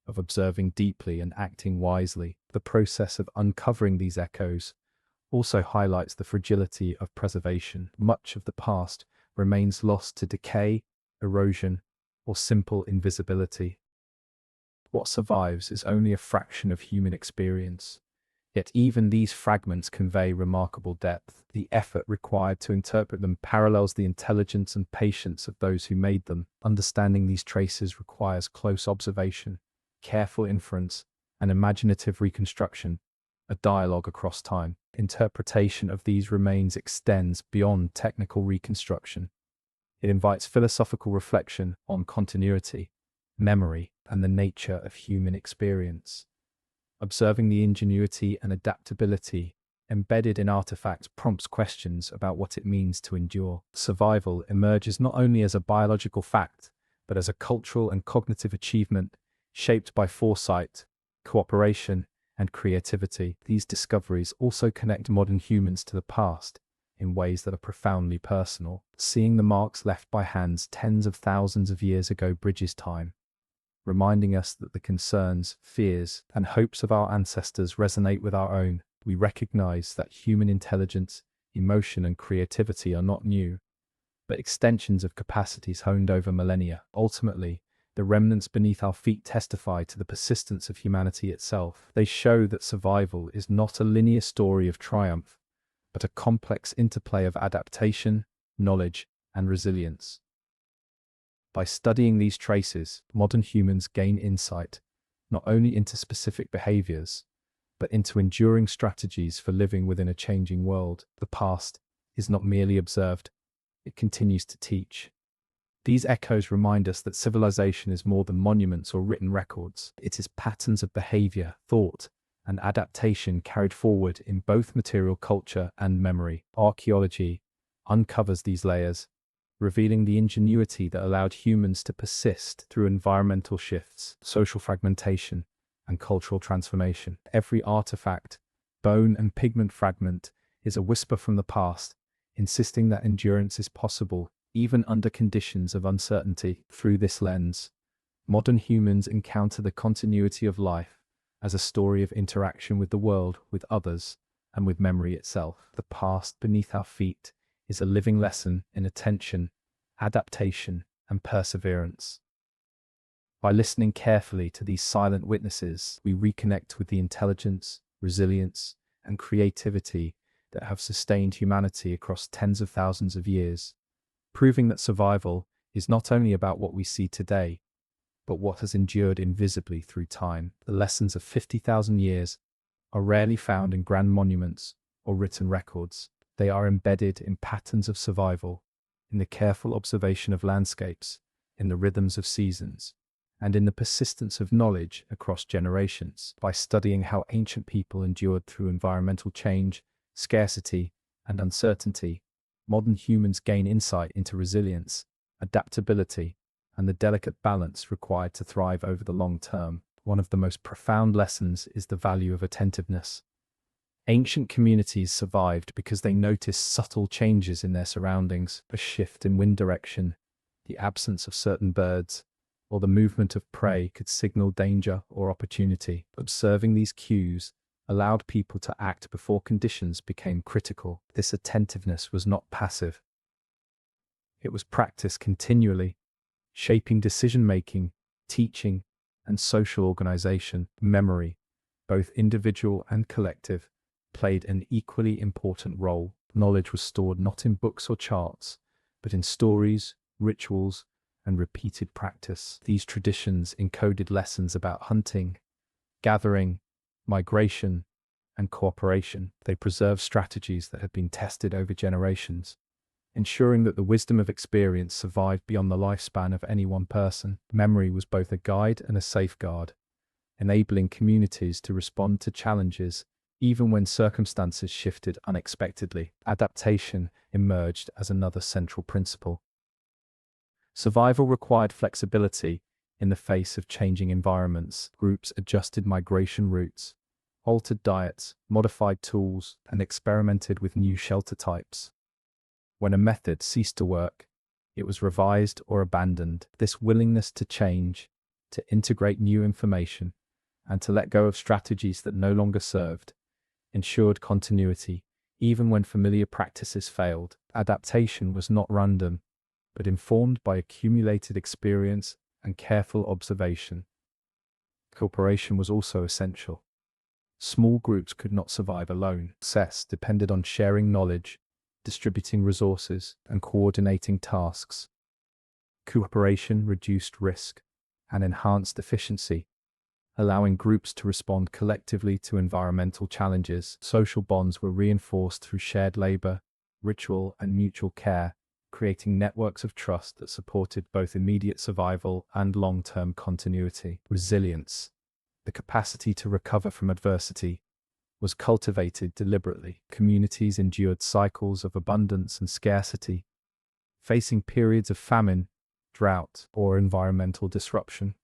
of observing deeply and acting wisely. The process of uncovering these echoes also highlights the fragility of preservation. Much of the past remains lost to decay, erosion, or simple invisibility. What survives is only a fraction of human experience. Yet even these fragments convey remarkable depth. The effort required to interpret them parallels the intelligence and patience of those who made them. Understanding these traces requires close observation, careful inference, and imaginative reconstruction, a dialogue across time. Interpretation of these remains extends beyond technical reconstruction. It invites philosophical reflection on continuity, memory, and the nature of human experience. Observing the ingenuity and adaptability embedded in artifacts prompts questions about what it means to endure. Survival emerges not only as a biological fact, but as a cultural and cognitive achievement shaped by foresight, cooperation, and creativity. These discoveries also connect modern humans to the past in ways that are profoundly personal. Seeing the marks left by hands tens of thousands of years ago bridges time, reminding us that the concerns, fears, and hopes of our ancestors resonate with our own. We recognize that human intelligence, emotion, and creativity are not new, but extensions of capacities honed over millennia. Ultimately, the remnants beneath our feet testify to the persistence of humanity itself. They show that survival is not a linear story of triumph, but a complex interplay of adaptation, knowledge, and resilience. By studying these traces, modern humans gain insight not only into specific behaviors, but into enduring strategies for living within a changing world. The past is not merely observed, it continues to teach. These echoes remind us that civilization is more than monuments or written records. It is patterns of behavior, thought, and adaptation carried forward in both material culture and memory. Archaeology uncovers these layers, revealing the ingenuity that allowed humans to persist through environmental shifts, social fragmentation, and cultural transformation. Every artifact, bone and pigment fragment is a whisper from the past, insisting that endurance is possible even under conditions of uncertainty. Through this lens, modern humans encounter the continuity of life as a story of interaction with the world, with others, and with memory itself. The past beneath our feet is a living lesson in attention, adaptation, and perseverance. By listening carefully to these silent witnesses, we reconnect with the intelligence, resilience, and creativity that have sustained humanity across tens of thousands of years, proving that survival is not only about what we see today, but what has endured invisibly through time. The lessons of 50,000 years are rarely found in grand monuments or written records. They are embedded in patterns of survival, in the careful observation of landscapes, in the rhythms of seasons, and in the persistence of knowledge across generations. By studying how ancient people endured through environmental change, scarcity, and uncertainty, modern humans gain insight into resilience, adaptability, and the delicate balance required to thrive over the long term. One of the most profound lessons is the value of attentiveness. Ancient communities survived because they noticed subtle changes in their surroundings, a shift in wind direction, the absence of certain birds, or the movement of prey could signal danger or opportunity. Observing these cues allowed people to act before conditions became critical. This attentiveness was not passive. It was practiced continually, shaping decision-making, teaching, and social organization. Memory, both individual and collective, played an equally important role. Knowledge was stored not in books or charts, but in stories, rituals, and repeated practice. These traditions encoded lessons about hunting, gathering, migration, and cooperation. They preserved strategies that had been tested over generations, ensuring that the wisdom of experience survived beyond the lifespan of any one person. Memory was both a guide and a safeguard, enabling communities to respond to challenges even when circumstances shifted unexpectedly. Adaptation emerged as another central principle. Survival required flexibility in the face of changing environments. Groups adjusted migration routes, altered diets, modified tools, and experimented with new shelter types. When a method ceased to work, it was revised or abandoned. This willingness to change, to integrate new information, and to let go of strategies that no longer served, ensured continuity, even when familiar practices failed. Adaptation was not random, but informed by accumulated experience and careful observation. Cooperation was also essential. Small groups could not survive alone. Success depended on sharing knowledge, distributing resources, and coordinating tasks. Cooperation reduced risk and enhanced efficiency, allowing groups to respond collectively to environmental challenges. Social bonds were reinforced through shared labor, ritual, and mutual care, creating networks of trust that supported both immediate survival and long-term continuity. Resilience, the capacity to recover from adversity, was cultivated deliberately. Communities endured cycles of abundance and scarcity, facing periods of famine, drought, or environmental disruption.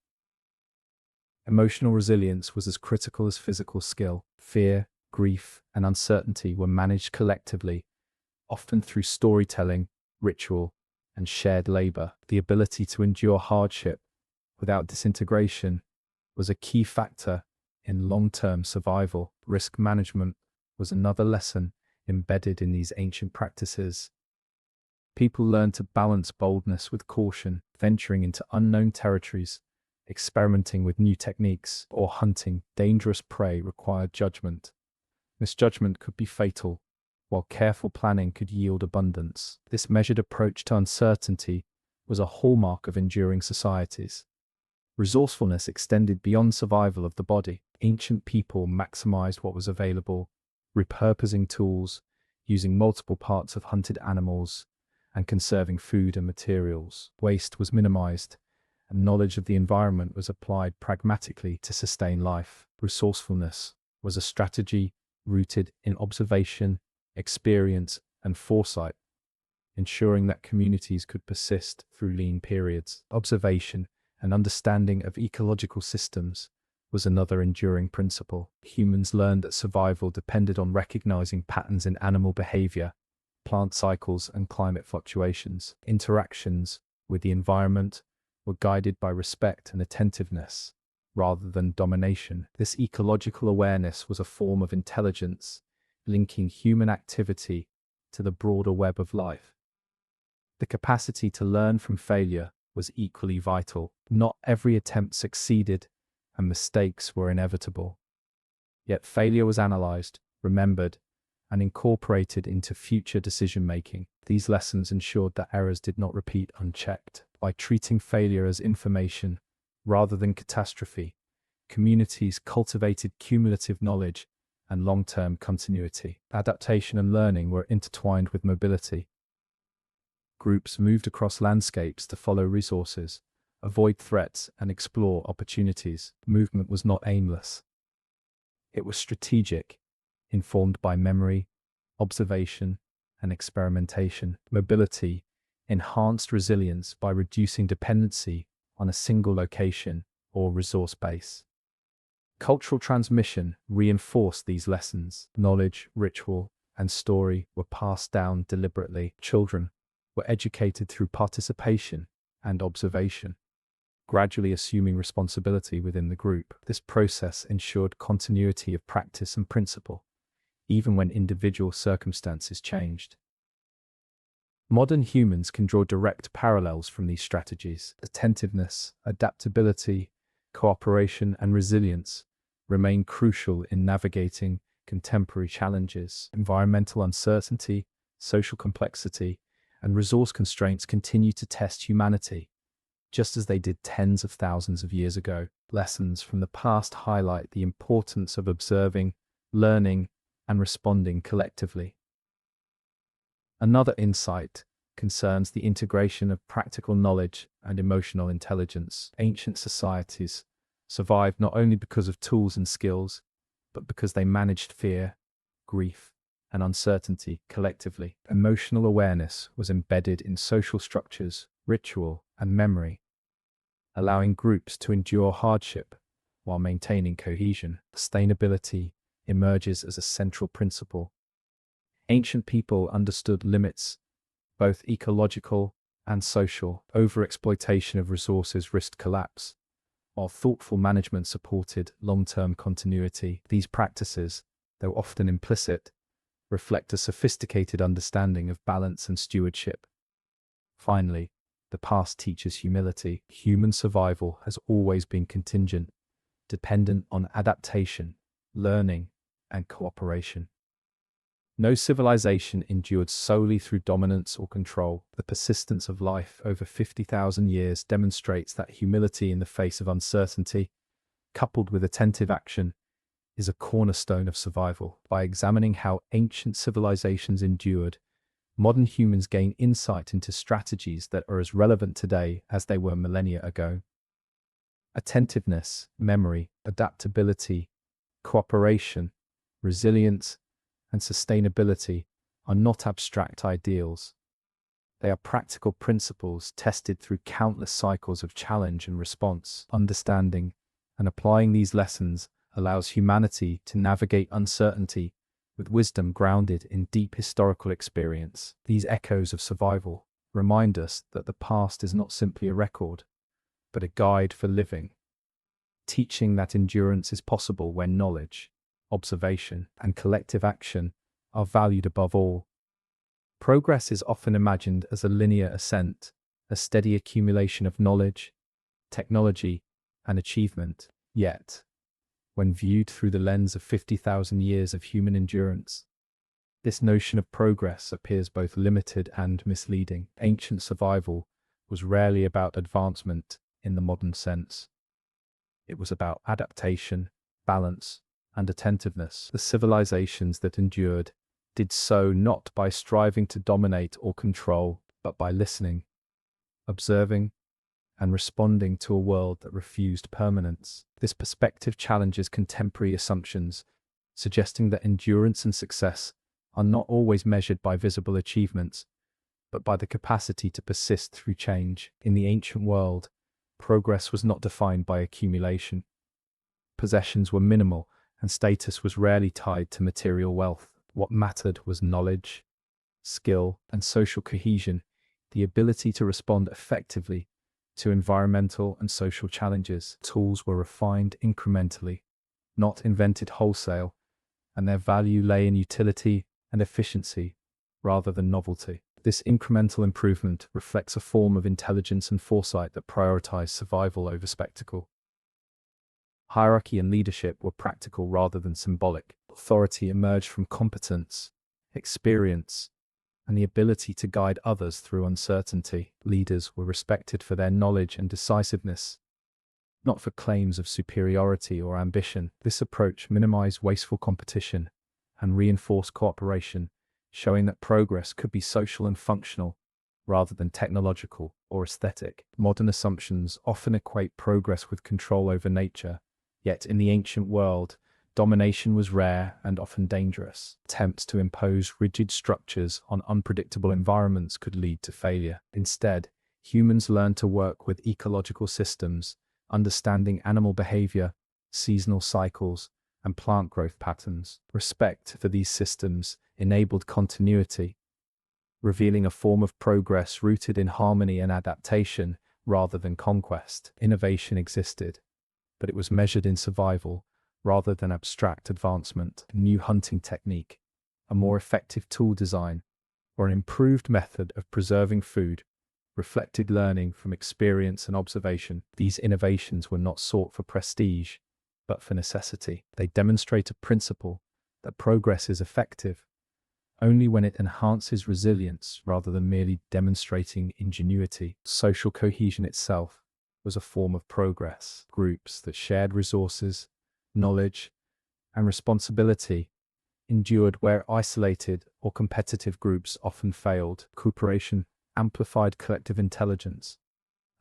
Emotional resilience was as critical as physical skill. Fear, grief, and uncertainty were managed collectively, often through storytelling, ritual, and shared labor. The ability to endure hardship without disintegration was a key factor in long-term survival. Risk management was another lesson embedded in these ancient practices. People learned to balance boldness with caution, venturing into unknown territories, experimenting with new techniques, or hunting dangerous prey required judgment. Misjudgment could be fatal, while careful planning could yield abundance. This measured approach to uncertainty was a hallmark of enduring societies. Resourcefulness extended beyond survival of the body. Ancient people maximized what was available, repurposing tools, using multiple parts of hunted animals, and conserving food and materials. Waste was minimized, and knowledge of the environment was applied pragmatically to sustain life. Resourcefulness was a strategy rooted in observation, experience, and foresight, ensuring that communities could persist through lean periods. Observation and understanding of ecological systems was another enduring principle. Humans learned that survival depended on recognizing patterns in animal behavior, plant cycles, and climate fluctuations. Interactions with the environment were guided by respect and attentiveness, rather than domination. This ecological awareness was a form of intelligence, linking human activity to the broader web of life. The capacity to learn from failure was equally vital. Not every attempt succeeded, and mistakes were inevitable. Yet failure was analyzed, remembered, and incorporated into future decision-making. These lessons ensured that errors did not repeat unchecked. By treating failure as information rather than catastrophe, communities cultivated cumulative knowledge and long-term continuity. Adaptation and learning were intertwined with mobility. Groups moved across landscapes to follow resources, avoid threats, and explore opportunities. Movement was not aimless. It was strategic, informed by memory, observation, and experimentation. Mobility enhanced resilience by reducing dependency on a single location or resource base. Cultural transmission reinforced these lessons. Knowledge, ritual, and story were passed down deliberately. Children were educated through participation and observation, gradually assuming responsibility within the group. This process ensured continuity of practice and principle, even when individual circumstances changed. Modern humans can draw direct parallels from these strategies. Attentiveness, adaptability, cooperation, and resilience remain crucial in navigating contemporary challenges. Environmental uncertainty, social complexity, and resource constraints continue to test humanity, just as they did tens of thousands of years ago. Lessons from the past highlight the importance of observing, learning, and responding collectively. Another insight concerns the integration of practical knowledge and emotional intelligence. Ancient societies survived not only because of tools and skills, but because they managed fear, grief, and uncertainty collectively. Emotional awareness was embedded in social structures, ritual, and memory, allowing groups to endure hardship while maintaining cohesion. Sustainability emerges as a central principle. Ancient people understood limits, both ecological and social. Overexploitation of resources risked collapse, while thoughtful management supported long-term continuity. These practices, though often implicit, reflect a sophisticated understanding of balance and stewardship. Finally, the past teaches humility. Human survival has always been contingent, dependent on adaptation, learning, and cooperation. No civilization endured solely through dominance or control. The persistence of life over 50,000 years demonstrates that humility in the face of uncertainty, coupled with attentive action, is a cornerstone of survival. By examining how ancient civilizations endured, modern humans gain insight into strategies that are as relevant today as they were millennia ago. Attentiveness, memory, adaptability, cooperation, resilience, and sustainability are not abstract ideals. They are practical principles tested through countless cycles of challenge and response. Understanding and applying these lessons allows humanity to navigate uncertainty with wisdom grounded in deep historical experience. These echoes of survival remind us that the past is not simply a record, but a guide for living, teaching that endurance is possible when knowledge, observation, and collective action are valued above all. Progress is often imagined as a linear ascent, a steady accumulation of knowledge, technology, and achievement. Yet, when viewed through the lens of 50,000 years of human endurance, this notion of progress appears both limited and misleading. Ancient survival was rarely about advancement in the modern sense. It was about adaptation, balance, and attentiveness. The civilizations that endured did so not by striving to dominate or control, but by listening, observing, and responding to a world that refused permanence. This perspective challenges contemporary assumptions, suggesting that endurance and success are not always measured by visible achievements, but by the capacity to persist through change. In the ancient world, progress was not defined by accumulation. Possessions were minimal, and status was rarely tied to material wealth. What mattered was knowledge, skill, and social cohesion, the ability to respond effectively to environmental and social challenges. Tools were refined incrementally, not invented wholesale, and their value lay in utility and efficiency rather than novelty. This incremental improvement reflects a form of intelligence and foresight that prioritized survival over spectacle. Hierarchy and leadership were practical rather than symbolic. Authority emerged from competence, experience, and the ability to guide others through uncertainty. Leaders were respected for their knowledge and decisiveness, not for claims of superiority or ambition. This approach minimized wasteful competition and reinforced cooperation, showing that progress could be social and functional rather than technological or aesthetic. Modern assumptions often equate progress with control over nature, yet in the ancient world, domination was rare and often dangerous. Attempts to impose rigid structures on unpredictable environments could lead to failure. Instead, humans learned to work with ecological systems, understanding animal behavior, seasonal cycles, and plant growth patterns. Respect for these systems enabled continuity, revealing a form of progress rooted in harmony and adaptation rather than conquest. Innovation existed, but it was measured in survival rather than abstract advancement. A new hunting technique, a more effective tool design, or an improved method of preserving food reflected learning from experience and observation. These innovations were not sought for prestige, but for necessity. They demonstrate a principle that progress is effective only when it enhances resilience rather than merely demonstrating ingenuity. Social cohesion itself was a form of progress. Groups that shared resources, knowledge, and responsibility endured where isolated or competitive groups often failed. Cooperation amplified collective intelligence,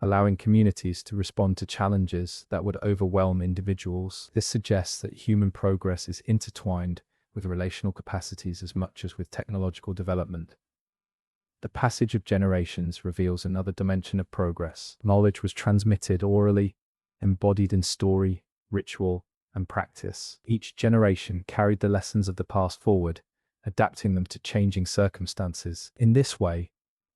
allowing communities to respond to challenges that would overwhelm individuals. This suggests that human progress is intertwined with relational capacities as much as with technological development. The passage of generations reveals another dimension of progress. Knowledge was transmitted orally, embodied in story, ritual, and practice. Each generation carried the lessons of the past forward, adapting them to changing circumstances. In this way,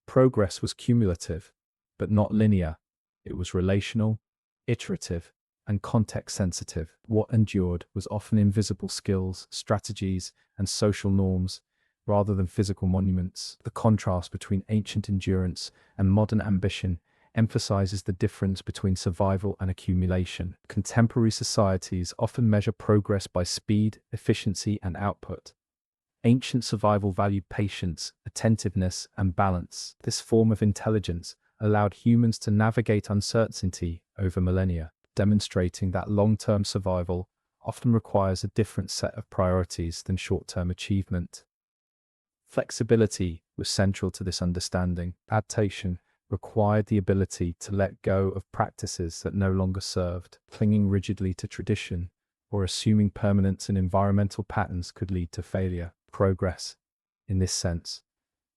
progress was cumulative, but not linear. It was relational, iterative, and context-sensitive. What endured was often invisible skills, strategies, and social norms, rather than physical monuments. The contrast between ancient endurance and modern ambition emphasizes the difference between survival and accumulation. Contemporary societies often measure progress by speed, efficiency, and output. Ancient survival valued patience, attentiveness, and balance. This form of intelligence allowed humans to navigate uncertainty over millennia, demonstrating that long-term survival often requires a different set of priorities than short-term achievement. Flexibility was central to this understanding. Adaptation required the ability to let go of practices that no longer served. Clinging rigidly to tradition or assuming permanence in environmental patterns could lead to failure. Progress, in this sense,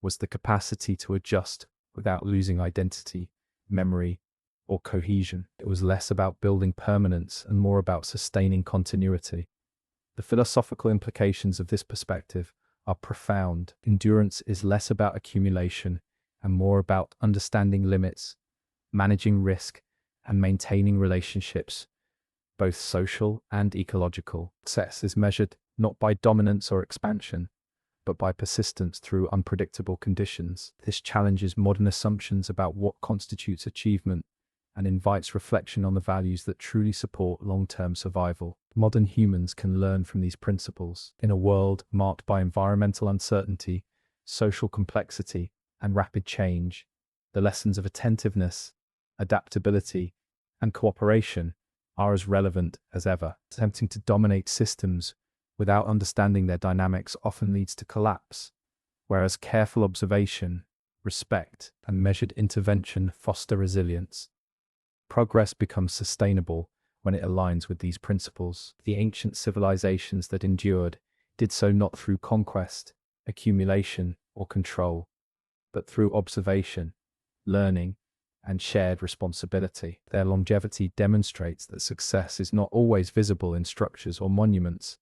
was the capacity to adjust without losing identity, memory, or cohesion. It was less about building permanence and more about sustaining continuity. The philosophical implications of this perspective are profound. Endurance is less about accumulation and more about understanding limits, managing risk, and maintaining relationships, both social and ecological. Success is measured not by dominance or expansion, but by persistence through unpredictable conditions. This challenges modern assumptions about what constitutes achievement and invites reflection on the values that truly support long-term survival. Modern humans can learn from these principles. In a world marked by environmental uncertainty, social complexity, and rapid change, the lessons of attentiveness, adaptability, and cooperation are as relevant as ever. Attempting to dominate systems without understanding their dynamics often leads to collapse, whereas careful observation, respect, and measured intervention foster resilience. Progress becomes sustainable when it aligns with these principles. The ancient civilizations that endured did so not through conquest, accumulation, or control, but through observation, learning, and shared responsibility. Their longevity demonstrates that success is not always visible in structures or monuments,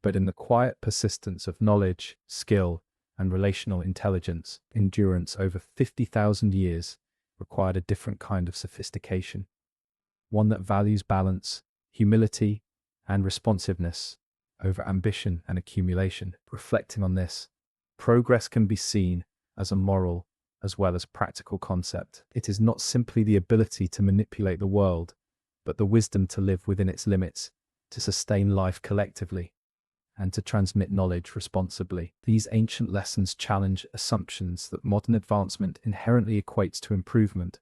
but in the quiet persistence of knowledge, skill, and relational intelligence. Endurance over 50,000 years required a different kind of sophistication, one that values balance, humility, and responsiveness over ambition and accumulation. Reflecting on this, progress can be seen as a moral as well as practical concept. It is not simply the ability to manipulate the world, but the wisdom to live within its limits, to sustain life collectively, and to transmit knowledge responsibly. These ancient lessons challenge assumptions that modern advancement inherently equates to improvement,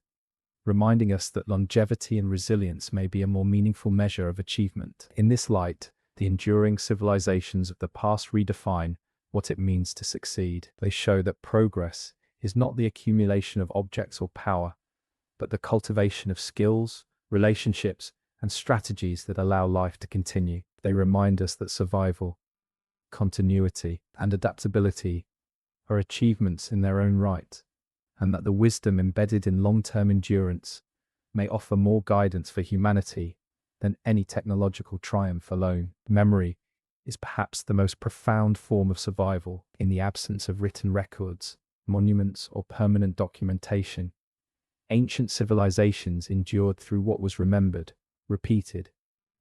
reminding us that longevity and resilience may be a more meaningful measure of achievement. In this light, the enduring civilizations of the past redefine what it means to succeed. They show that progress is not the accumulation of objects or power, but the cultivation of skills, relationships, and strategies that allow life to continue. They remind us that survival, continuity, and adaptability are achievements in their own right, and that the wisdom embedded in long-term endurance may offer more guidance for humanity than any technological triumph alone. Memory is perhaps the most profound form of survival. In the absence of written records, monuments, or permanent documentation, ancient civilizations endured through what was remembered, repeated,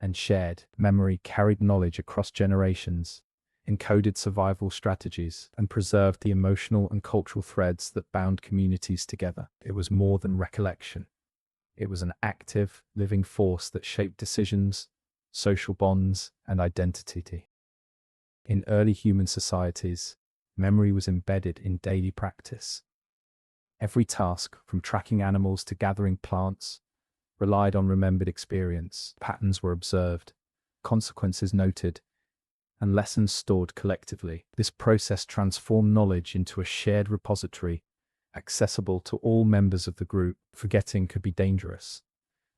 and shared. Memory carried knowledge across generations, encoded survival strategies, and preserved the emotional and cultural threads that bound communities together. It was more than recollection. It was an active, living force that shaped decisions, social bonds, and identity. In early human societies, memory was embedded in daily practice. Every task, from tracking animals to gathering plants, relied on remembered experience. Patterns were observed, consequences noted, and lessons stored collectively. This process transformed knowledge into a shared repository, accessible to all members of the group. Forgetting could be dangerous,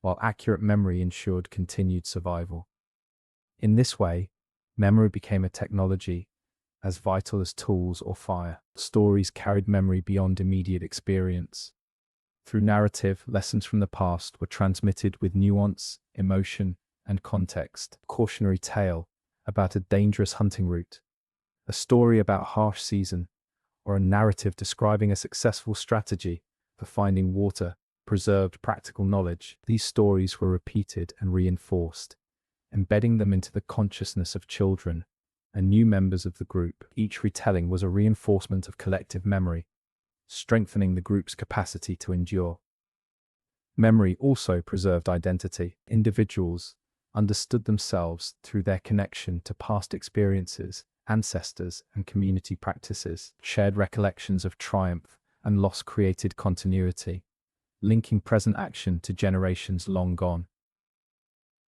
while accurate memory ensured continued survival. In this way, memory became a technology as vital as tools or fire. Stories carried memory beyond immediate experience. Through narrative, lessons from the past were transmitted with nuance, emotion, and context. A cautionary tale about a dangerous hunting route, a story about harsh season, or a narrative describing a successful strategy for finding water preserved practical knowledge. These stories were repeated and reinforced, embedding them into the consciousness of children and new members of the group. Each retelling was a reinforcement of collective memory, strengthening the group's capacity to endure. Memory also preserved identity. Individuals understood themselves through their connection to past experiences, ancestors, and community practices. Shared recollections of triumph and loss created continuity, linking present action to generations long gone.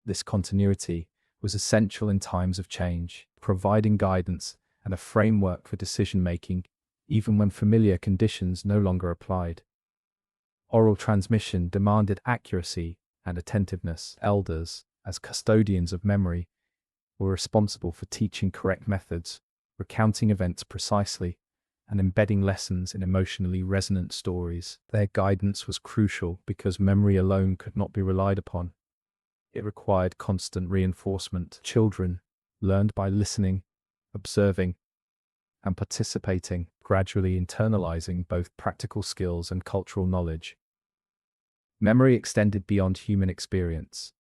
This continuity was essential in times of change, providing guidance and a framework for decision-making, even when familiar conditions no longer applied. Oral transmission demanded accuracy and attentiveness. Elders, as custodians of memory, were responsible for teaching correct methods, recounting events precisely, and embedding lessons in emotionally resonant stories. Their guidance was crucial because memory alone could not be relied upon. It required constant reinforcement. Children learned by listening, observing, and participating, gradually internalizing both practical skills and cultural knowledge. Memory extended beyond human experience.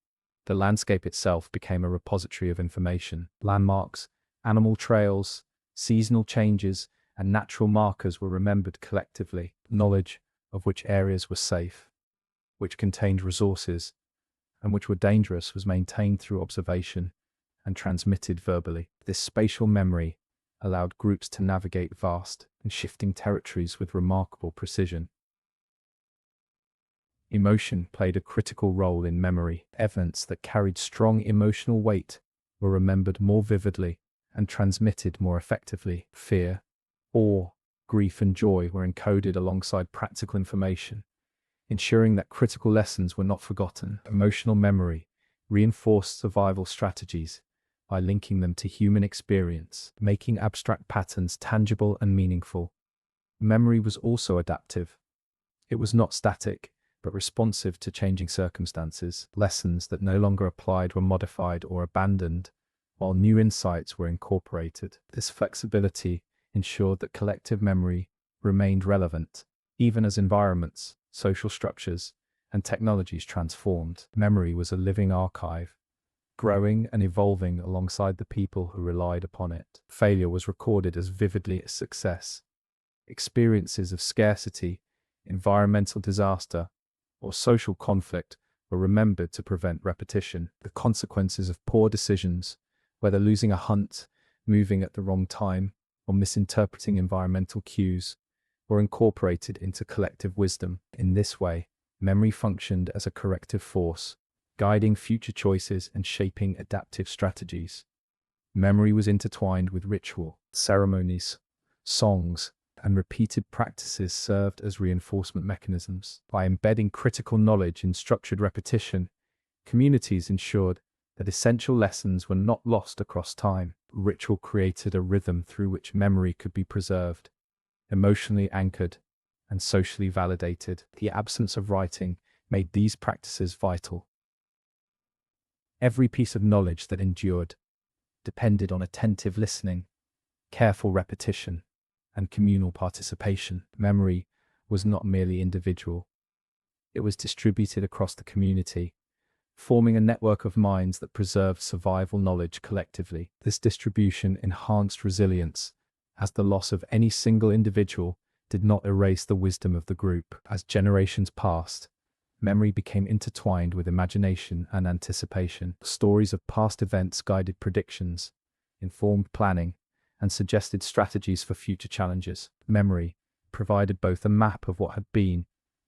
The landscape itself became a repository of information. Landmarks, animal trails, seasonal changes, and natural markers were remembered collectively. Knowledge of which areas were safe, which contained resources, and which were dangerous was maintained through observation and transmitted verbally. This spatial memory allowed groups to navigate vast and shifting territories with remarkable precision. Emotion played a critical role in memory. Events that carried strong emotional weight were remembered more vividly and transmitted more effectively. Fear, awe, grief, and joy were encoded alongside practical information, ensuring that critical lessons were not forgotten. Emotional memory reinforced survival strategies by linking them to human experience, making abstract patterns tangible and meaningful. Memory was also adaptive. It was not static, but responsive to changing circumstances. Lessons that no longer applied were modified or abandoned, while new insights were incorporated. This flexibility ensured that collective memory remained relevant, even as environments, social structures, and technologies transformed. Memory was a living archive, growing and evolving alongside the people who relied upon it. Failure was recorded as vividly as success. Experiences of scarcity, environmental disaster, or social conflict were remembered to prevent repetition. The consequences of poor decisions, whether losing a hunt, moving at the wrong time, or misinterpreting environmental cues, were incorporated into collective wisdom. In this way, memory functioned as a corrective force, guiding future choices and shaping adaptive strategies. Memory was intertwined with ritual, ceremonies, songs, and repeated practices served as reinforcement mechanisms. By embedding critical knowledge in structured repetition, communities ensured that essential lessons were not lost across time. Ritual created a rhythm through which memory could be preserved, emotionally anchored, and socially validated. The absence of writing made these practices vital. Every piece of knowledge that endured depended on attentive listening, careful repetition, and communal participation. Memory was not merely individual. It was distributed across the community, forming a network of minds that preserved survival knowledge collectively. This distribution enhanced resilience, as the loss of any single individual did not erase the wisdom of the group. As generations passed, memory became intertwined with imagination and anticipation. Stories of past events guided predictions, informed planning, and suggested strategies for future challenges. Memory provided both a map of what had been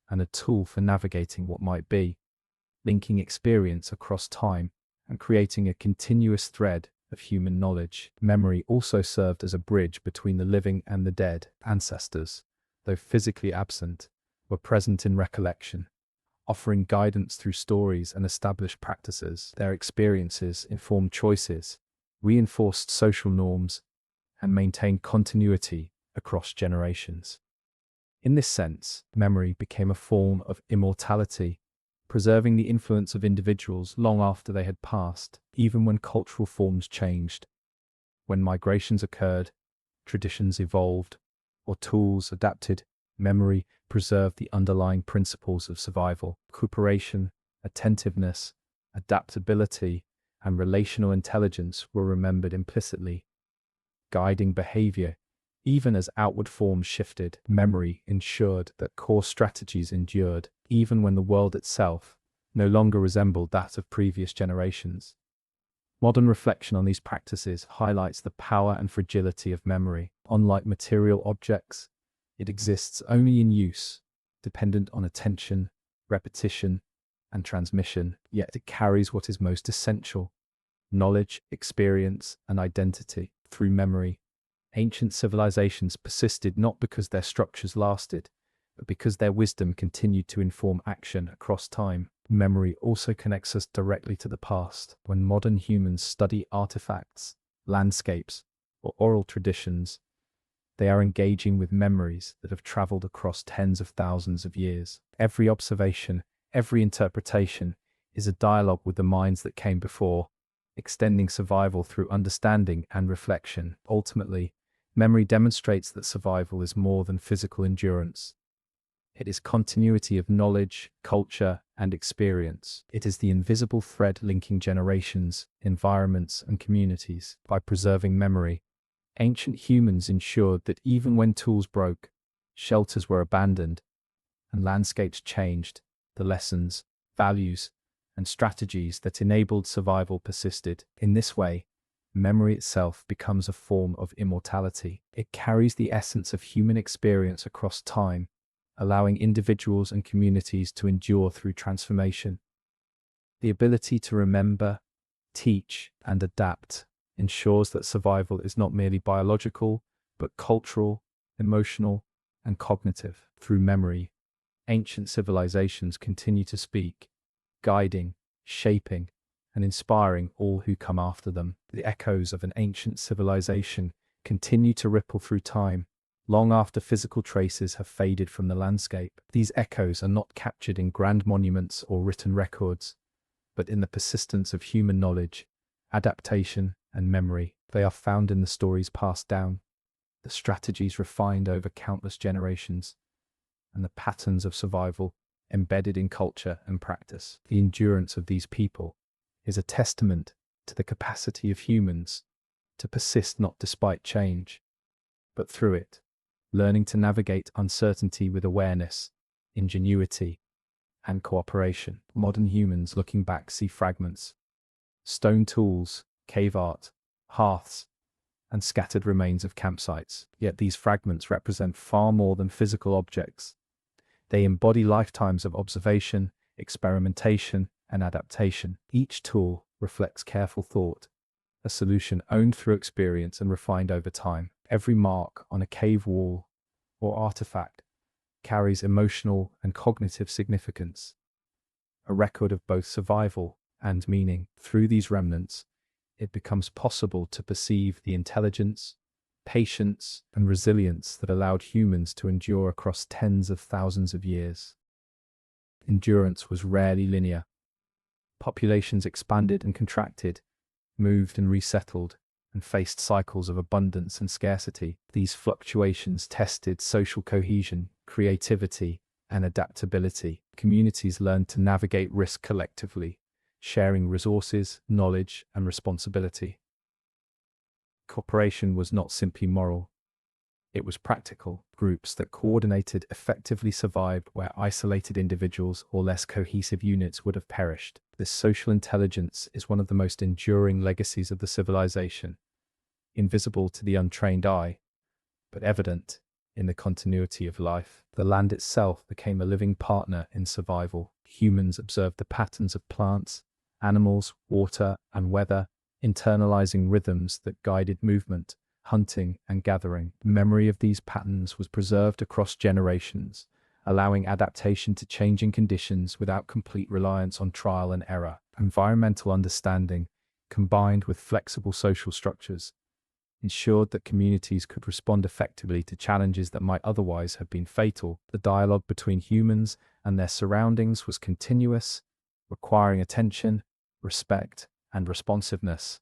and a tool for navigating what might be, linking experience across time and creating a continuous thread of human knowledge. Memory also served as a bridge between the living and the dead. Ancestors, though physically absent, were present in recollection, offering guidance through stories and established practices. Their experiences informed choices, reinforced social norms, and maintained continuity across generations. In this sense, memory became a form of immortality, preserving the influence of individuals long after they had passed, even when cultural forms changed. When migrations occurred, traditions evolved, or tools adapted, memory preserved the underlying principles of survival. Cooperation, attentiveness, adaptability, and relational intelligence were remembered implicitly, guiding behavior. Even as outward forms shifted, memory ensured that core strategies endured, even when the world itself no longer resembled that of previous generations. Modern reflection on these practices highlights the power and fragility of memory. Unlike material objects, it exists only in use, dependent on attention, repetition, and transmission, yet it carries what is most essential: knowledge, experience, and identity. Through memory, ancient civilizations persisted not because their structures lasted, but because their wisdom continued to inform action across time. Memory also connects us directly to the past. When modern humans study artifacts, landscapes, or oral traditions, they are engaging with memories that have traveled across tens of thousands of years. Every observation, every interpretation is a dialogue with the minds that came before, extending survival through understanding and reflection. Ultimately, memory demonstrates that survival is more than physical endurance. It is continuity of knowledge, culture, and experience. It is the invisible thread linking generations, environments, and communities. By preserving memory, ancient humans ensured that even when tools broke, shelters were abandoned, and landscapes changed, the lessons, values, and strategies that enabled survival persisted. In this way, memory itself becomes a form of immortality. It carries the essence of human experience across time, allowing individuals and communities to endure through transformation. The ability to remember, teach, and adapt ensures that survival is not merely biological, but cultural, emotional, and cognitive. Through memory, ancient civilizations continue to speak, guiding, shaping, and inspiring all who come after them. The echoes of an ancient civilization continue to ripple through time, long after physical traces have faded from the landscape. These echoes are not captured in grand monuments or written records, but in the persistence of human knowledge, adaptation, and memory. They are found in the stories passed down, the strategies refined over countless generations, and the patterns of survival embedded in culture and practice. The endurance of these people is a testament to the capacity of humans to persist not despite change, but through it, learning to navigate uncertainty with awareness, ingenuity, and cooperation. Modern humans looking back see fragments, stone tools, cave art, hearths, and scattered remains of campsites. Yet these fragments represent far more than physical objects. They embody lifetimes of observation, experimentation, and adaptation. Each tool reflects careful thought, a solution owned through experience and refined over time. Every mark on a cave wall or artifact carries emotional and cognitive significance, a record of both survival and meaning. Through these remnants, it becomes possible to perceive the intelligence, patience, and resilience that allowed humans to endure across tens of thousands of years. Endurance was rarely linear. Populations expanded and contracted, moved and resettled, and faced cycles of abundance and scarcity. These fluctuations tested social cohesion, creativity, and adaptability. Communities learned to navigate risk collectively, sharing resources, knowledge, and responsibility. Cooperation was not simply moral. It was practical. Groups that coordinated effectively survived where isolated individuals or less cohesive units would have perished. This social intelligence is one of the most enduring legacies of the civilization, invisible to the untrained eye, but evident in the continuity of life. The land itself became a living partner in survival. Humans observed the patterns of plants, animals, water, and weather, internalizing rhythms that guided movement, hunting, and gathering. Memory of these patterns was preserved across generations, allowing adaptation to changing conditions without complete reliance on trial and error. Environmental understanding, combined with flexible social structures, ensured that communities could respond effectively to challenges that might otherwise have been fatal. The dialogue between humans and their surroundings was continuous, requiring attention, respect, and responsiveness.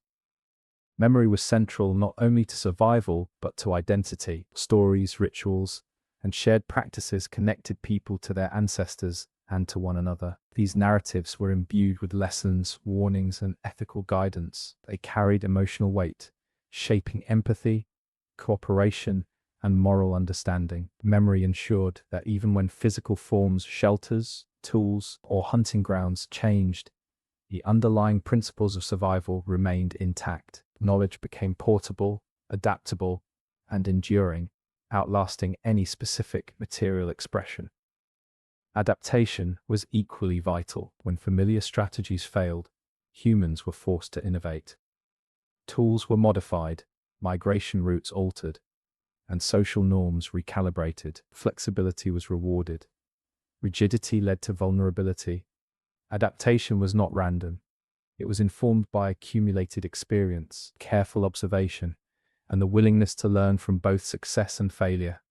Memory was central not only to survival, but to identity. Stories, rituals, and shared practices connected people to their ancestors and to one another. These narratives were imbued with lessons, warnings, and ethical guidance. They carried emotional weight, shaping empathy, cooperation, and moral understanding. Memory ensured that even when physical forms, shelters, tools, or hunting grounds changed, the underlying principles of survival remained intact. Knowledge became portable, adaptable, and enduring, outlasting any specific material expression. Adaptation was equally vital. When familiar strategies failed, humans were forced to innovate. Tools were modified, migration routes altered, and social norms recalibrated. Flexibility was rewarded. Rigidity led to vulnerability. Adaptation was not random. It was informed by accumulated experience, careful observation, and the willingness to learn from both success and failure.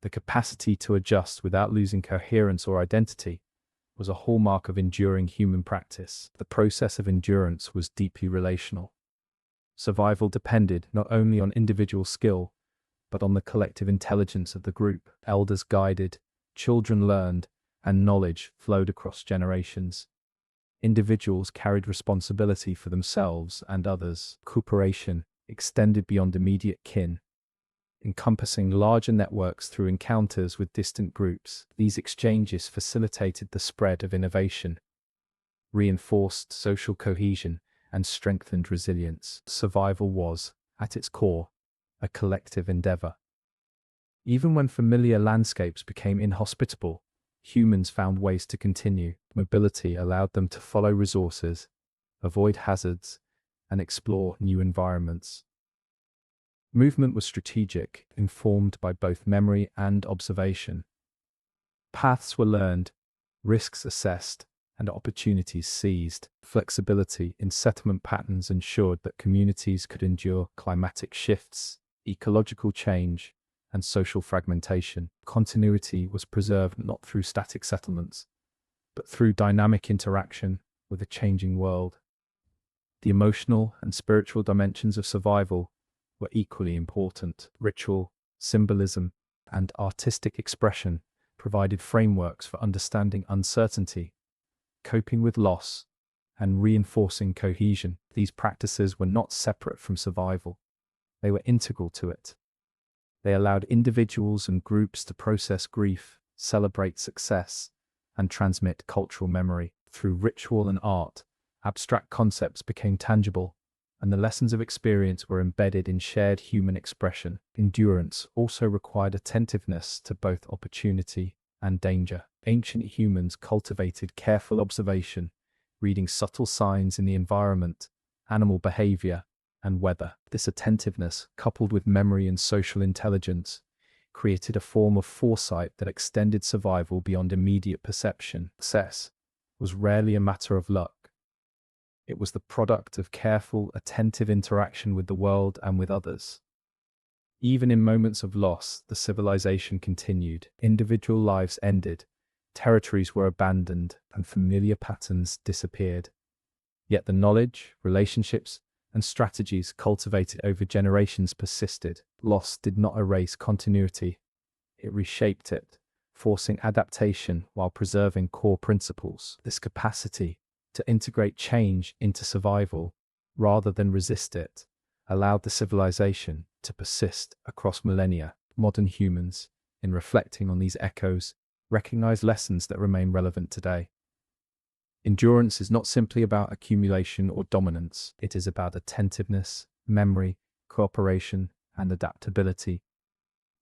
The capacity to adjust without losing coherence or identity was a hallmark of enduring human practice. The process of endurance was deeply relational. Survival depended not only on individual skill, but on the collective intelligence of the group. Elders guided, children learned, and knowledge flowed across generations. Individuals carried responsibility for themselves and others. Cooperation extended beyond immediate kin, encompassing larger networks through encounters with distant groups. These exchanges facilitated the spread of innovation, reinforced social cohesion, and strengthened resilience. Survival was, at its core, a collective endeavor. Even when familiar landscapes became inhospitable, humans found ways to continue. Mobility allowed them to follow resources, avoid hazards, and explore new environments. Movement was strategic, informed by both memory and observation. Paths were learned, risks assessed, and opportunities seized. Flexibility in settlement patterns ensured that communities could endure climatic shifts, ecological change, and social fragmentation. Continuity was preserved not through static settlements, but through dynamic interaction with a changing world. The emotional and spiritual dimensions of survival were equally important. Ritual, symbolism, and artistic expression provided frameworks for understanding uncertainty, coping with loss, and reinforcing cohesion. These practices were not separate from survival. They were integral to it. They allowed individuals and groups to process grief, celebrate success, and transmit cultural memory. Through ritual and art, abstract concepts became tangible, and the lessons of experience were embedded in shared human expression. Endurance also required attentiveness to both opportunity and danger. Ancient humans cultivated careful observation, reading subtle signs in the environment, animal behavior, and weather. This attentiveness, coupled with memory and social intelligence, created a form of foresight that extended survival beyond immediate perception. Success was rarely a matter of luck. It was the product of careful, attentive interaction with the world and with others. Even in moments of loss, the civilization continued. Individual lives ended, territories were abandoned, and familiar patterns disappeared. Yet the knowledge, relationships, and strategies cultivated over generations persisted. Loss did not erase continuity. It reshaped it, forcing adaptation while preserving core principles. This capacity to integrate change into survival, rather than resist it, allowed the civilization to persist across millennia. Modern humans, in reflecting on these echoes, recognize lessons that remain relevant today. Endurance is not simply about accumulation or dominance. It is about attentiveness, memory, cooperation, and adaptability.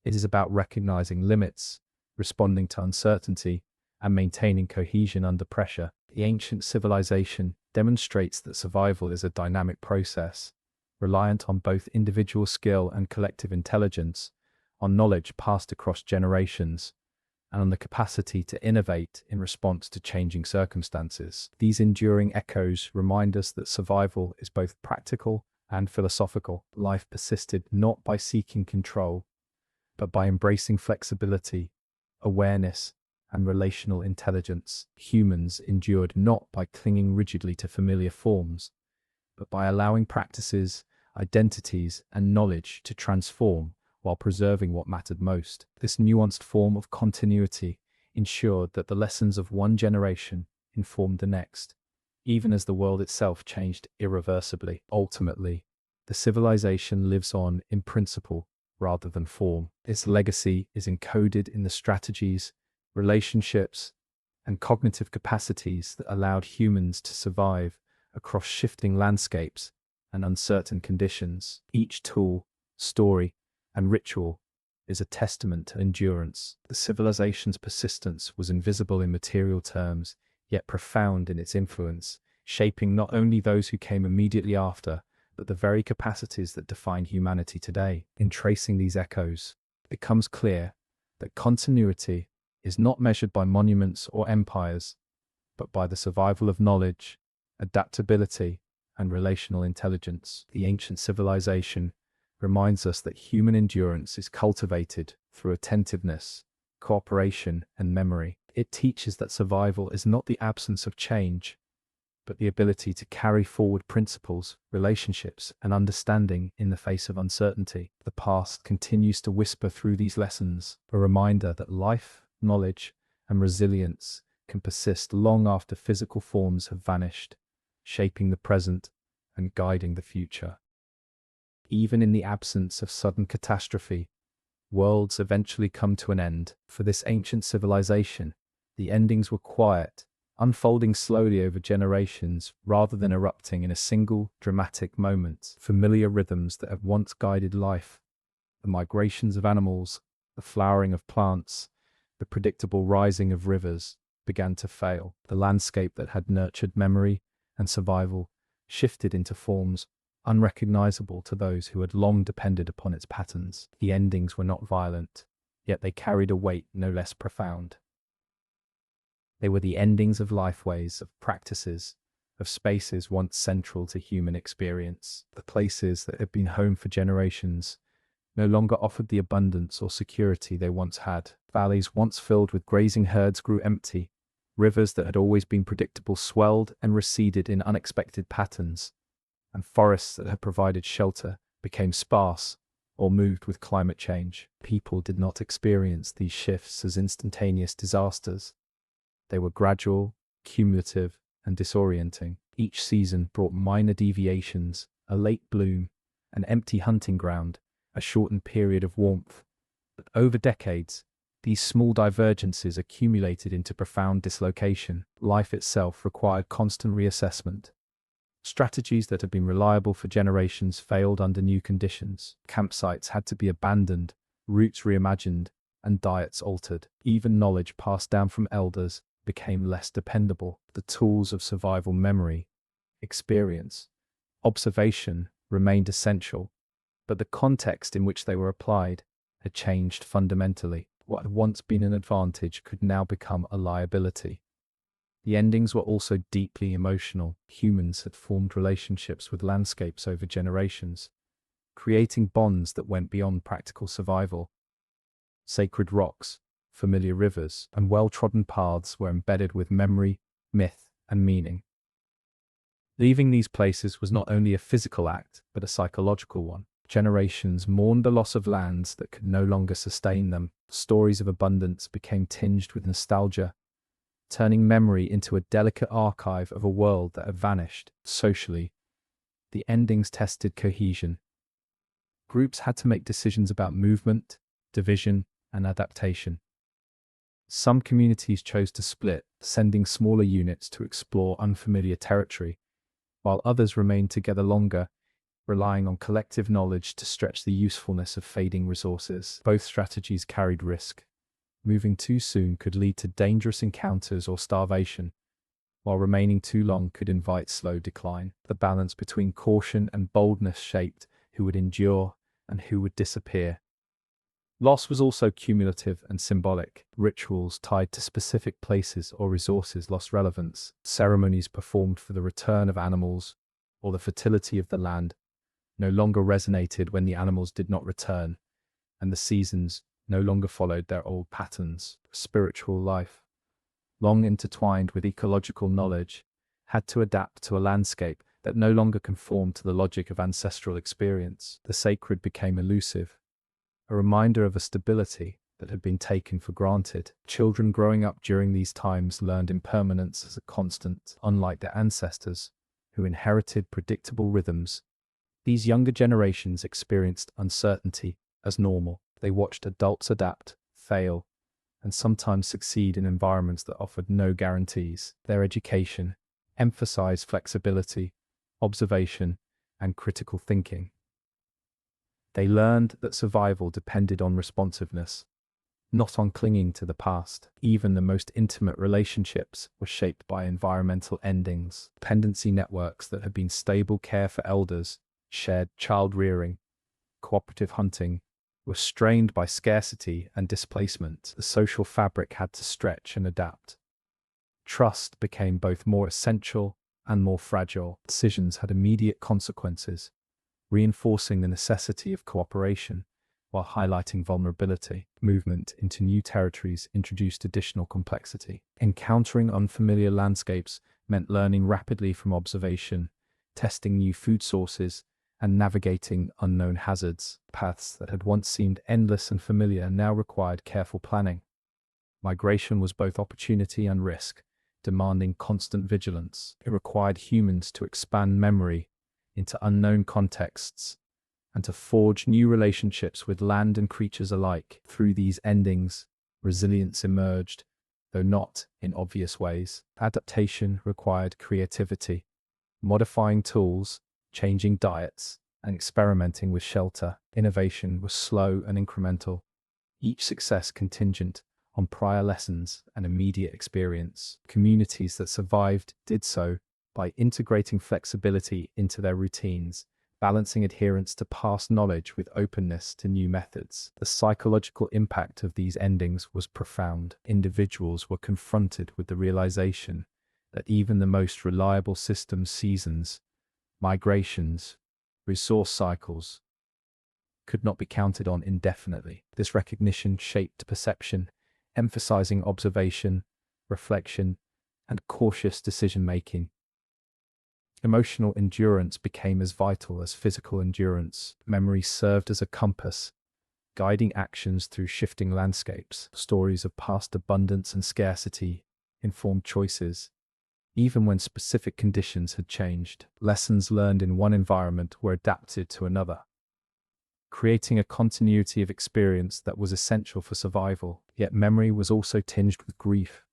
It is about recognizing limits, responding to uncertainty, and maintaining cohesion under pressure. The ancient civilization demonstrates that survival is a dynamic process, reliant on both individual skill and collective intelligence, on knowledge passed across generations, and on the capacity to innovate in response to changing circumstances. These enduring echoes remind us that survival is both practical and philosophical. Life persisted not by seeking control, but by embracing flexibility, awareness, and relational intelligence. Humans endured not by clinging rigidly to familiar forms, but by allowing practices, identities, and knowledge to transform while preserving what mattered most. This nuanced form of continuity ensured that the lessons of one generation informed the next, even as the world itself changed irreversibly. Ultimately, the civilization lives on in principle rather than form. Its legacy is encoded in the strategies, relationships, and cognitive capacities that allowed humans to survive across shifting landscapes and uncertain conditions. Each tool, story, and ritual is a testament to endurance. The civilization's persistence was invisible in material terms, yet profound in its influence, shaping not only those who came immediately after, but the very capacities that define humanity today. In tracing these echoes, it becomes clear that continuity is not measured by monuments or empires, but by the survival of knowledge, adaptability, and relational intelligence. The ancient civilization reminds us that human endurance is cultivated through attentiveness, cooperation, and memory. It teaches that survival is not the absence of change, but the ability to carry forward principles, relationships, and understanding in the face of uncertainty. The past continues to whisper through these lessons, a reminder that life, knowledge, and resilience can persist long after physical forms have vanished, shaping the present and guiding the future. Even in the absence of sudden catastrophe, worlds eventually come to an end. For this ancient civilization, the endings were quiet, unfolding slowly over generations rather than erupting in a single dramatic moment. Familiar rhythms that have once guided life, the migrations of animals, the flowering of plants, the predictable rising of rivers, began to fail. The landscape that had nurtured memory and survival shifted into forms unrecognizable to those who had long depended upon its patterns. The endings were not violent, yet they carried a weight no less profound. They were the endings of lifeways, of practices, of spaces once central to human experience. The places that had been home for generations no longer offered the abundance or security they once had. Valleys once filled with grazing herds grew empty. Rivers that had always been predictable swelled and receded in unexpected patterns, and forests that had provided shelter became sparse or moved with climate change. People did not experience these shifts as instantaneous disasters. They were gradual, cumulative, and disorienting. Each season brought minor deviations, a late bloom, an empty hunting ground, a shortened period of warmth. But over decades, these small divergences accumulated into profound dislocation. Life itself required constant reassessment. Strategies that had been reliable for generations failed under new conditions. Campsites had to be abandoned, routes reimagined, and diets altered. Even knowledge passed down from elders became less dependable. The tools of survival, memory, experience, observation remained essential, but the context in which they were applied had changed fundamentally. What had once been an advantage could now become a liability. The endings were also deeply emotional. Humans had formed relationships with landscapes over generations, creating bonds that went beyond practical survival. Sacred rocks, familiar rivers, and well-trodden paths were embedded with memory, myth, and meaning. Leaving these places was not only a physical act, but a psychological one. Generations mourned the loss of lands that could no longer sustain them. Stories of abundance became tinged with nostalgia, turning memory into a delicate archive of a world that had vanished. Socially, the endings tested cohesion. Groups had to make decisions about movement, division, and adaptation. Some communities chose to split, sending smaller units to explore unfamiliar territory, while others remained together longer, relying on collective knowledge to stretch the usefulness of fading resources. Both strategies carried risk. Moving too soon could lead to dangerous encounters or starvation, while remaining too long could invite slow decline. The balance between caution and boldness shaped who would endure and who would disappear. Loss was also cumulative and symbolic. Rituals tied to specific places or resources lost relevance. Ceremonies performed for the return of animals or the fertility of the land no longer resonated when the animals did not return, and the seasons no longer followed their old patterns. Spiritual life, long intertwined with ecological knowledge, had to adapt to a landscape that no longer conformed to the logic of ancestral experience. The sacred became elusive, a reminder of a stability that had been taken for granted. Children growing up during these times learned impermanence as a constant, unlike their ancestors, who inherited predictable rhythms. These younger generations experienced uncertainty as normal. They watched adults adapt, fail, and sometimes succeed in environments that offered no guarantees. Their education emphasized flexibility, observation, and critical thinking. They learned that survival depended on responsiveness, not on clinging to the past. Even the most intimate relationships were shaped by environmental endings. Dependency networks that had been stable care for elders, shared child rearing, cooperative hunting, were strained by scarcity and displacement. The social fabric had to stretch and adapt. Trust became both more essential and more fragile. Decisions had immediate consequences, reinforcing the necessity of cooperation while highlighting vulnerability. Movement into new territories introduced additional complexity. Encountering unfamiliar landscapes meant learning rapidly from observation, testing new food sources, and navigating unknown hazards. Paths that had once seemed endless and familiar now required careful planning. Migration was both opportunity and risk, demanding constant vigilance. It required humans to expand memory into unknown contexts and to forge new relationships with land and creatures alike. Through these endings, resilience emerged, though not in obvious ways. Adaptation required creativity, modifying tools, changing diets, and experimenting with shelter. Innovation was slow and incremental, each success contingent on prior lessons and immediate experience. Communities that survived did so by integrating flexibility into their routines, balancing adherence to past knowledge with openness to new methods. The psychological impact of these endings was profound. Individuals were confronted with the realization that even the most reliable systems, seasons, migrations, resource cycles, could not be counted on indefinitely. This recognition shaped perception, emphasizing observation, reflection, and cautious decision-making. Emotional endurance became as vital as physical endurance. Memory served as a compass, guiding actions through shifting landscapes. Stories of past abundance and scarcity informed choices, even when specific conditions had changed. Lessons learned in one environment were adapted to another, creating a continuity of experience that was essential for survival. Yet memory was also tinged with grief,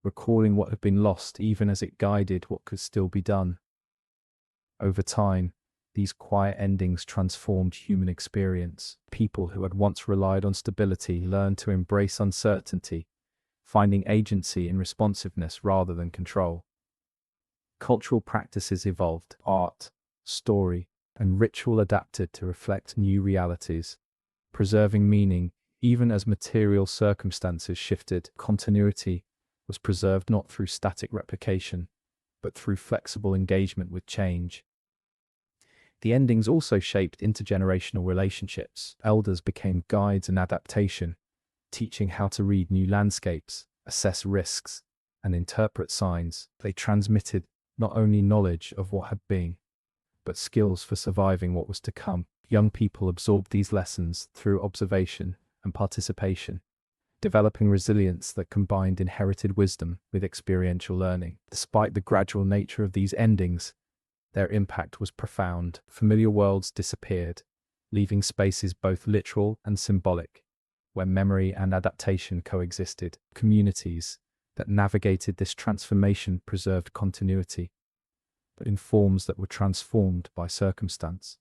recalling what had been lost even as it guided what could still be done. Over time, these quiet endings transformed human experience. People who had once relied on stability learned to embrace uncertainty, finding agency in responsiveness rather than control. Cultural practices evolved. Art, story, and ritual adapted to reflect new realities, preserving meaning even as material circumstances shifted. Continuity was preserved not through static replication, but through flexible engagement with change. The endings also shaped intergenerational relationships. Elders became guides in adaptation, teaching how to read new landscapes, assess risks, and interpret signs. They transmitted not only knowledge of what had been, but skills for surviving what was to come. Young people absorbed these lessons through observation and participation, developing resilience that combined inherited wisdom with experiential learning. Despite the gradual nature of these endings, their impact was profound. Familiar worlds disappeared, leaving spaces both literal and symbolic, where memory and adaptation coexisted. Communities that navigated this transformation preserved continuity, but in forms that were transformed by circumstance.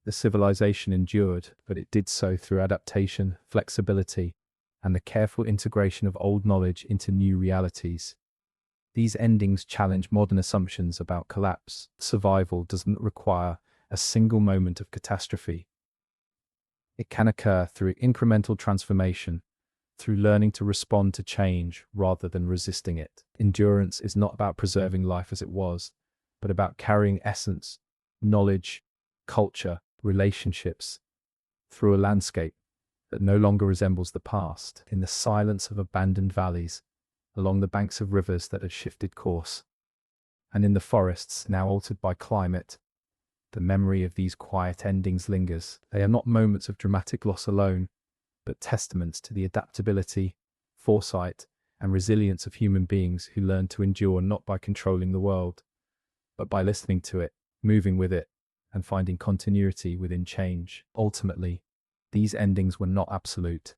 The civilization endured, but it did so through adaptation, flexibility, and the careful integration of old knowledge into new realities. These endings challenge modern assumptions about collapse. Survival doesn't require a single moment of catastrophe. It can occur through incremental transformation, through learning to respond to change rather than resisting it. Endurance is not about preserving life as it was, but about carrying essence, knowledge, culture, relationships, through a landscape that no longer resembles the past, in the silence of abandoned valleys, along the banks of rivers that had shifted course, and in the forests now altered by climate. The memory of these quiet endings lingers. They are not moments of dramatic loss alone, but testaments to the adaptability, foresight, and resilience of human beings who learn to endure not by controlling the world, but by listening to it, moving with it, and finding continuity within change. Ultimately, these endings were not absolute.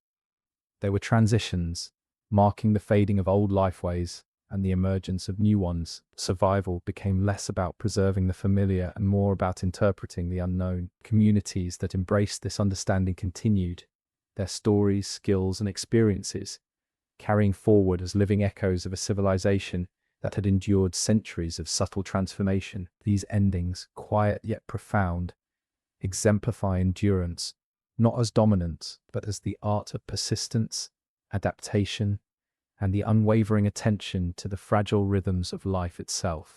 They were transitions, marking the fading of old lifeways and the emergence of new ones. Survival became less about preserving the familiar and more about interpreting the unknown. Communities that embraced this understanding continued, their stories, skills, and experiences carrying forward as living echoes of a civilization that had endured centuries of subtle transformation. These endings, quiet yet profound, exemplify endurance, not as dominance, but as the art of persistence, adaptation, and the unwavering attention to the fragile rhythms of life itself.